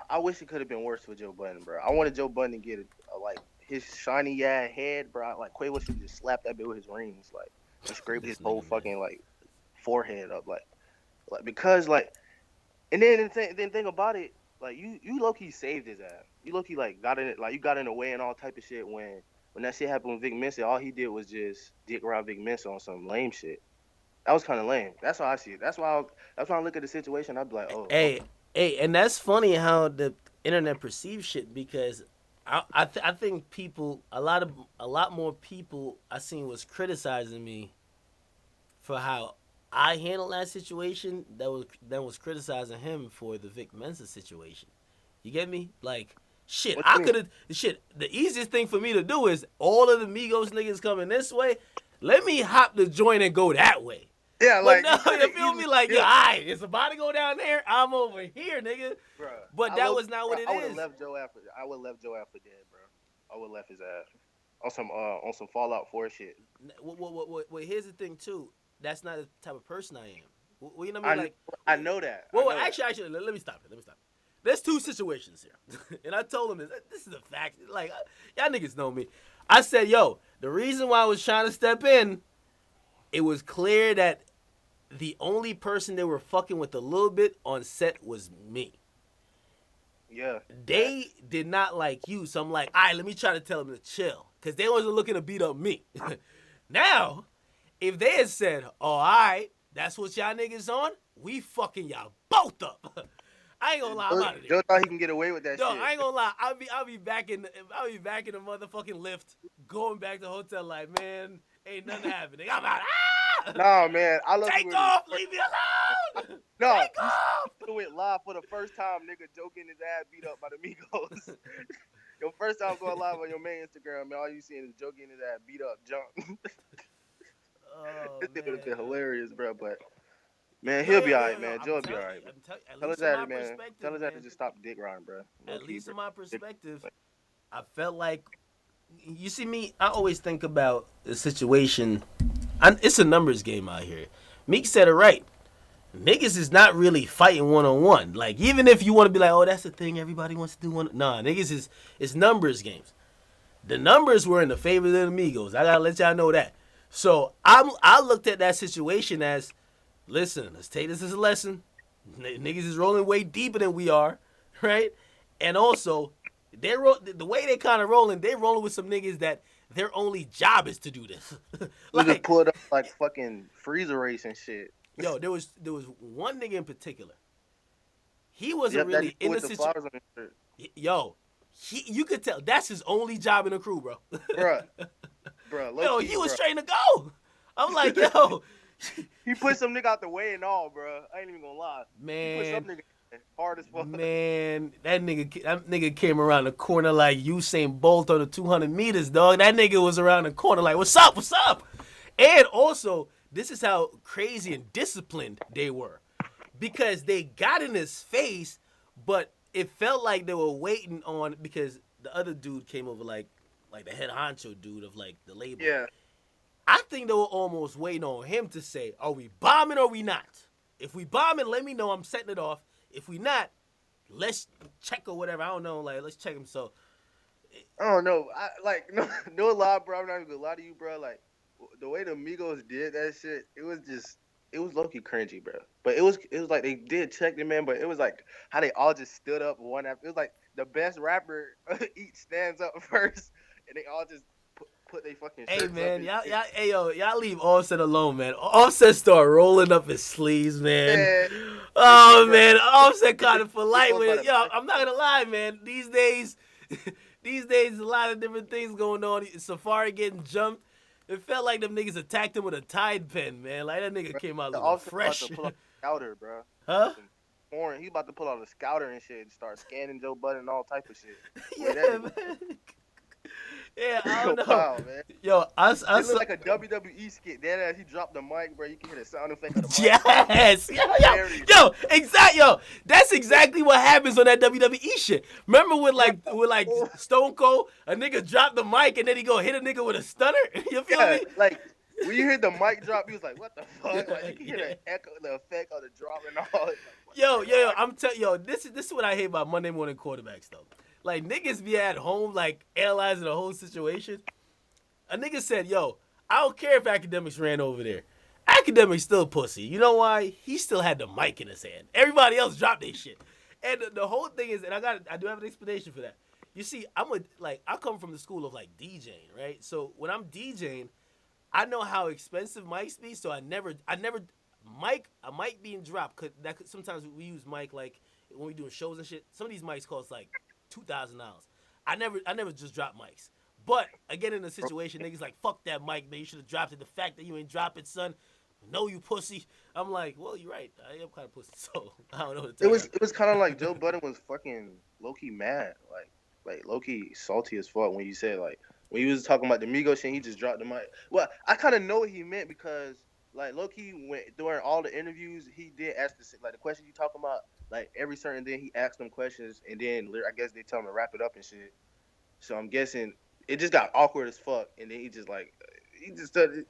I wish it could have been worse for Joe Budden, bro. I wanted Joe Budden to get like his shiny ass head, bro. Like, Quavo should just slap that bit with his rings, like, and scrape his whole fucking like forehead up, like because like, and then the thing about it, like, you low key saved his ass. You low key like got in it, like you got in the way and all type of shit when that shit happened with Vic Mensa. All he did was just dick around Vic Mensa on some lame shit. That was kind of lame. That's how I see it. That's why I look at the situation. I'd be like, oh. Hey, and that's funny how the internet perceives shit, because I think people, a lot more people I seen was criticizing me for how I handled that situation that was criticizing him for the Vic Mensa situation. You get me? Like, shit, I could have. Shit, the easiest thing for me to do is all of the Migos niggas coming this way. Let me hop the joint and go that way. Yeah, but like, no, you feel me? Like, yeah, alright, it's about to go down there. I'm over here, nigga. Bruh, but that was not what it is. I would have left Joe after dead, bro. I would have left his ass on some Fallout 4 shit. Well, here's the thing too. That's not the type of person I am. Well, you know what I mean? I know that. Well, actually, let me stop it. there's two situations here. And I told him this is a fact. Like, y'all niggas know me. I said, yo, the reason why I was trying to step in, it was clear that the only person they were fucking with a little bit on set was me. Yeah. They did not like you, so I'm like, all right, let me try to tell them to chill. Because they wasn't looking to beat up me. Now, if they had said, oh, all right, that's what y'all niggas on, we fucking y'all both up. I ain't gonna lie, I'm out of there. Joe thought he can get away with that No, shit. I ain't gonna lie. I'll be back in the motherfucking lift, going back to the hotel like, man, ain't nothing happening. I'm out. Ah! Nah, man. I love Take off, leave me alone. No, Take off. you do it live for the first time, nigga. Joe getting his ass beat up by the Migos. Your first time going live on your main Instagram, man. All you seeing is Joe getting his ass beat up, jump. Oh, This man. would have been hilarious, bro. But man, he'll be alright, man. Joe will be alright. Tell his dad, man. Tell his dad to just stop dick riding, bro. At least in my perspective, I felt like, you see me, I always think about the situation. It's a numbers game out here. Meek said it right. Niggas is not really fighting one-on-one. Like, even if you want to be like, oh, that's the thing everybody wants to do. Nah, niggas it's numbers games. The numbers were in the favor of the Migos. I gotta let y'all know that. So I looked at that situation as, listen, let's take this as a lesson. Niggas is rolling way deeper than we are, right? And also, the way they kind of rolling, they rolling with some niggas that their only job is to do this. Like, just pulled up like fucking freezer race and shit. Yo, there was one nigga in particular. He wasn't really in the situation. Yo, you could tell that's his only job in the crew, bro. Bruh. Yo, he was trying to go. I'm like, yo. He put some nigga out the way and all, bro. I ain't even gonna lie. Man. He put some nigga hard as fuck. Man, that nigga came around the corner like Usain Bolt on the 200 meters, dog. That nigga was around the corner like, what's up, what's up? And also, this is how crazy and disciplined they were. Because they got in his face, but it felt like they were waiting on, because the other dude came over like the head honcho dude of like the label. Yeah. I think they were almost waiting on him to say, are we bombing or we not? If we bombing, let me know, I'm setting it off. If we not, let's check or whatever. I don't know, like, let's check him. So I don't know. No lie, bro. I'm not even gonna lie to you, bro. Like, the way the Migos did that shit, it was low-key cringy, bro. But it was like they did check the man, but it was like how they all just stood up one after. It was like the best rapper each stands up first, and they all just put their fucking shirts hey man, up y'all leave Offset alone, man. Offset start rolling up his sleeves, man. Oh man, Offset kind of polite with it. Yo, I'm not gonna lie, man. These days, a lot of different things going on. Safari getting jumped. It felt like them niggas attacked him with a Tide pen, man. Like, that nigga came out looking fresh. About to pull out the scouter, bro. Huh? He's about to pull out a scouter and shit and start scanning Joe Budden and all type of shit. Yeah, man. Yeah, I don't know. Wow, man. Yo, I look like a WWE skit. He dropped the mic, bro. You can hear the sound effect of the mic. Yes. Yo, exactly. Yo, that's exactly what happens on that WWE shit. Remember with Stone Cold, a nigga dropped the mic and then he go hit a nigga with a stunner? You feel me? Like, when you hear the mic drop, he was like, what the fuck? Like, you can hear the echo, the effect of the drop and all. Yo, I'm telling you, this is what I hate about Monday morning quarterbacks, though. Like, niggas be at home, like, analyzing the whole situation. A nigga said, yo, I don't care if Akademiks ran over there. Akademiks still pussy. You know why? He still had the mic in his hand. Everybody else dropped their shit. And the whole thing is, and I do have an explanation for that. You see, I come from the school of, like, DJing, right? So when I'm DJing, I know how expensive mics be, so a mic being dropped, sometimes we use mic, like, when we doing shows and shit. Some of these mics cost, like, $2,000. I never just drop mics. But again, in the situation, niggas like, fuck that mic, man. You should have dropped it. The fact that you ain't drop it, son. No, you pussy. I'm like, well, you're right. I am kind of pussy, so I don't know what to tell you. It was kind of like Joe Budden was fucking low-key mad. Like low-key salty as fuck when you said, like, when he was talking about the Migos shit, he just dropped the mic. Well, I kind of know what he meant because, like, low-key, during all the interviews, he did ask the questions you talking about. Like, every certain thing, he asked them questions, and then I guess they tell him to wrap it up and shit. So I'm guessing it just got awkward as fuck, and then he just started,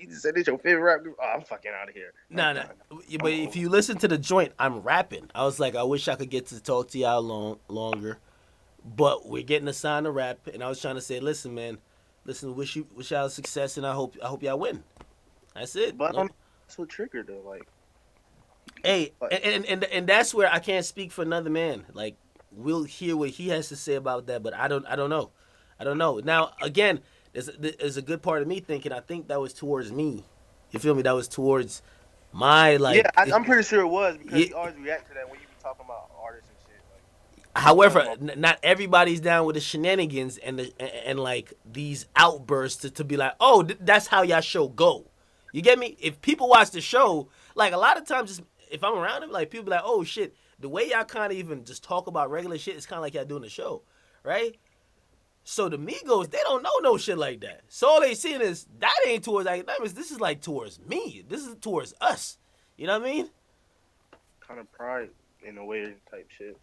You just said it's your favorite rap group. Oh, I'm fucking out of here. Nah. But if you listen to the joint, I'm rapping. I was like, I wish I could get to talk to y'all longer, but we're getting assigned to rap, and I was trying to say, listen, man, wish y'all success, and I hope y'all win. That's it. But that's what triggered though. Like, hey, and that's where I can't speak for another man. Like, we'll hear what he has to say about that, but I don't know. Now, again, there's a good part of me thinking, I think that was towards me. You feel me? That was towards my, like... Yeah, I'm pretty sure it was, because you always react to that when you be talking about artists and shit. Like, however, not everybody's down with the shenanigans and like, these outbursts to be like, oh, that's how y'all show go. You get me? If people watch the show, like, a lot of times, just if I'm around them, like, people be like, oh, shit, the way y'all kind of even just talk about regular shit is kind of like y'all doing the show, right? So the Migos, they don't know no shit like that. So all they seeing is, that ain't towards Akademiks. This is like towards me. This is towards us. You know what I mean? kind of pride in a way type shit.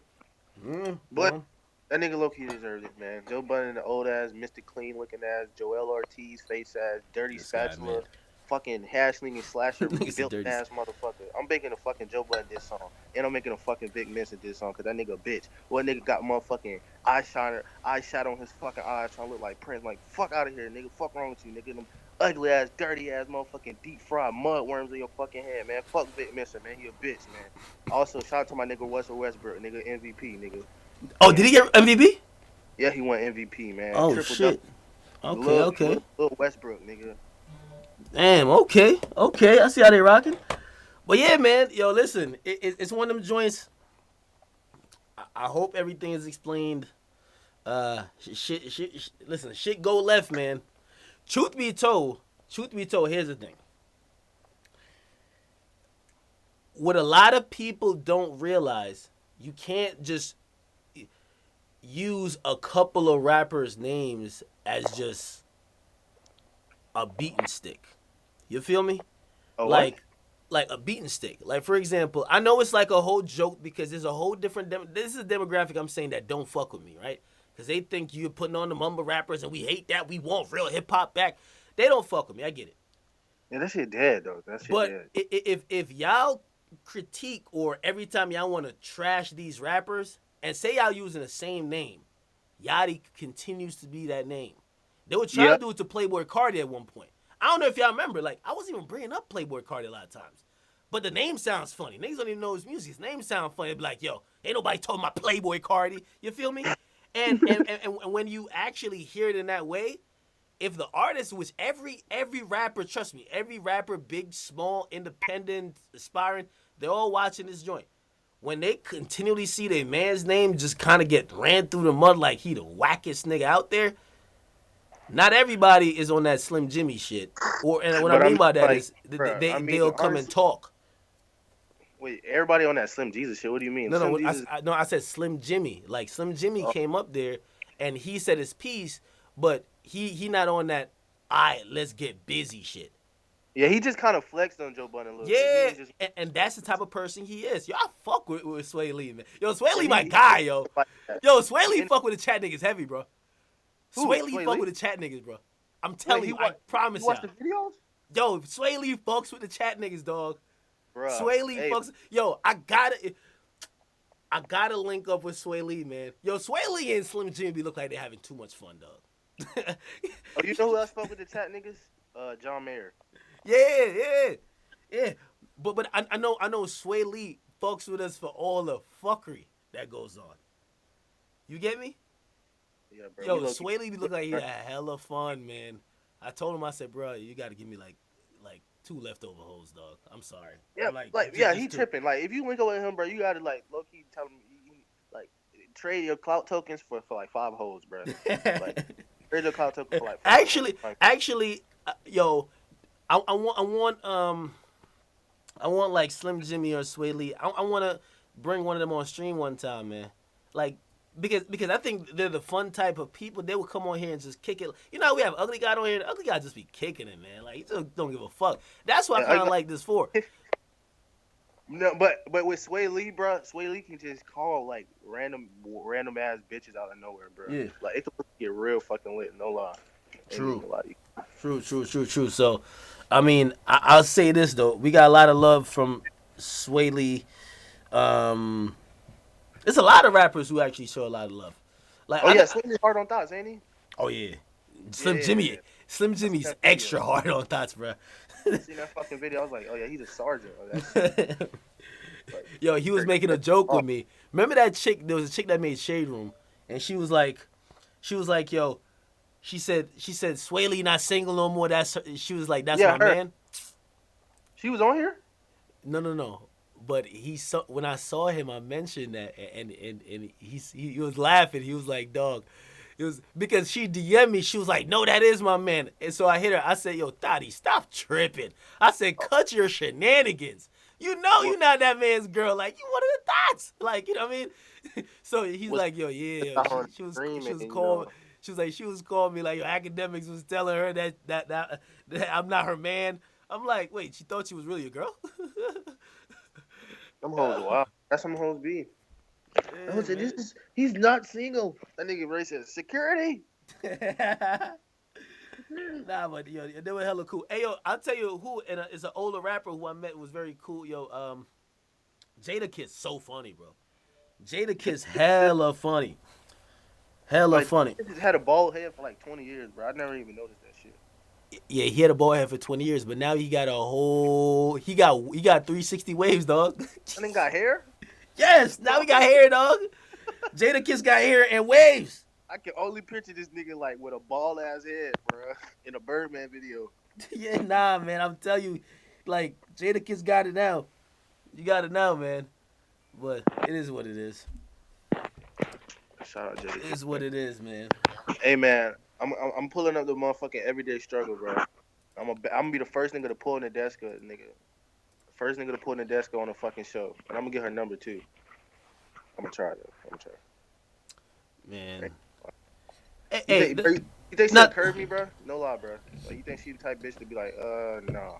But that nigga low-key deserves it, man. Joe Budden, the old-ass, Mr. Clean-looking ass, Joel Ortiz, face-ass, dirty this spatula, guy, fucking hash-slinging slasher, built-ass motherfucker. I'm making a fucking Joe Budden diss song, and I'm making a fucking Vic Mensa diss song, because that nigga a bitch. What nigga got motherfucking eyeshadow on his fucking eyes trying to look like Prince. Like, fuck out of here, nigga. Fuck wrong with you, nigga. Them ugly-ass, dirty-ass motherfucking deep-fried mud worms in your fucking head, man. Fuck Vic Mensa, man. He a bitch, man. Also, shout out to my nigga Russell Westbrook, nigga, MVP, nigga. Oh, did he get MVP? Yeah, he won MVP, man. Oh, triple shit. Okay. Little Westbrook, nigga. Damn, okay. I see how they rocking. But yeah, man, yo, listen, it's one of them joints. I hope everything is explained. Listen, shit go left, man. Truth be told, here's the thing. What a lot of people don't realize, you can't just use a couple of rappers' names as just a beaten stick. You feel me? Like a beaten stick. Like, for example, I know it's like a whole joke because there's a whole different... this is a demographic I'm saying that don't fuck with me, right? Because they think you're putting on the mumble rappers and we hate that. We want real hip-hop back. They don't fuck with me. I get it. Yeah, that shit dead, though. That shit dead. But if y'all critique or every time y'all want to trash these rappers and say y'all using the same name, Yachty continues to be that name. They were trying to do it to Playboy Cardi at one point. I don't know if y'all remember. Like, I wasn't even bringing up Playboy Cardi a lot of times. But the name sounds funny. Niggas don't even know his music. His name sounds funny. They'd be like, yo, ain't nobody talking about Playboy Cardi. You feel me? And when you actually hear it in that way, if the artist, which every rapper, trust me, every rapper, big, small, independent, aspiring, they're all watching this joint. When they continually see their man's name just kind of get ran through the mud like he the wackest nigga out there, not everybody is on that Slim Jimmy shit. And what I mean by that is they'll come and talk. Wait, everybody on that Slim Jesus shit? What do you mean? I said Slim Jimmy. Like, Slim Jimmy came up there and he said his piece, but he not on that, let's get busy shit. Yeah, he just kind of flexed on Joe Budden a little bit. Yeah, and that's the type of person he is. Yo, I fuck with Sway Lee, man. Yo, Sway Lee my guy, yo. Yo, Sway Lee fuck with the chat niggas heavy, bro. Sway Lee fuck with the chat niggas, bro. I'm telling you, I promise y'all. You watch the videos? Yo, Sway Lee fucks with the chat niggas, dog. Bruh, Sway Lee fucks. Yo, I gotta link up with Sway Lee, man. Yo, Sway Lee and Slim Jimmy look like they're having too much fun, dog. Oh, you know who else fuck with the chat niggas? John Mayer. Yeah. But I know Sway Lee fucks with us for all the fuckery that goes on. You get me? Yeah, bro. Yo, Sway Lee look like he had hella fun, man. I told him, I said, bro, you got to give me like 2 leftover hoes, dog. I'm sorry. Yeah, he tripping. Like, if you link up with him, bro, you got to like low key tell him like trade your clout tokens for like 5 hoes, bro. Like, trade your clout tokens for like 5 Actually, yo, I want like Slim Jimmy or Sway Lee. I want to bring one of them on stream one time, man. Like, because I think they're the fun type of people. They would come on here and just kick it. You know, we have Ugly Guy on here. And Ugly Guy just be kicking it, man. Like, he just don't give a fuck. That's what I kind of like this for. No, but with Sway Lee, bro, Sway Lee can just call like random ass bitches out of nowhere, bro. Yeah. Like, it could get real fucking lit. No lie. True. So, I mean, I'll say this though. We got a lot of love from Sway Lee. There's a lot of rappers who actually show a lot of love. Like Oh yeah, Slim is hard on thoughts, ain't he? oh yeah, Slim Yeah. Jimmy. Slim I seen Jimmy's that video. extra hard on thoughts, bro. I seen that fucking video. I was like, oh yeah, he's a sergeant. Like, that shit, like, Yo, he was making a joke with me. Remember that chick? There was a chick that made Shade Room, and she was like, yo, she said, Sway Lee not single no more. She was like, that's Yeah, my her. man. She was on here. No. But when I saw him, I mentioned that, and he was laughing. He was like, dog. It was because she DM'd me. She was like, no, that is my man. And so I hit her. I said, yo, Thotty, stop tripping. I said, cut your shenanigans. You know you're not that man's girl. Like, you one of the thoughts. Like, you know what I mean? So he's like, yo, yeah. She was calling. She was calling me like, yo, Akademiks was telling her that I'm not her man. I'm like, wait, she thought she was really a girl? Them hoes wild. That's some hoes be. Yeah, I said, he's not single. That nigga Ray said, security. Nah, but yo, they were hella cool. Hey, yo, I'll tell you who, and it's an older rapper who I met was very cool. Yo, Jadakiss, so funny, bro. Jadakiss, hella funny. Hella funny. He just had a bald head for like 20 years, bro. I never even noticed that shit. Yeah, he had a bald head for 20 years, but now he got he got 360 waves, dog. That nigga got hair? Yes, now he got hair, dog. Jadakiss got hair and waves. I can only picture this nigga like with a bald ass head, bro, in a Birdman video. Yeah, nah, man. I'm telling you, like, Jadakiss got it now. You got it now, man. But it is what it is. Shout out Jadakiss. It is what it is, man. Hey, man, I'm pulling up the motherfucking everyday struggle, bro. I'm gonna be the first nigga to pull in the desk, nigga. First nigga to pull in the desk on a fucking show. And I'm gonna get her number too. I'm gonna try though. Man. You think she'll curve me, bro? No lie, bro. Like, you think she the type bitch to be like, nah.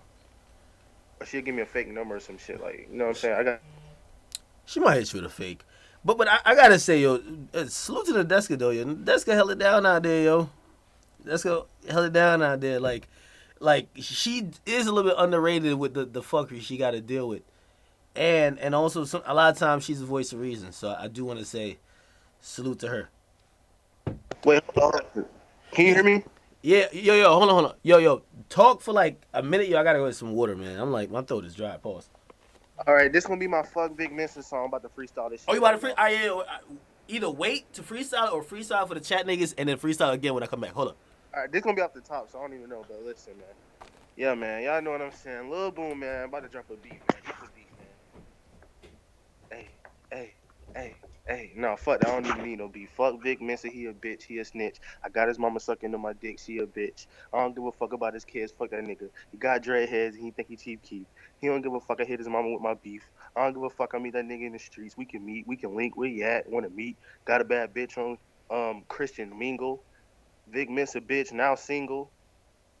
Or she'll give me a fake number or some shit. Like, you know what I'm saying? She might hit you with a fake. But I gotta say, yo, salute to the Deska, though, yo. Deska held it down out there, yo. Deska held it down out there. Like she is a little bit underrated with the fuckery she got to deal with. And also, a lot of times, she's a voice of reason. So I do want to say salute to her. Wait, hold on. Can you hear me? Yeah, yo, hold on. Yo, talk for like a minute, yo. I gotta go get some water, man. I'm like, my throat is dry. Pause. All right, this gonna be my fuck Vic Mensa song. I'm about to freestyle this shit. Oh, you about to freestyle? Either wait to freestyle or freestyle for the chat niggas and then freestyle again when I come back. Hold up. All right, this gonna be off the top, so I don't even know, but listen, man. Yeah, man, y'all know what I'm saying. Lil Boom, man, about to drop a beat, man. Drop a beat, man. Hey. No, fuck that. I don't even need no beat. Fuck Vic Mensa, he a bitch, he a snitch. I got his mama sucking into my dick, she a bitch. I don't give a fuck about his kids, fuck that nigga. He got dreadheads and he think he cheap keep. He don't give a fuck, I hit his mama with my beef. I don't give a fuck, I meet that nigga in the streets. We can meet, we can link, where you at, wanna meet. Got a bad bitch on Christian Mingle. Vic Mensa bitch, now single.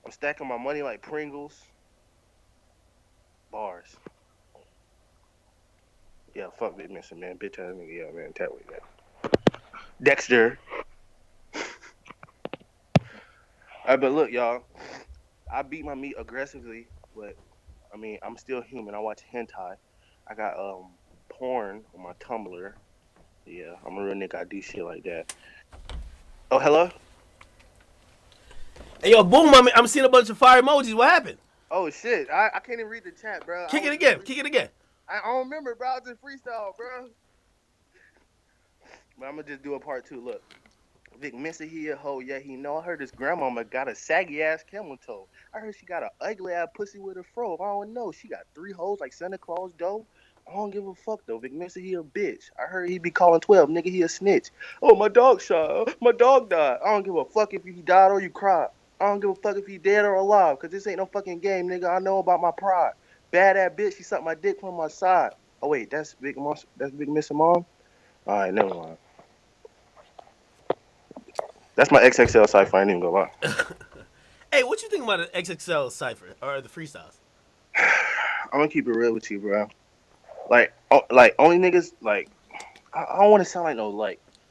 I'm stacking my money like Pringles. Bars. Yeah, fuck Vic Mensa, man. Bitch ass nigga, yeah, man. Tell me, man. Dexter. Alright, but look, y'all. I beat my meat aggressively, but I mean, I'm still human. I watch hentai. I got porn on my Tumblr. Yeah, I'm a real nigga. I do shit like that. Oh, hello? Hey, yo, Boom, I'm seeing a bunch of fire emojis. What happened? Oh, shit. I can't even read the chat, bro. Kick it again. I don't remember, bro. I was in freestyle, bro. But I'm going to just do a part two. Look. Vic Mensa, he a hoe. Yeah, he know. I heard his grandmama got a saggy-ass camel toe. I heard she got an ugly-ass pussy with a fro. I don't know. She got 3 hoes like Santa Claus, though. I don't give a fuck, though. Vic Mensa, he a bitch. I heard he be calling 12. Nigga, he a snitch. Oh, my dog shot. My dog died. I don't give a fuck if he died or you cried. I don't give a fuck if he dead or alive, because this ain't no fucking game, nigga. I know about my pride. Bad-ass bitch, she sucked my dick from my side. Oh, wait, that's Vic Mensa mom? All right, never mind. That's my XXL cipher. I ain't even gonna lie. Hey, what you think about the XXL cipher or the freestyles? I'm gonna keep it real with you, bro. Like only niggas like I don't want to sound like no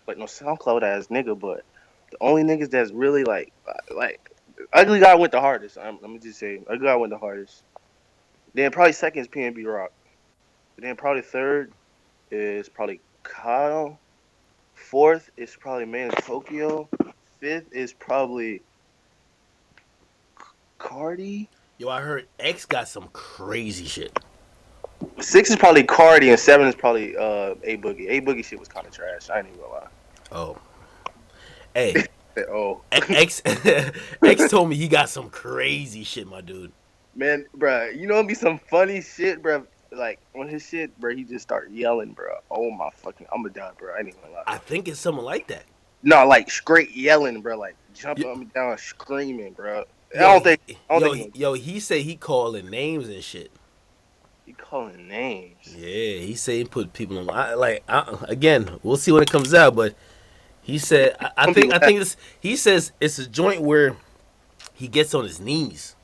SoundCloud ass nigga, but the only niggas that's really like Ugly God went the hardest. Let me just say, Ugly God went the hardest. Then probably second is PNB Rock. Then probably third is probably Kyle. Fourth is probably Man in Tokyo. Fifth is probably Cardi. Yo, I heard X got some crazy shit. Six is probably Cardi, and seven is probably A Boogie. A Boogie shit was kind of trash. I ain't even gonna lie. Oh. Hey. Oh. X X told me he got some crazy shit, my dude. Man, bruh, you know it'd be some funny shit, bruh. Like on his shit, bruh, he just start yelling, bruh. Oh my fucking, I'm gonna die, bruh. I ain't even gonna lie. I think it's someone like that. No, like straight yelling, bruh. Like jumping up and down, screaming, bruh. Yo, I don't think. Yo, he say he calling names and shit. He calling names. Yeah, he say he put people on. Again, we'll see when it comes out, but he said I think it's, he says it's a joint where he gets on his knees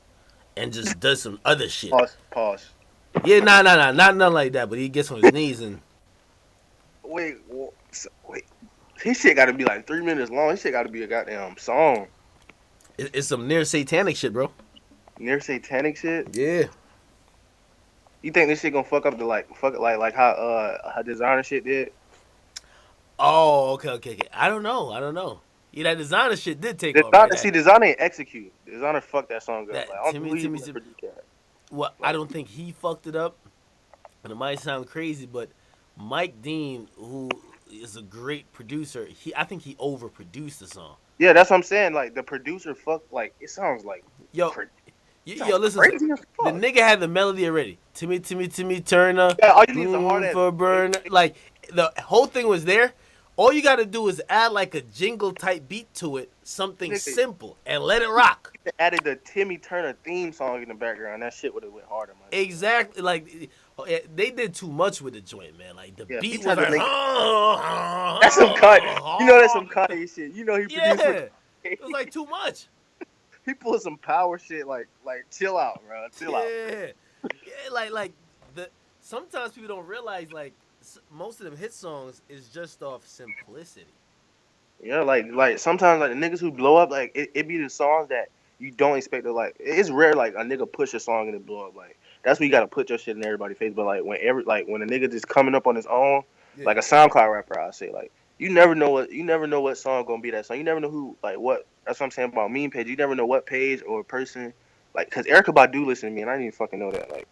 and just does some other shit. Pause. Yeah, not nothing like that, but he gets on his knees and wait. His shit got to be like 3 minutes long. His shit got to be a goddamn song. It's some near satanic shit, bro. Near satanic shit. Yeah. You think this shit gonna fuck up the like how designer shit did? Oh, okay. I don't know. Yeah, that designer shit did take off. Right? Designer ain't execute. Designer fucked that song up. Well, I don't think he fucked it up. And it might sound crazy, but Mike Dean, who is a great producer, I think he overproduced the song. Yeah, that's what I'm saying. Like the producer fucked. Like it sounds like yo, listen. The nigga had the melody already. Timmy Turner. Yeah, all you need is a hard for burner. Like the whole thing was there. All you got to do is add like a jingle type beat to it, something simple, and let it rock. Added the Timmy Turner theme song in the background. That shit would have went harder, man. Exactly. Like they did too much with the joint, man. Like the beat was like, that's some Kanye. You know that's some Kanye shit. You know he produced. It was like too much. He pulled some power shit. Like chill out, bro. Chill out. Yeah. Like sometimes people don't realize like most of them hit songs is just off simplicity. Yeah, like sometimes like the niggas who blow up, like it be the songs that you don't expect to like. It's rare like a nigga push a song and it blow up. Like that's where you gotta put your shit in everybody's face. But like when a nigga just coming up on his own, like a SoundCloud rapper, I say like you never know what song gonna be that song. You never know who like what. That's what I'm saying about meme page. You never know what page or person like because Erykah Badu listen to me and I didn't even fucking know that like.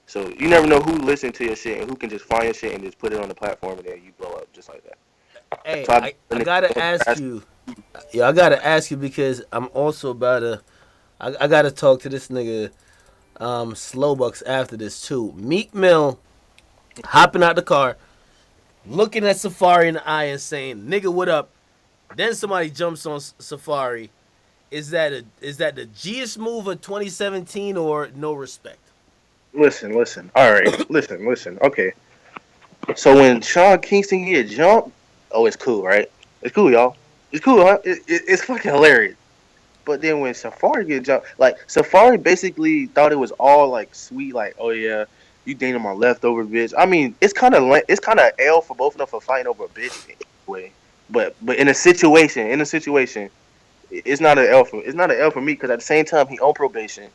So you never know who listen to your shit and who can just find your shit and just put it on the platform and then you blow up just like that. Hey, so I gotta ask you. Yeah, I gotta ask you because I'm also about to. I gotta talk to this nigga, Slowbucks after this too. Meek Mill hopping out the car, looking at Safari in the eye and saying, "Nigga, what up?" Then somebody jumps on Safari. Is that the G-est move of 2017 or no respect? Listen. All right, listen. Okay. So when Sean Kingston get jumped, oh, it's cool, right? It's cool, y'all. It's cool, huh? It's fucking hilarious. But then when Safari get jumped, like Safari basically thought it was all like sweet, like oh yeah, you dating my leftover bitch. I mean, it's kind of L for both of them for fighting over a bitch anyway. But in a situation, it's not an L for me because at the same time he on probation.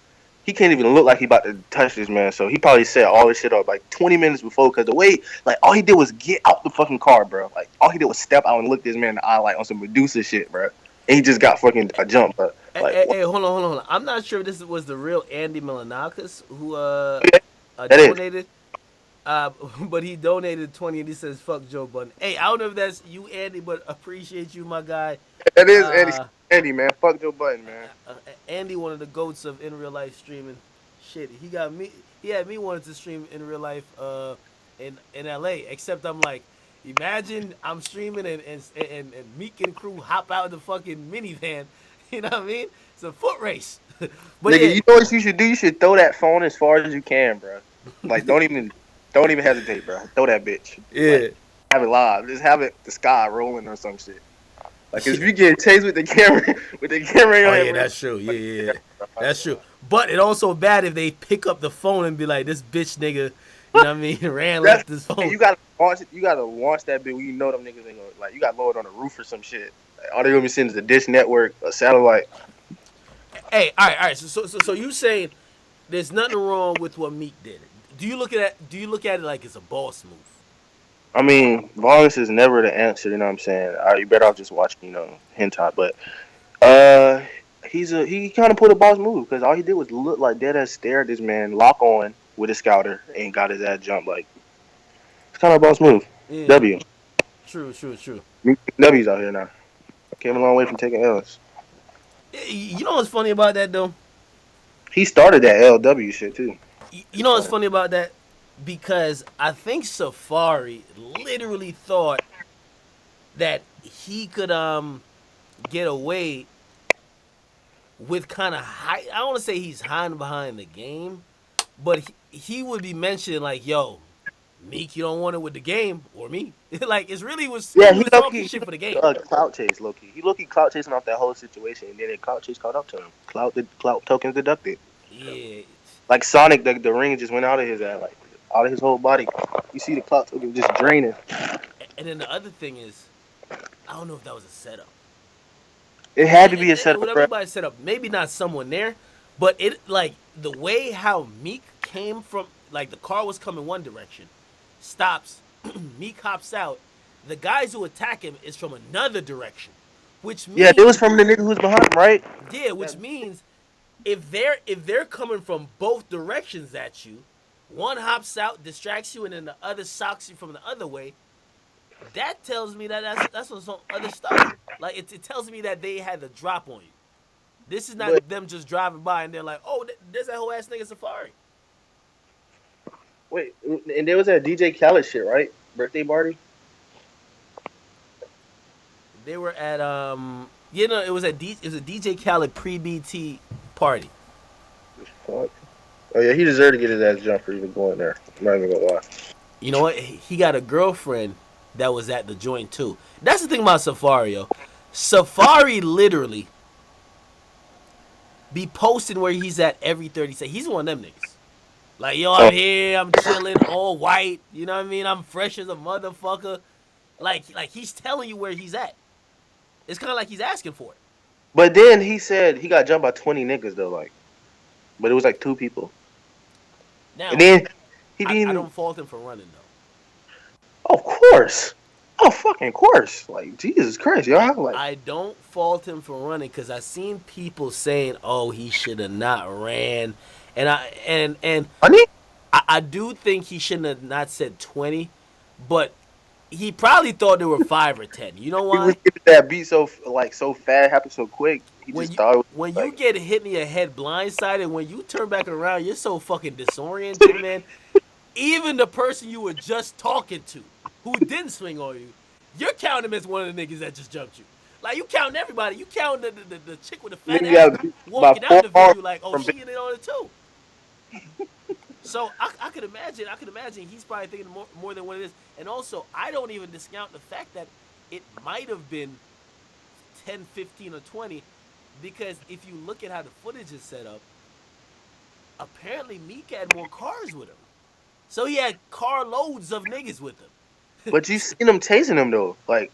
He can't even look like he about to touch this man. So he probably set all this shit up like 20 minutes before because the way, like, all he did was get out the fucking car, bro. Like, all he did was step out and look this man in the eye like on some Medusa shit, bro. And he just got fucking a jump, bro. Like, hey, hold on. I'm not sure if this was the real Andy Milanakis who that donated. But he donated 20 and he says, fuck Joe Budden. Hey, I don't know if that's you, Andy, but appreciate you, my guy. That is Andy, man. Fuck Joe Budden, man. Andy, one of the goats of in real life streaming. Shit, he had me wanting to stream in real life in LA, except I'm like, imagine I'm streaming and Meek and crew hop out of the fucking minivan. You know what I mean? It's a foot race. But nigga, yeah. You know what you should do? You should throw that phone as far as you can, bro. Like, don't even hesitate, bro. Throw that bitch. Yeah. Like, have it live. Just have it the sky rolling or some shit. Like, if you get chased with the camera, oh yeah, that's true. Yeah, that's true. But it also bad if they pick up the phone and be like, "This bitch nigga," you know what I mean? Left his phone. You gotta launch that bitch when you know them niggas ain't gonna like. You gotta lower it on the roof or some shit. Like, all they gonna be sending is the Dish Network, a satellite. Hey, all right. So you saying there's nothing wrong with what Meek did? Do you look at it like it's a boss move? I mean, violence is never the answer. You know what I'm saying? You better off just watching, hentai. But uh, he kind of put a boss move because all he did was look like dead ass stare at this man, lock on with a scouter, and got his ass jumped. Like it's kind of a boss move. Yeah, W. true. W's out here now. I came a long way from taking L's. You know what's funny about that though? He started that LW shit too. You know what's funny about that? Because I think Safari literally thought that he could get away with kind of high. I don't want to say he's hiding behind the game, but he would be mentioning like, "Yo, Meek, you don't want it with the game or me." Like it's really was Yeah, he he was low talking key shit for the game. clout chase, low key. He low key clout chasing off that whole situation, and then the clout chase caught up to him. Clout tokens deducted. Yeah. Like Sonic, the ring just went out of his ass, like out of his whole body. You see the clout token just draining. And then the other thing is, I don't know if that was a setup. It had to be a setup. Whatever everybody set up, maybe not someone there, but it like the way how Meek came from, like the car was coming one direction, stops, Meek hops out. The guys who attack him is from another direction, which means, Yeah, it was from the nigga who's behind him, right? yeah, which means if they're coming from both directions at you, one hops out, distracts you, and then the other socks you from the other way. That tells me that that's some other stuff. Like it tells me that they had the drop on you. This is not But them just driving by and they're like, oh, there's that whole ass nigga Safari. wait, and there was that DJ Khaled shit, right? Birthday party. They were at it was a DJ Khaled pre BT party. Fuck. Oh yeah, he deserved to get his ass jumped for even going there. I'm not even gonna lie. You know what? He got a girlfriend that was at the joint too. That's the thing about Safari, yo. Safari literally be posting where he's at every 30 seconds. He's one of them niggas. Like, yo, I'm here, I'm chilling, all white. You know what I mean? I'm fresh as a motherfucker. Like he's telling you where he's at. It's kind of like he's asking for it. But then he said he got jumped by 20 niggas though, like, but it was like 2 people. Now, And then he didn't. I don't fault him for running though. Of course. Oh fucking course! Like Jesus Christ, y'all. Like I don't fault him for running because I seen people saying, "Oh, he should have not ran," and honey. I do think he shouldn't have not said 20, but he probably thought there were 5 or 10. You know He why? was getting that beat so fast, happened so quick. He When just you thought it was when like, you get hit in your head blindsided, when you turn back around, you're so fucking disoriented, man. Even the person you were just talking to, who didn't swing on you, you're counting him as one of the niggas that just jumped you. Like you counting everybody. You counting the chick with the fat nigga ass got beat walking by out the 4 video like, oh, from she in it on it too. So I could imagine he's probably thinking more than what it is. And also, I don't even discount the fact that it might have been 10, 15, or 20 because if you look at how the footage is set up, apparently Meek had more cars with him. So he had carloads of niggas with him. But you seen him tasing him though, like.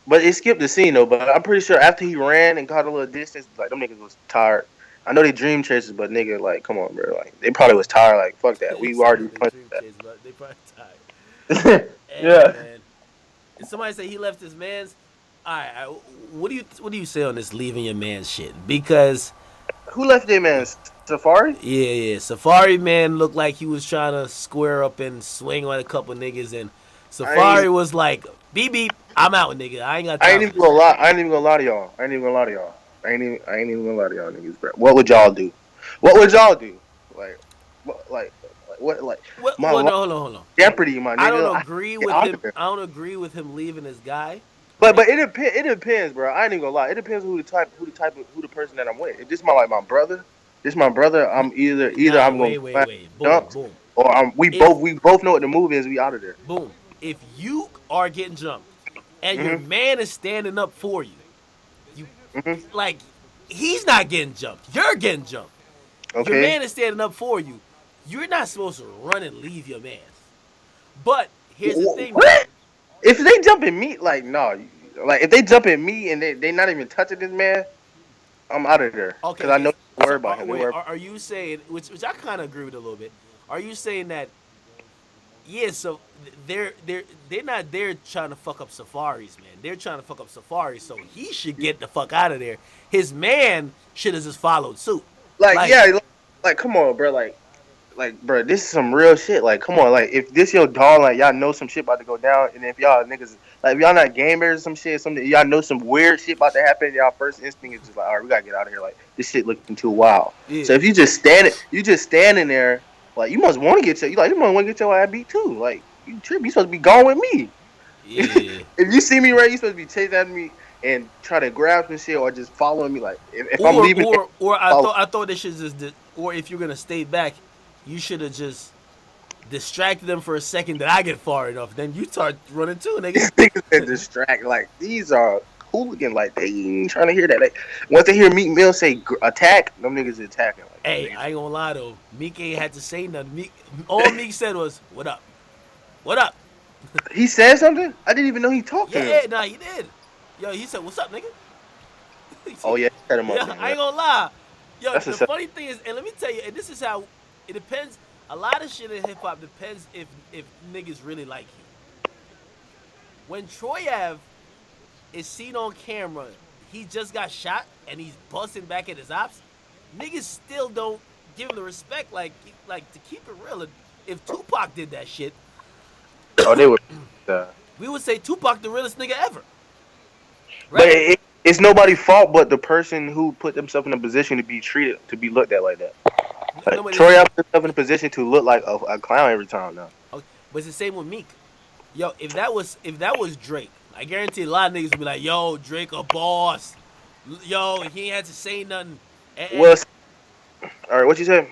But it skipped the scene though. But I'm pretty sure after he ran and got a little distance, like them niggas was tired. I know they dream chasers, but nigga, like, come on, bro. Like, they probably was tired. Like, fuck that. We already punched that. But they probably tired. Yeah. Man. Did somebody say he left his man's? All right. What do you say on this leaving your man's shit? Because who left their man? Safari? Yeah. Safari man looked like he was trying to square up and swing on a couple niggas, and Safari was like, "Beep beep, I'm out, nigga. I ain't got time." I ain't even gonna lie to y'all. I ain't even gonna lie to y'all niggas, bro. What would y'all do? Like, hold on. Jeopardy, my nigga. I don't agree with him. I don't agree with him leaving his guy. But it depends, bro. I ain't even gonna lie. It depends who the person that I'm with. If this my brother, I'm either I'm gonna boom. or we both know what the move is. We out of there. Boom. If you are getting jumped and your man is standing up for you, like he's not getting jumped. You're getting jumped. Okay. Your man is standing up for you. You're not supposed to run and leave your man. But here's the thing. What? If they jump at me, like no, like if they jump at me and they not even touching this man, I'm out of there Okay, because I okay. know they worry So about him. They wait, worry. are you saying which I kind of agree with a little bit? Are you saying that yeah? So they're not there trying to fuck up Safaris, man. They're trying to fuck up Safaris, so he should get the fuck out of there. His man should have just followed suit. Like, Like, yeah, like, come on, bro. Like, bro, this is some real shit. Like, come on, like, if this your dog, like, y'all know some shit about to go down, and if y'all niggas, like, if y'all not gamers or some shit, something, y'all know some weird shit about to happen, y'all first instinct is just like, all right, we gotta get out of here. Like, this shit looking too wild. yeah, So if you just standing there, like, you must want to get you must want to get your ass beat too. Like, you trip, you supposed to be going with me. yeah. If you see me right, you supposed to be chasing after me and try to grab some shit or just following me. Like, if I'm leaving, Or follow. I thought they should just or if you're gonna stay back, you should have just distracted them for a second that I get far enough. Then you start running too, nigga. These niggas that distract. Like, these are hooligan. Like, they ain't trying to hear that. Like, once they hear Meek Mill say attack, them niggas attacking. Like, Hey, I ain't gonna lie though. Meek ain't had to say nothing. All Meek said was, "What up? What up?" he said something. I didn't even know he talked to him. Yeah, nah, he did. Yo, he said, "What's up, nigga?" Oh yeah, he set him up. Yeah, Then, I ain't gonna lie. Yo, That's the a set. funny thing is, and let me tell you, and this is how it depends. A lot of shit in hip hop depends if niggas really like you. When Troy Ave is seen on camera, he just got shot and he's busting back at his ops. Niggas still don't give him the respect, like to keep it real. If Tupac did that shit, Oh, they were. we would say Tupac the realest nigga ever, But right? it's nobody's fault but the person who put themselves in a position to be treated, to be looked at like that. Like, Nobody. Troy put himself in a position to look like a clown every time now. But it's the same with Meek. Yo, if that was Drake, I guarantee a lot of niggas would be like, "Yo, Drake a boss. Yo, he ain't had to say nothing." Well, all right, what you say?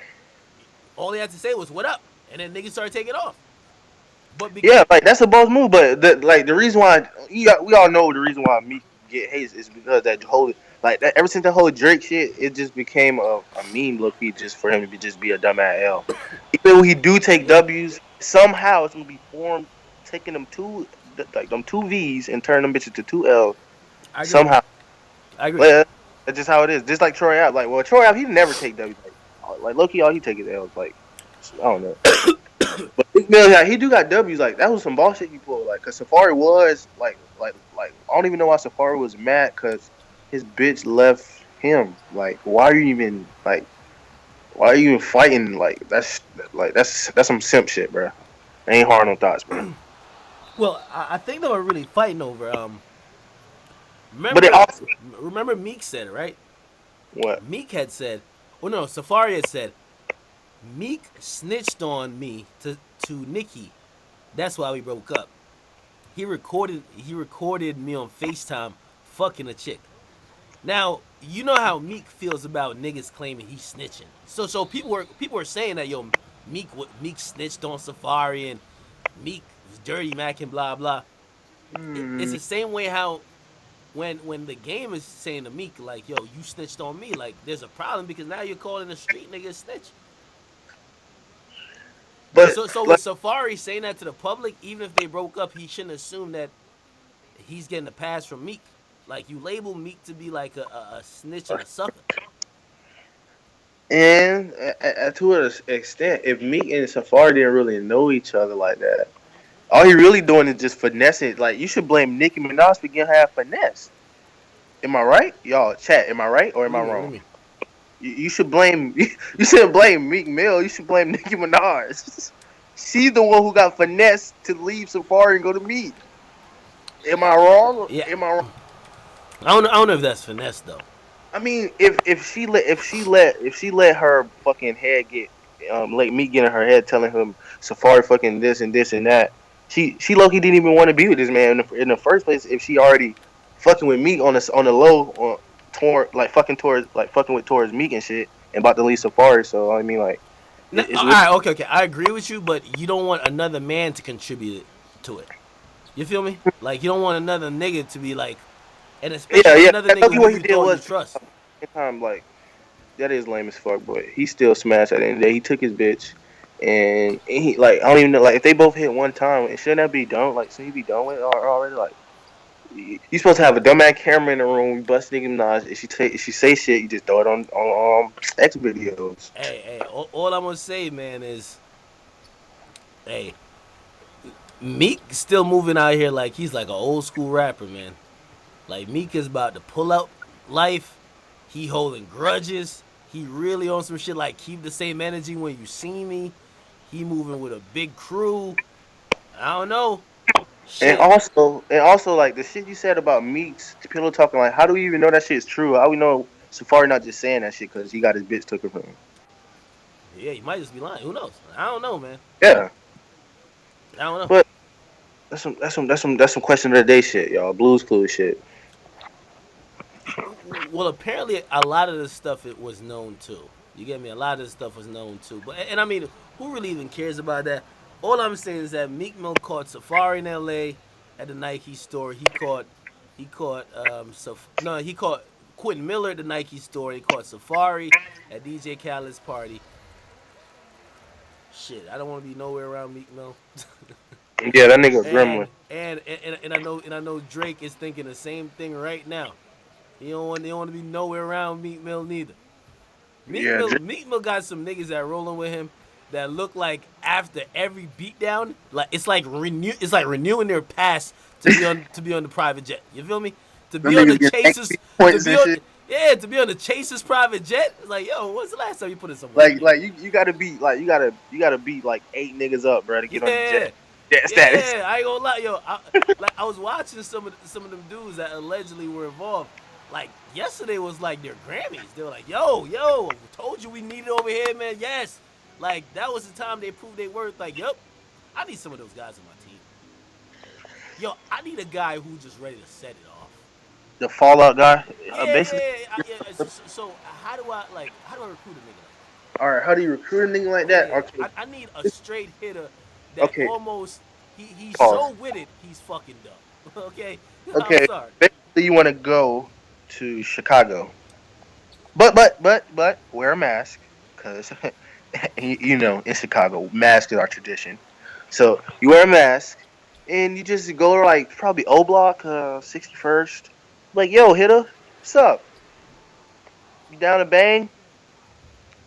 All he had to say was "What up," and then niggas started taking off. But Yeah, like that's a boss move. But the reason why we all know the reason why Meek get hated is because that whole that ever since the whole Drake shit, it just became a meme look just for him to just be a dumbass L. Even when he do take yeah, W's, somehow it's gonna be formed taking them them two V's and turn them bitches to two L's I agree. somehow. I agree. Like, that's just how it is. Just like Troy Ave. Like, well, Troy Ave, he never take W's. Like Loki, all he take is L's. Like, I don't know. But Vic Mensa, he do got W's. Like, that was some bullshit he pulled. Like, cause Safari was like I don't even know why Safari was mad, cause his bitch left him. Like, why are you even fighting? That's some simp shit, bro. Ain't hard no thoughts, bro. Well, I think they were really fighting over. But it Remember, also remember Meek said it, right? what? Meek had said, well, no, Safari had said, Meek snitched on me to Nicki. That's why we broke up. He recorded me on FaceTime fucking a chick. Now, you know how Meek feels about niggas claiming he's snitching. So people were saying that Meek snitched on Safari and Meek was dirty Mac and blah blah. It's the same way how when the game is saying to Meek like, yo, you snitched on me, like there's a problem because now you're calling the street nigga a snitch. But So like, with Safari saying that to the public, even if they broke up, he shouldn't assume that he's getting a pass from Meek. Like, you label Meek to be like a snitch and a sucker. and to an extent, if Meek and Safari didn't really know each other like that, all he really doing is just finessing. Like, you should blame Nicki Minaj for getting her finesse. Am I right, y'all? Chat. Am I right or What am do I you mean? What do wrong? you mean? You should blame. You shouldn't blame Meek Mill. You should blame Nicki Minaj. She's the one who got finessed to leave Safari and go to Meek. Am I wrong? Yeah, Am I wrong? I don't know if that's finesse though. I mean, if she let her fucking head get like me getting her head telling him Safari fucking this and this and that. She low key didn't even want to be with this man in the first place. If she already fucking with Meek on the low fucking with towards Meek and shit and about to leave Safari. So I mean like No, it's all right, okay. I agree with you, but you don't want another man to contribute to it. You feel me? Like, you don't want another nigga to be like, and especially yeah. another Low nigga key who what he you did thought you was trust. time like that is lame as fuck, but he still smashed at the end of the day. He took his bitch, and he like I don't even know like if they both hit one time, shouldn't that be done? Like, shouldn't he be done with it already? Like, You supposed to have a dumbass camera in the room. You bust Nicki Minaj. If she say shit, you just throw it on X videos. Hey, all I'm gonna say, man, is, hey, Meek still moving out here like he's like an old school rapper, man. Like Meek is about to pull out life. He holding grudges. He really on some shit like keep the same energy when you see me. He moving with a big crew. I don't know. Shit. And also, like the shit you said about Meeks, pillow talking. Like, how do we even know that shit is true? How we know Safari not just saying that shit because he got his bitch took from him? Yeah, you might just be lying. Who knows? I don't know, man. Yeah, I don't know. but that's some question of the day shit, y'all. Blues Clues shit. Well, apparently a lot of this stuff it was known too. You get me? A lot of this stuff was known too. But and I mean, who really even cares about that? All I'm saying is that Meek Mill caught Safari in L.A. at the Nike store. He caught he caught Quentin Miller at the Nike store. He caught Safari at DJ Khaled's party. Shit, I don't want to be nowhere around Meek Mill. Yeah, that nigga a gremlin. And I know Drake is thinking the same thing right now. He don't want to be nowhere around Meek Mill neither. Meek Mill got some niggas that rolling with him that look like after every beatdown, like it's like renewing their pass to be on the private jet. You feel me? To be on the Chasers to be on the Chasers private jet. It's like, yo, when's the last time you put in some work? Like you gotta beat like 8 niggas up, bro, to get on the jet. Status. Yeah, I ain't gonna lie, yo. I was watching some of them dudes that allegedly were involved. Like yesterday was like their Grammys. They were like, yo, told you we need it over here, man. Yes, like that was the time they proved they worth. Like, yup, I need some of those guys on my team. Yo, I need a guy who just ready to set it off. The Fallout guy, basically. Yeah. So how do I recruit a nigga like that? All right, how do you recruit a nigga like that? Yeah, Okay. I need a straight hitter that almost he's so with it, he's fucking dumb. Okay. Okay. I'm sorry. Basically, you want to go to Chicago, but wear a mask because you know in Chicago masks are tradition. So you wear a mask and you just go to like probably O Block, 61st. Like, yo, hitter, what's up? You down to bang?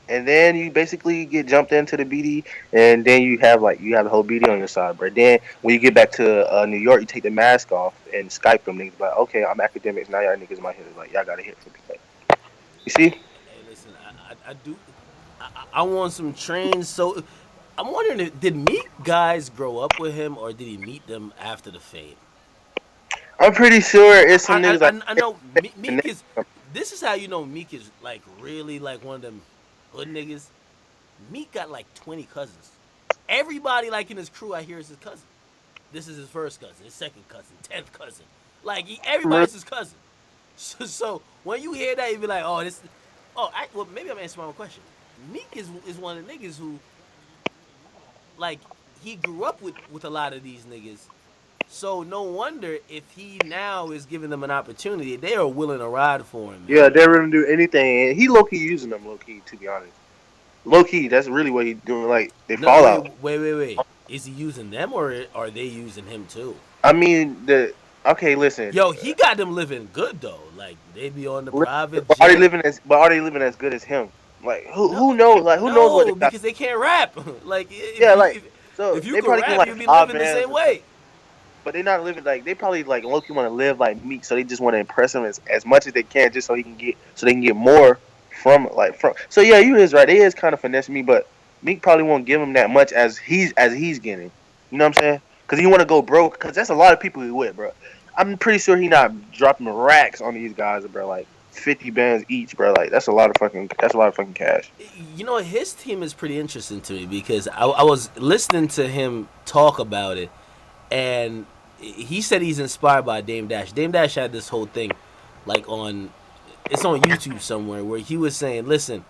And then you basically get jumped into the BD, and then you have the whole BD on your side, bro. Then when you get back to New York, you take the mask off and Skype them. Niggas like, okay, I'm Akademiks now. Y'all niggas my hitters. Like, y'all got to hit for me. You see? Hey, listen, I do. I want some trains. So I'm wondering, did Meek guys grow up with him, or did he meet them after the fame? I'm pretty sure it's some niggas. I know Meek is. This is how you know Meek is like really like one of them hood niggas. Meek got like 20 cousins. Everybody like in his crew I hear is his cousin. This is his first cousin, his second cousin, 10th cousin. Like everybody's his cousin. So when you hear that, you be like, oh, this. Oh, well, maybe I'm answering my own question. Meek is one of the niggas who, like, he grew up with a lot of these niggas. So no wonder if he now is giving them an opportunity, they are willing to ride for him. Man. Yeah, they're willing to do anything. And he low key using them, low key, to be honest. Low key, that's really what he's doing. Like, they fall out. Wait. Is he using them or are they using him too? I mean, okay, listen. Yo, he got them living good though. Like they be on the private jet. Are they living as good as him? Like who knows? Like who knows what? Because they can't rap. Like if you can rap, you'd be living the same way. But they're not living like they probably like low key want to live like Meek, so they just want to impress him as much as they can, just so they can get more from. So yeah, you is right. They is kind of finessing me, but Meek probably won't give him that much as he's getting. You know what I'm saying? Because he want to go broke. Because that's a lot of people he with, bro. I'm pretty sure he not dropping racks on these guys, bro. Like 50 bands each, bro. Like that's a lot of fucking cash. You know, his team is pretty interesting to me because I was listening to him talk about it, and he said he's inspired by Dame Dash. Dame Dash had this whole thing, like it's on YouTube somewhere, where he was saying, listen,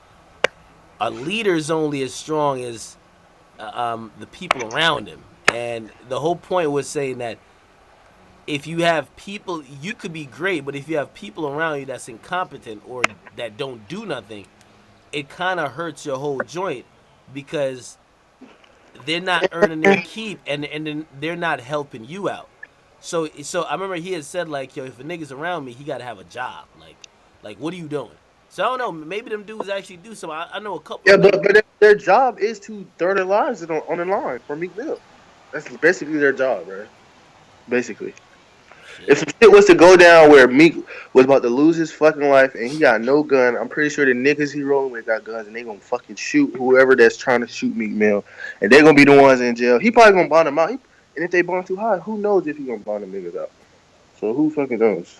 a leader's only as strong as the people around him. And the whole point was saying that if you have people, you could be great, but if you have people around you that's incompetent or that don't do nothing, it kind of hurts your whole joint because they're not earning their keep and then they're not helping you out. So I remember he had said like, yo, if a nigga's around me, he gotta have a job. Like what are you doing? So I don't know. Maybe them dudes actually do something. I know a couple. Yeah, Of them. but their job is to throw their lives on the line for Meek Mill. That's basically their job, bro. Basically. If some shit was to go down where Meek was about to lose his fucking life and he got no gun, I'm pretty sure the niggas he rolling with got guns and they gonna fucking shoot whoever that's trying to shoot Meek Mill, and they gonna be the ones in jail. He probably gonna bond them out, and if they bond too high, who knows if he gonna bond them niggas out? So who fucking knows?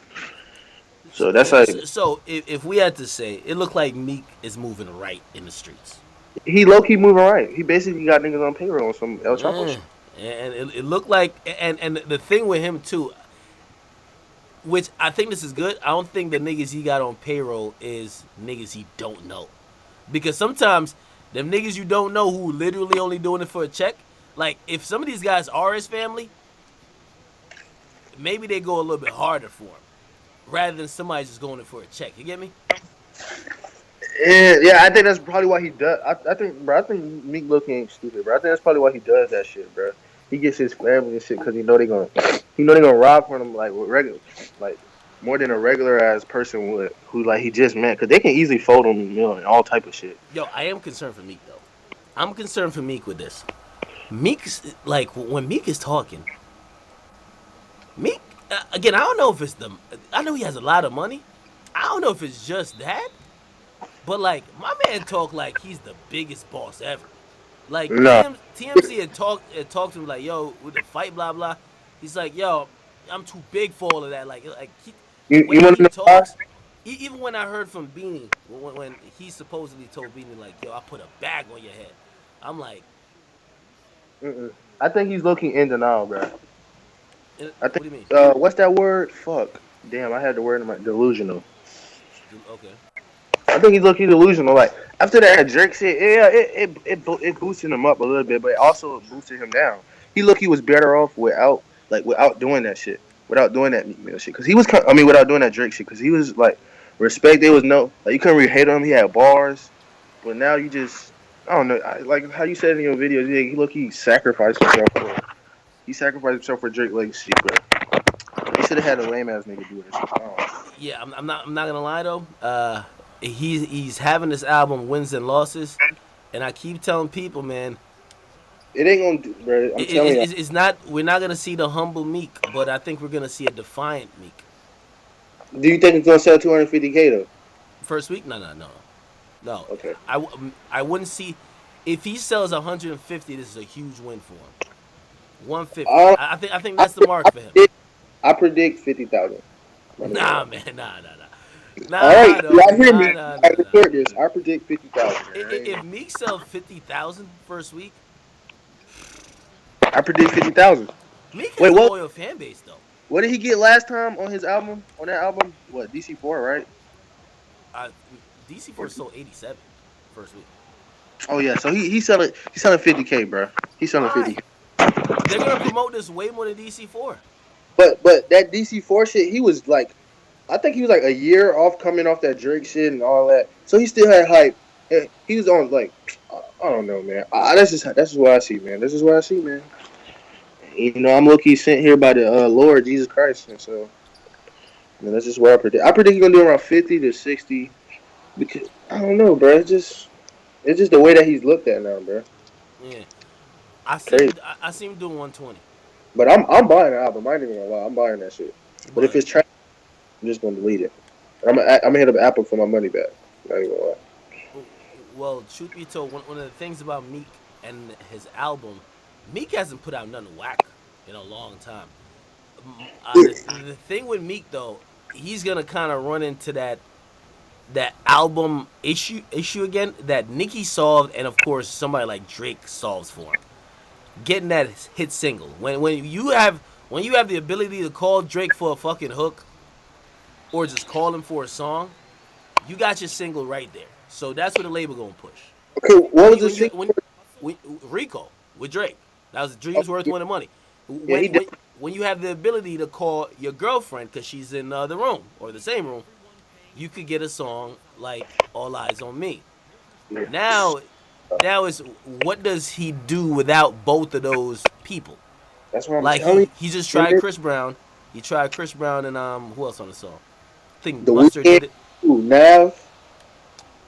So that's like So if we had to say, it looked like Meek is moving right in the streets. he low key moving right. He basically got niggas on payroll on some El Chapo Yeah. shit. And it looked like, and the thing with him too, which I think this is good. I don't think the niggas he got on payroll is niggas he don't know, because sometimes them niggas you don't know who literally only doing it for a check. Like if some of these guys are his family, maybe they go a little bit harder for him, rather than somebody just going in for a check. You get me? Yeah, I think that's probably why he does. I think Meek looking ain't stupid, bro. I think that's probably why he does that shit, bro. He gets his family and shit because he know they gonna rob from him like with regular, like more than a regular ass person would, who like he just met, because they can easily fold him, and all type of shit. Yo, I am concerned for Meek though. I'm concerned for Meek with this. Meek's like when Meek is talking. Meek again. I don't know if it's the. I know he has a lot of money. I don't know if it's just that. But like my man talk like he's the biggest boss ever. Like No, TMC had talked to him like, yo, with the fight, blah blah. He's like, yo, I'm too big for all of that. Like you the way want to he know why? talks. Even when I heard from Beanie, when he supposedly told Beanie like, yo, I put a bag on your head. I'm like, I think he's looking in denial, bro. I what think do you mean? what's that word? Fuck. Damn, I had the word in my delusional. Okay. I think he's looking delusional. Like after that Drake shit, yeah, it boosted him up a little bit, but it also boosted him down. He was better off without doing that shit, without doing that Meek Mill shit. Because he was, without doing that Drake shit. Because he was like respect. There was no like you couldn't really hate on him. He had bars, but now you just I don't know. Like how you said in your videos, he sacrificed himself for Drake legacy, bro. He should have had a lame ass nigga do this. Yeah, I'm not gonna lie though. He's having this album wins and losses, and I keep telling people, man, It ain't gonna do, bro. I'm telling you. it's not. We're not gonna see the humble Meek, but I think we're gonna see a defiant Meek. Do you think it's gonna sell 250K though? First week, no. Okay. I wouldn't see if he sells 150. This is a huge win for him. 150. Uh, I think that's the mark for him. I predict 50,000. Nah, man, nah. All right, y'all hear me? Nah. I record this. I predict 50,000. If Meek sells 50,000 first week, I predict 50,000. Meek has Wait, a what? loyal fan base though. What did he get last time on his album? On that album, what DC4, right? DC4 sold 87 first week. Oh yeah, so he's selling 50K, bro. He's selling Why? 50. They're gonna promote this way more than DC4. But that DC4 shit, he was like, I think he was like a year off coming off that Drake shit and all that. So he still had hype. And he was on like, I don't know, man. That's just what I see, man. This is what I see, man. I'm low-key sent here by the Lord Jesus Christ, and so that's just what I predict. I predict he's gonna do around 50 to 60. Because I don't know, bro. It's just the way that he's looked at now, bro. Yeah, I see him doing 120. But I'm buying the album. I ain't even gonna lie. I'm buying that shit. But if it's trash, I'm just gonna delete it. I'm gonna hit up Apple for my money back. Not even gonna lie. Well, truth be told, one of the things about Meek and his album, Meek hasn't put out nothing whack in a long time. The thing with Meek though, he's gonna kind of run into that album issue again that Nicki solved, and of course somebody like Drake solves for him. Getting that hit single when you have the ability to call Drake for a fucking hook, or just call him for a song, you got your single right there. So that's what the label gonna push. Okay, what was the single? When Rico with Drake, that was Dreams Worth Winning Money. Yeah, When you have the ability to call your girlfriend because she's in the room or the same room, you could get a song like All Eyes on Me. Now is what does he do without both of those people? That's what I'm Like telling he just you. tried Chris Brown. He tried Chris Brown and who else on the song? I think The Mustard Weeknd, did it. Nav,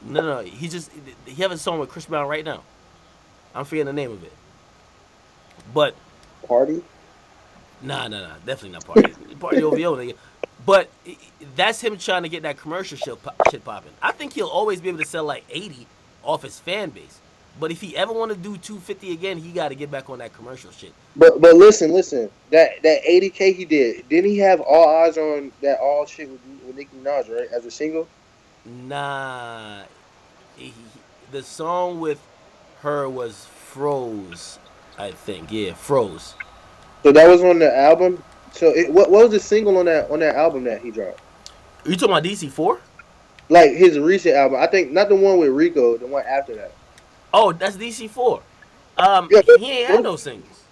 No. He have a song with Chris Brown right now. I'm forgetting the name of it. But Party. nah, definitely not Party. Party OVO, nigga. But that's him trying to get that commercial shit popping. I think he'll always be able to sell like 80 off his fan base. But if he ever want to do 250 again, he got to get back on that commercial shit. But listen. That 80K he didn't he have all eyes on that all shit with Nicki Minaj, right? As a single. Nah, the song with her was Froze, I think. Yeah, Froze. So that was on the album. So what was the single on that album that he dropped? Are you talking about DC4? Like his recent album, I think not the one with Rico, the one after that. Oh, that's DC4. Yeah, He ain't had no singles.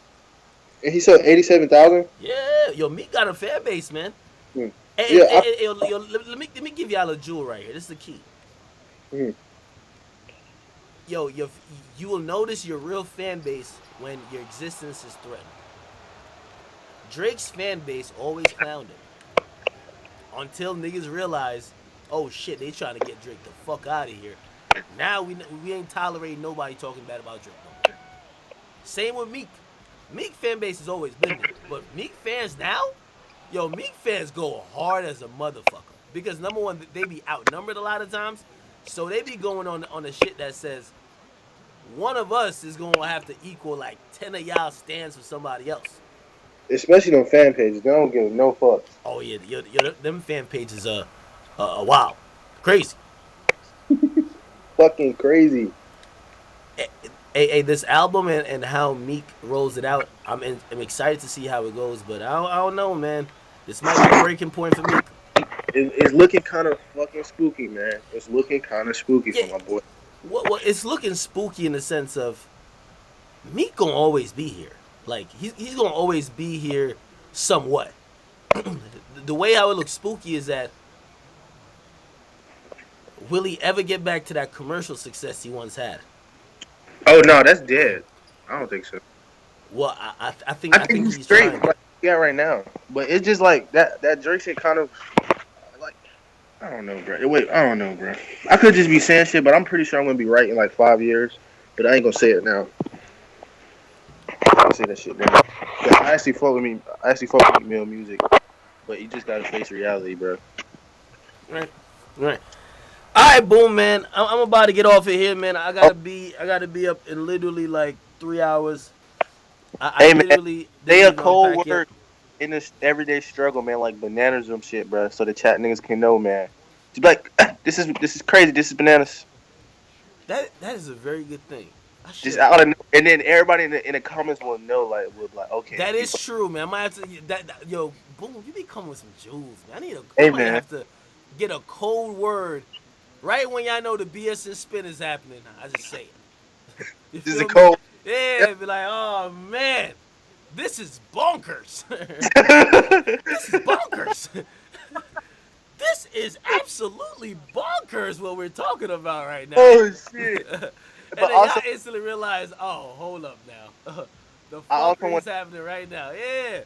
And he sold 87,000. Yeah, yo, Meek got a fan base, man. Hmm. Yo, let me give y'all a jewel right here. This is the key. Hmm. Yo, you will notice your real fan base when your existence is threatened. Drake's fan base always clowned him until niggas realize, oh shit, they trying to get Drake the fuck out of here. Now we ain't tolerating nobody talking bad about Drake no more. Same with Meek. Meek fan base has always been there, but Meek fans now, yo, Meek fans go hard as a motherfucker because number one, they be outnumbered a lot of times, so they be going on the shit that says one of us is gonna have to equal like 10 of y'all stands for somebody else. Especially on fan pages, they don't give no fucks. Oh yeah, them fan pages are wow, crazy. Fucking crazy. Hey, this album and how Meek rolls it out, I'm excited to see how it goes, but I don't know, man. This might be a breaking point for Meek. It's looking kind of fucking spooky, man. It's looking kind of spooky for my boy. Well, it's looking spooky in the sense of Meek gonna always be here. Like he's gonna always be here, somewhat. The way how it looks spooky is that will he ever get back to that commercial success he once had? Oh no, that's dead. I don't think so. Well, I think he's straight trying. like right now, but it's just like that Drake shit kind of like I don't know, bro. Wait, I don't know, bro. I could just be saying shit, but I'm pretty sure I'm gonna be right in like 5 years. But I ain't gonna say it now. I don't say that shit, bro. I actually fuck with me. I actually fuck with male music, but you just gotta face reality, bro. Right. All right, boom, man. I'm about to get off of here, man. I gotta be up in literally like 3 hours. Hey, man, say a cold word in this everyday struggle, man, like bananas and shit, bro, so the chat niggas can know, man. Just be like, this is crazy. This is bananas. That is a very good thing. Just out of, and then everybody in the comments will know, like, okay. That is true, man. I might have to yo, boom. You be coming with some jewels, man. Hey, I might have to get a cold word right when y'all know the BS and spin is happening. I just say it. This is a cold. Yeah, be like, oh man, this is bonkers. This is bonkers. This is absolutely bonkers what we're talking about right now. Oh shit. And then y'all instantly realize, oh, hold up now. The fuck is happening right now? Yeah.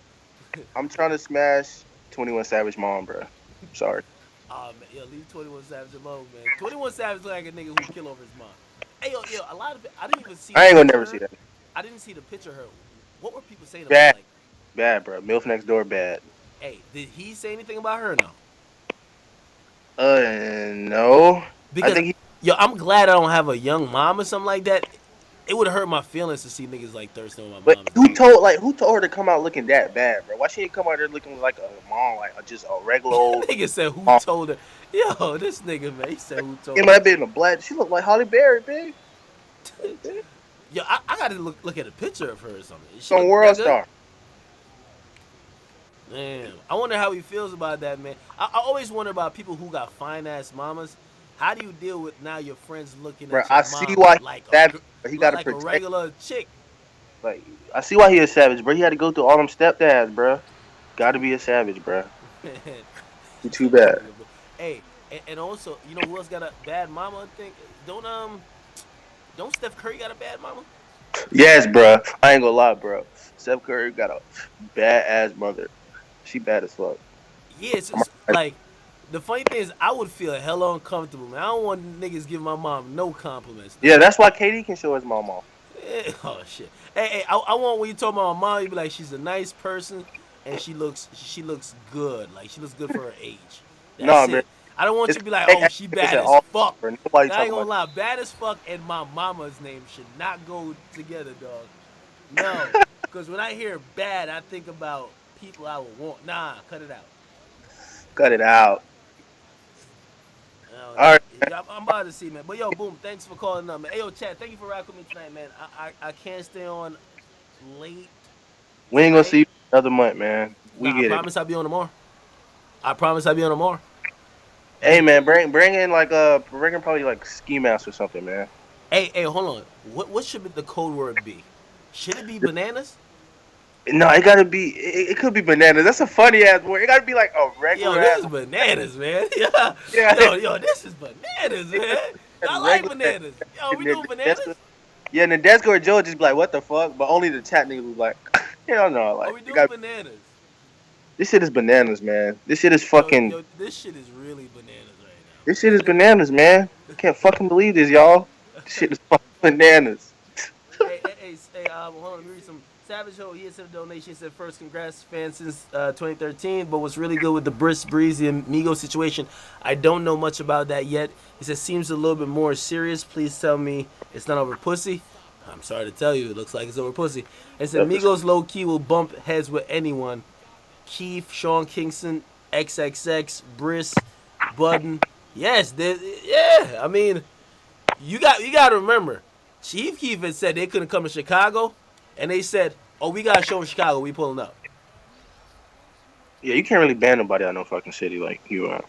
I'm trying to smash 21 Savage mom, bro. Sorry. Man, yo, leave 21 Savage alone, man. 21 Savage look like a nigga who kill over his mom. Hey, yo, a lot of it, I didn't even see. I ain't gonna never see that. I didn't see the picture of her. What were people saying about bad? Like, bad, bro. MILF next door, bad. Hey, did he say anything about her or no? No. Because I'm glad I don't have a young mom or something like that. It would hurt my feelings to see niggas like thirsting on my mom. But who told her to come out looking that bad, bro? Why she didn't come out there looking like a mom, like just a regular old? Nigga said who told her? Yo, this nigga, man, he said who told her. It might have been a black. She looked like Holly Berry, big. Yo, I gotta look at a picture of her or something. Some world star. Man, I wonder how he feels about that, man. I always wonder about people who got fine ass mamas. How do you deal with now your friends looking at your I mom see why like he got like to a protect regular chick? Like, I see why he a savage, bro. He had to go through all them stepdads, bro. Got to be a savage, bro. You too bad. Hey, and also, you know who else got a bad mama? I think don't Steph Curry got a bad mama? Yes, bro. I ain't gonna lie, bro. Steph Curry got a badass mother. She bad as fuck. Yeah, it's like the funny thing is, I would feel hella uncomfortable, man. I don't want niggas giving my mom no compliments. Though. Yeah, that's why KD can show his mom off. Oh shit. Hey, I want when you talk about my mom, you be like, she's a nice person and she looks good. Like she looks good for her age. That's Nah, it. man. I don't want It's you to be like, oh, she bad as all fuck. Nobody I ain't talking gonna about lie, bad as fuck and my mama's name should not go together, dog. No, because when I hear bad, I think about people I would want. Nah, cut it out. cut it out. No, All right. I'm about to see, man. But yo, boom, thanks for calling up, man. Hey, yo, Chad, thank you for rocking with me tonight, man. I can't stay on late We ain't gonna tonight. see you another month, man. We Nah, I get it. promise I'll be on tomorrow. I promise I'll be on tomorrow. Hey, man, bring in like bring in probably like ski mask or something, man. Hey, hold on. What should the code word be? Should it be bananas? No, it gotta be. It could be bananas. That's a funny ass word. It gotta be like a Yo, regular this ass. is bananas, man. Yeah. Yeah. Yo, this is bananas, man. I like Regular- bananas. Yo, we and doing then bananas? Yeah, and then Desko or Joe just be like, "What the fuck?" But only the chat niggas was like, "Hell no!" Like, Are we doing bananas? this shit is bananas, man. This shit is Yo, fucking. this shit is really bananas right now. This shit is bananas, man. I can't fucking believe this, y'all. This shit is fucking bananas. Hold on, let me read some. Savage Ho, he had sent a donation. He said, first, congrats, fans since 2013. But what's really good with the Briss, Breezy, and Migos situation, I don't know much about that yet. He said, seems a little bit more serious. Please tell me it's not over pussy. I'm sorry to tell you, it looks like it's over pussy. He said, Migos low-key will bump heads with anyone. Keith, Sean Kingston, XXX, Briss, Budden. Yes, yeah. I mean, you got to remember, Chief Keef had said they couldn't come to Chicago, and they said, "Oh, we got a show in Chicago. We pulling up." Yeah, you can't really ban nobody out no fucking city like you are.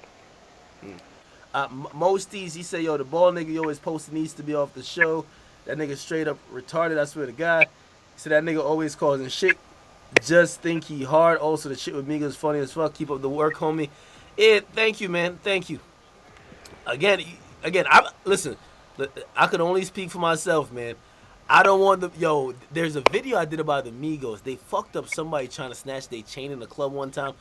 Mosties, he said, "Yo, the ball nigga you always posting needs to be off the show. That nigga straight up retarded. I swear to God." He said that nigga always causing shit. Just think he hard. Also, the shit with Migos funny as fuck. Keep up the work, homie. Thank you, man. Thank you. Again, listen. I could only speak for myself, man. I don't want the there's a video I did about the Migos. They fucked up somebody trying to snatch their chain in the club one time.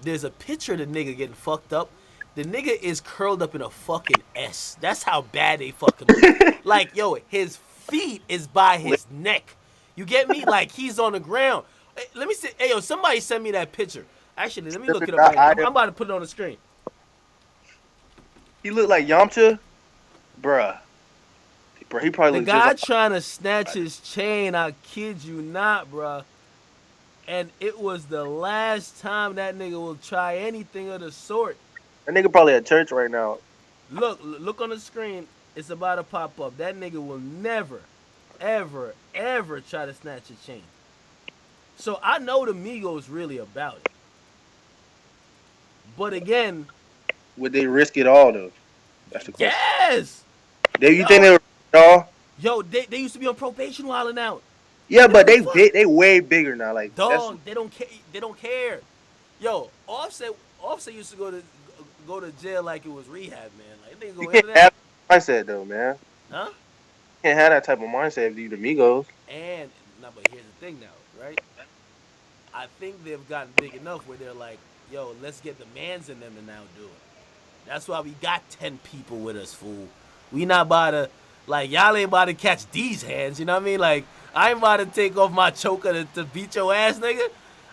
There's a picture of the nigga getting fucked up. The nigga is curled up in a fucking S. That's how bad they fucking look. Like, his feet is by his neck. You get me? Like, he's on the ground. Hey, let me see. Hey, somebody send me that picture. Actually, let me look it up right now. I'm about to put it on the screen. He looked like Yamcha, bruh. Bro, he probably the looked guy just like trying to snatch his chain. I kid you not, bruh. And it was the last time that nigga will try anything of the sort. that nigga probably at church right now. Look on the screen. It's about to pop up. That nigga will never, ever, ever try to snatch a chain. So I know the Migos really about it. But again, would they risk it all though? That's the question. Yes. You think they were all? Yo, they used to be on probation wilding out. Yeah, but they way bigger now. Like, dog, they don't care. They don't care. Yo, Offset used to go to jail like it was rehab, man. Like they go you can't have that mindset though, man. Huh? You can't have that type of mindset if you the Migos. And but here's the thing now, right? I think they've gotten big enough where they're like, yo, let's get the mans in them to now do it. That's why we got 10 people with us, fool. We not about to, like, y'all ain't about to catch these hands, you know what I mean? Like, I ain't about to take off my choker to beat your ass, nigga.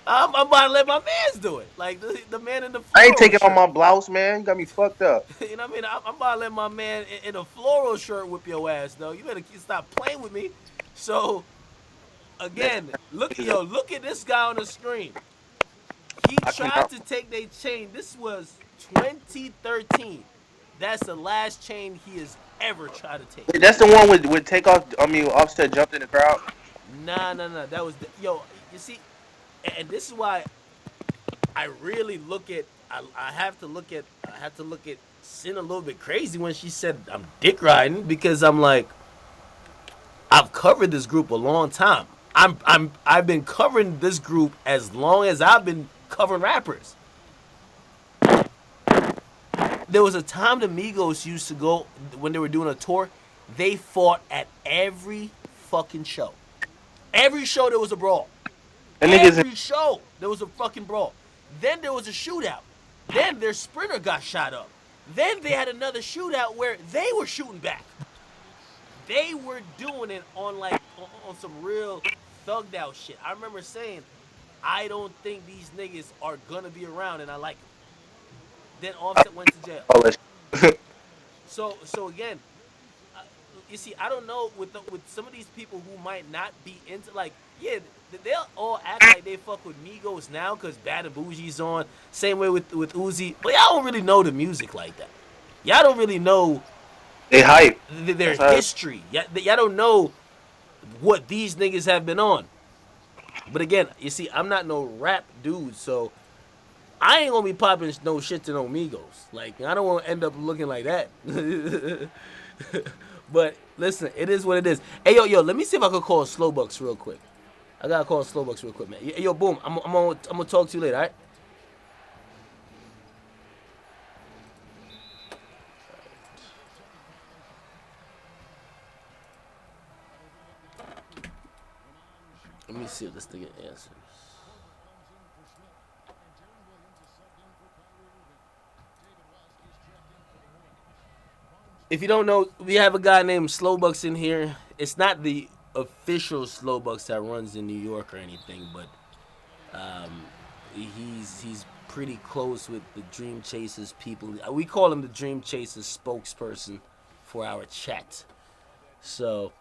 I'm about to let my mans do it. Like, the man in the floral I ain't taking shirt. on my blouse, man. You got me fucked up. You know what I mean? I'm about to let my man in a floral shirt whip your ass, though. You better stop playing with me. So, again, look at this guy on the screen. He tried to take their chain. This was 2013. That's the last chain he has ever tried to take. Wait, that's the one with Takeoff. I mean, Offset jumped in the crowd. Nah. That was you see, and this is why I really look at. I have to look at Sin a little bit crazy when she said I'm dick riding, because I'm like, I've covered this group a long time. I've been covering this group as long as I've been covering rappers. There was a time the Migos used to go, when they were doing a tour, they fought at every fucking show. Every show there was a brawl. Every show there was a fucking brawl. Then there was a shootout. Then their sprinter got shot up. Then they had another shootout where they were shooting back. They were doing it on like on some real thugged out shit. I remember saying, I don't think these niggas are gonna be around, and I like them. Then Offset went to jail. So again, you see, I don't know with some of these people who might not be into like, yeah, they'll all act like they fuck with Migos now because Bad and Bougie's on. Same way with Uzi, but y'all don't really know the music like that. Y'all don't really know They hype. their history. Y'all don't know what these niggas have been on. But again, you see, I'm not no rap dude, so I ain't gonna be popping no shit to no Migos. Like, I don't want to end up looking like that. But listen, it is what it is. Hey, yo, let me see if I can call Slowbucks real quick. I gotta call Slowbucks real quick, man. Yo, boom, I'm gonna talk to you later, all right? Let me see if this nigga answers. If you don't know, we have a guy named Slowbucks in here. It's not the official Slowbucks that runs in New York or anything, but he's pretty close with the Dream Chasers people. We call him the Dream Chasers spokesperson for our chat. So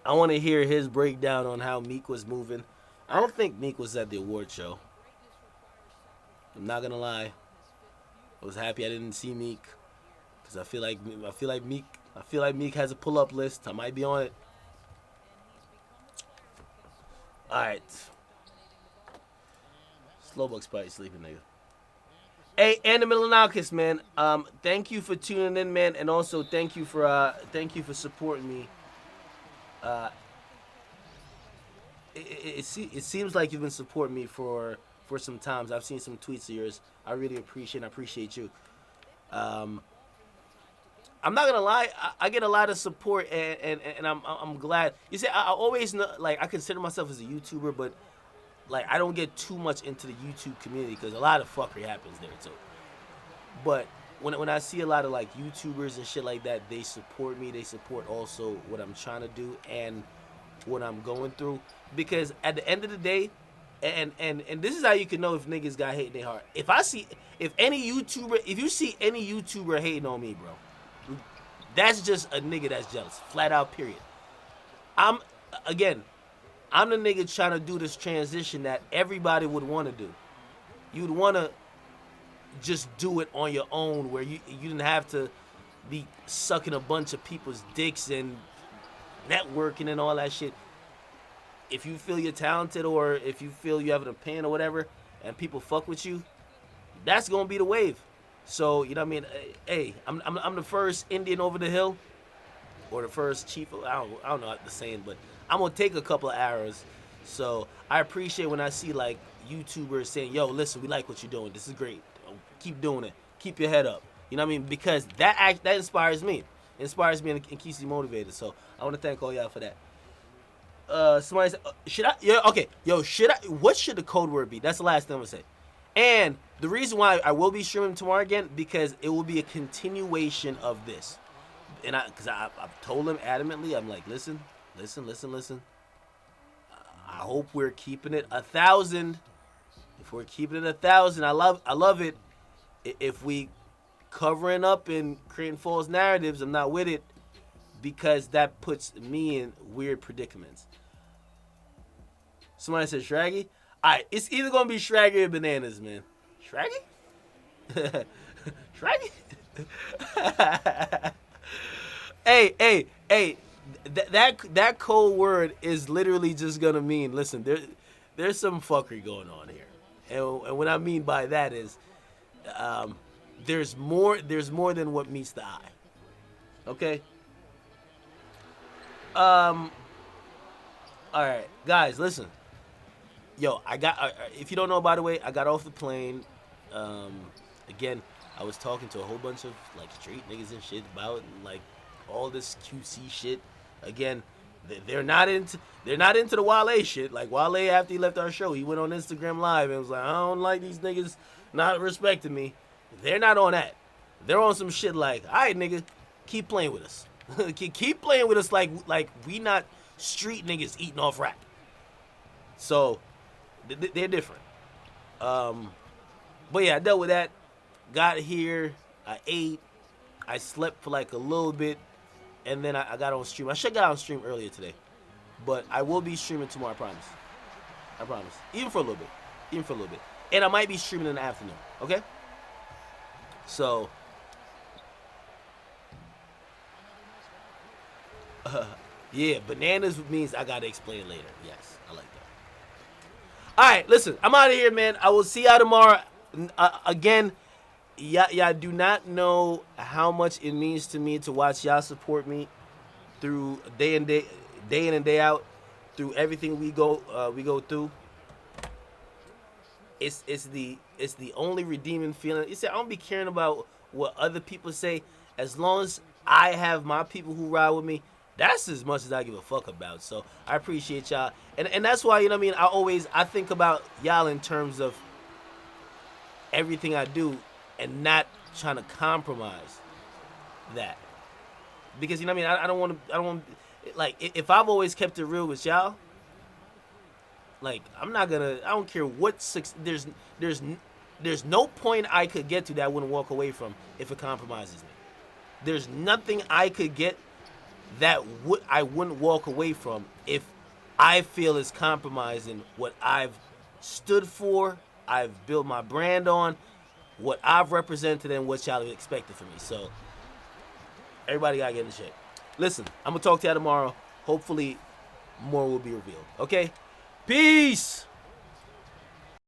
I want to hear his breakdown on how Meek was moving. I don't think Meek was at the award show. I'm not gonna lie. I was happy I didn't see Meek. Cause I feel like Meek has a pull-up list. I might be on it. All right. Slowbuck's probably sleeping, nigga. Hey, and the Milanakis, man. Thank you for tuning in, man, and also thank you for supporting me. It seems like you've been supporting me for some times. I've seen some tweets of yours. I really appreciate you. I'm not gonna lie, I get a lot of support, and I'm glad. You see, I always know, like, I consider myself as a YouTuber, but like, I don't get too much into the YouTube community because a lot of fuckery happens there too. But when I see a lot of like YouTubers and shit like that, they support me. They support also what I'm trying to do and what I'm going through. Because at the end of the day, and this is how you can know if niggas got hate in their heart. If you see any YouTuber hating on me, bro, that's just a nigga that's jealous. Flat out, period. I'm the nigga trying to do this transition that everybody would want to do. You'd want to just do it on your own where you didn't have to be sucking a bunch of people's dicks and networking and all that shit. If you feel you're talented or if you feel you have an opinion or whatever and people fuck with you, that's going to be the wave. So, you know what I mean? Hey, I'm the first Indian over the hill, or the first chief. I don't know the saying, but I'm gonna take a couple of arrows. So I appreciate when I see like YouTubers saying, "Yo, listen, we like what you're doing. This is great. Keep doing it. Keep your head up." You know what I mean? Because that inspires me. It inspires me and keeps me motivated. So I want to thank all y'all for that. Somebody said, should I? Yeah, okay. Yo, should I? What should the code word be? That's the last thing I'm gonna say. And the reason why I will be streaming tomorrow again, because it will be a continuation of this. And I've told him adamantly, I'm like, listen. I hope we're keeping it 1,000. If we're keeping it 1,000, I love it. If we covering up and creating false narratives, I'm not with it, because that puts me in weird predicaments. Somebody said Shraggy. Alright, it's either gonna be Shraggy or Bananas, man. Shraggy? Shraggy? Hey. That code word is literally just gonna mean, listen, there's some fuckery going on here. And what I mean by that is there's more than what meets the eye. Okay? Alright, guys, listen. Yo, if you don't know, by the way, I got off the plane. Again, I was talking to a whole bunch of like straight niggas and shit about like all this QC shit. Again, they're not into the Wale shit. Like Wale, after he left our show, he went on Instagram Live and was like, I don't like these niggas not respecting me. They're not on that. They're on some shit like, all right, nigga, keep playing with us. Keep playing with us like we not street niggas eating off rap. So they're different. But yeah, I dealt with that. Got here, I ate, I slept for like a little bit, and then I got on stream. I should have got on stream earlier today, but I will be streaming tomorrow. I promise. I promise. Even for a little bit. And I might be streaming in the afternoon. Okay. So. Yeah, bananas means I gotta explain it later. Yes, I like that. All right, listen, I'm out of here, man. I will see y'all tomorrow. Again, y'all do not know how much it means to me to watch y'all support me through day in and day out, through everything we go through. It's the only redeeming feeling. You see, I don't be caring about what other people say. As long as I have my people who ride with me, that's as much as I give a fuck about. So I appreciate y'all, and that's why, you know what I mean. I think about y'all in terms of everything I do, and not trying to compromise that, because you know what I mean. I don't want like, if I've always kept it real with y'all, like I don't care what there's no point I could get to that I wouldn't walk away from if it compromises me. There's nothing I could get that I wouldn't walk away from if I feel is compromising what I've stood for, I've built my brand on, what I've represented, and what y'all have expected from me. So everybody gotta get in shape. Listen, I'm gonna talk to y'all tomorrow. Hopefully more will be revealed. Okay? Peace!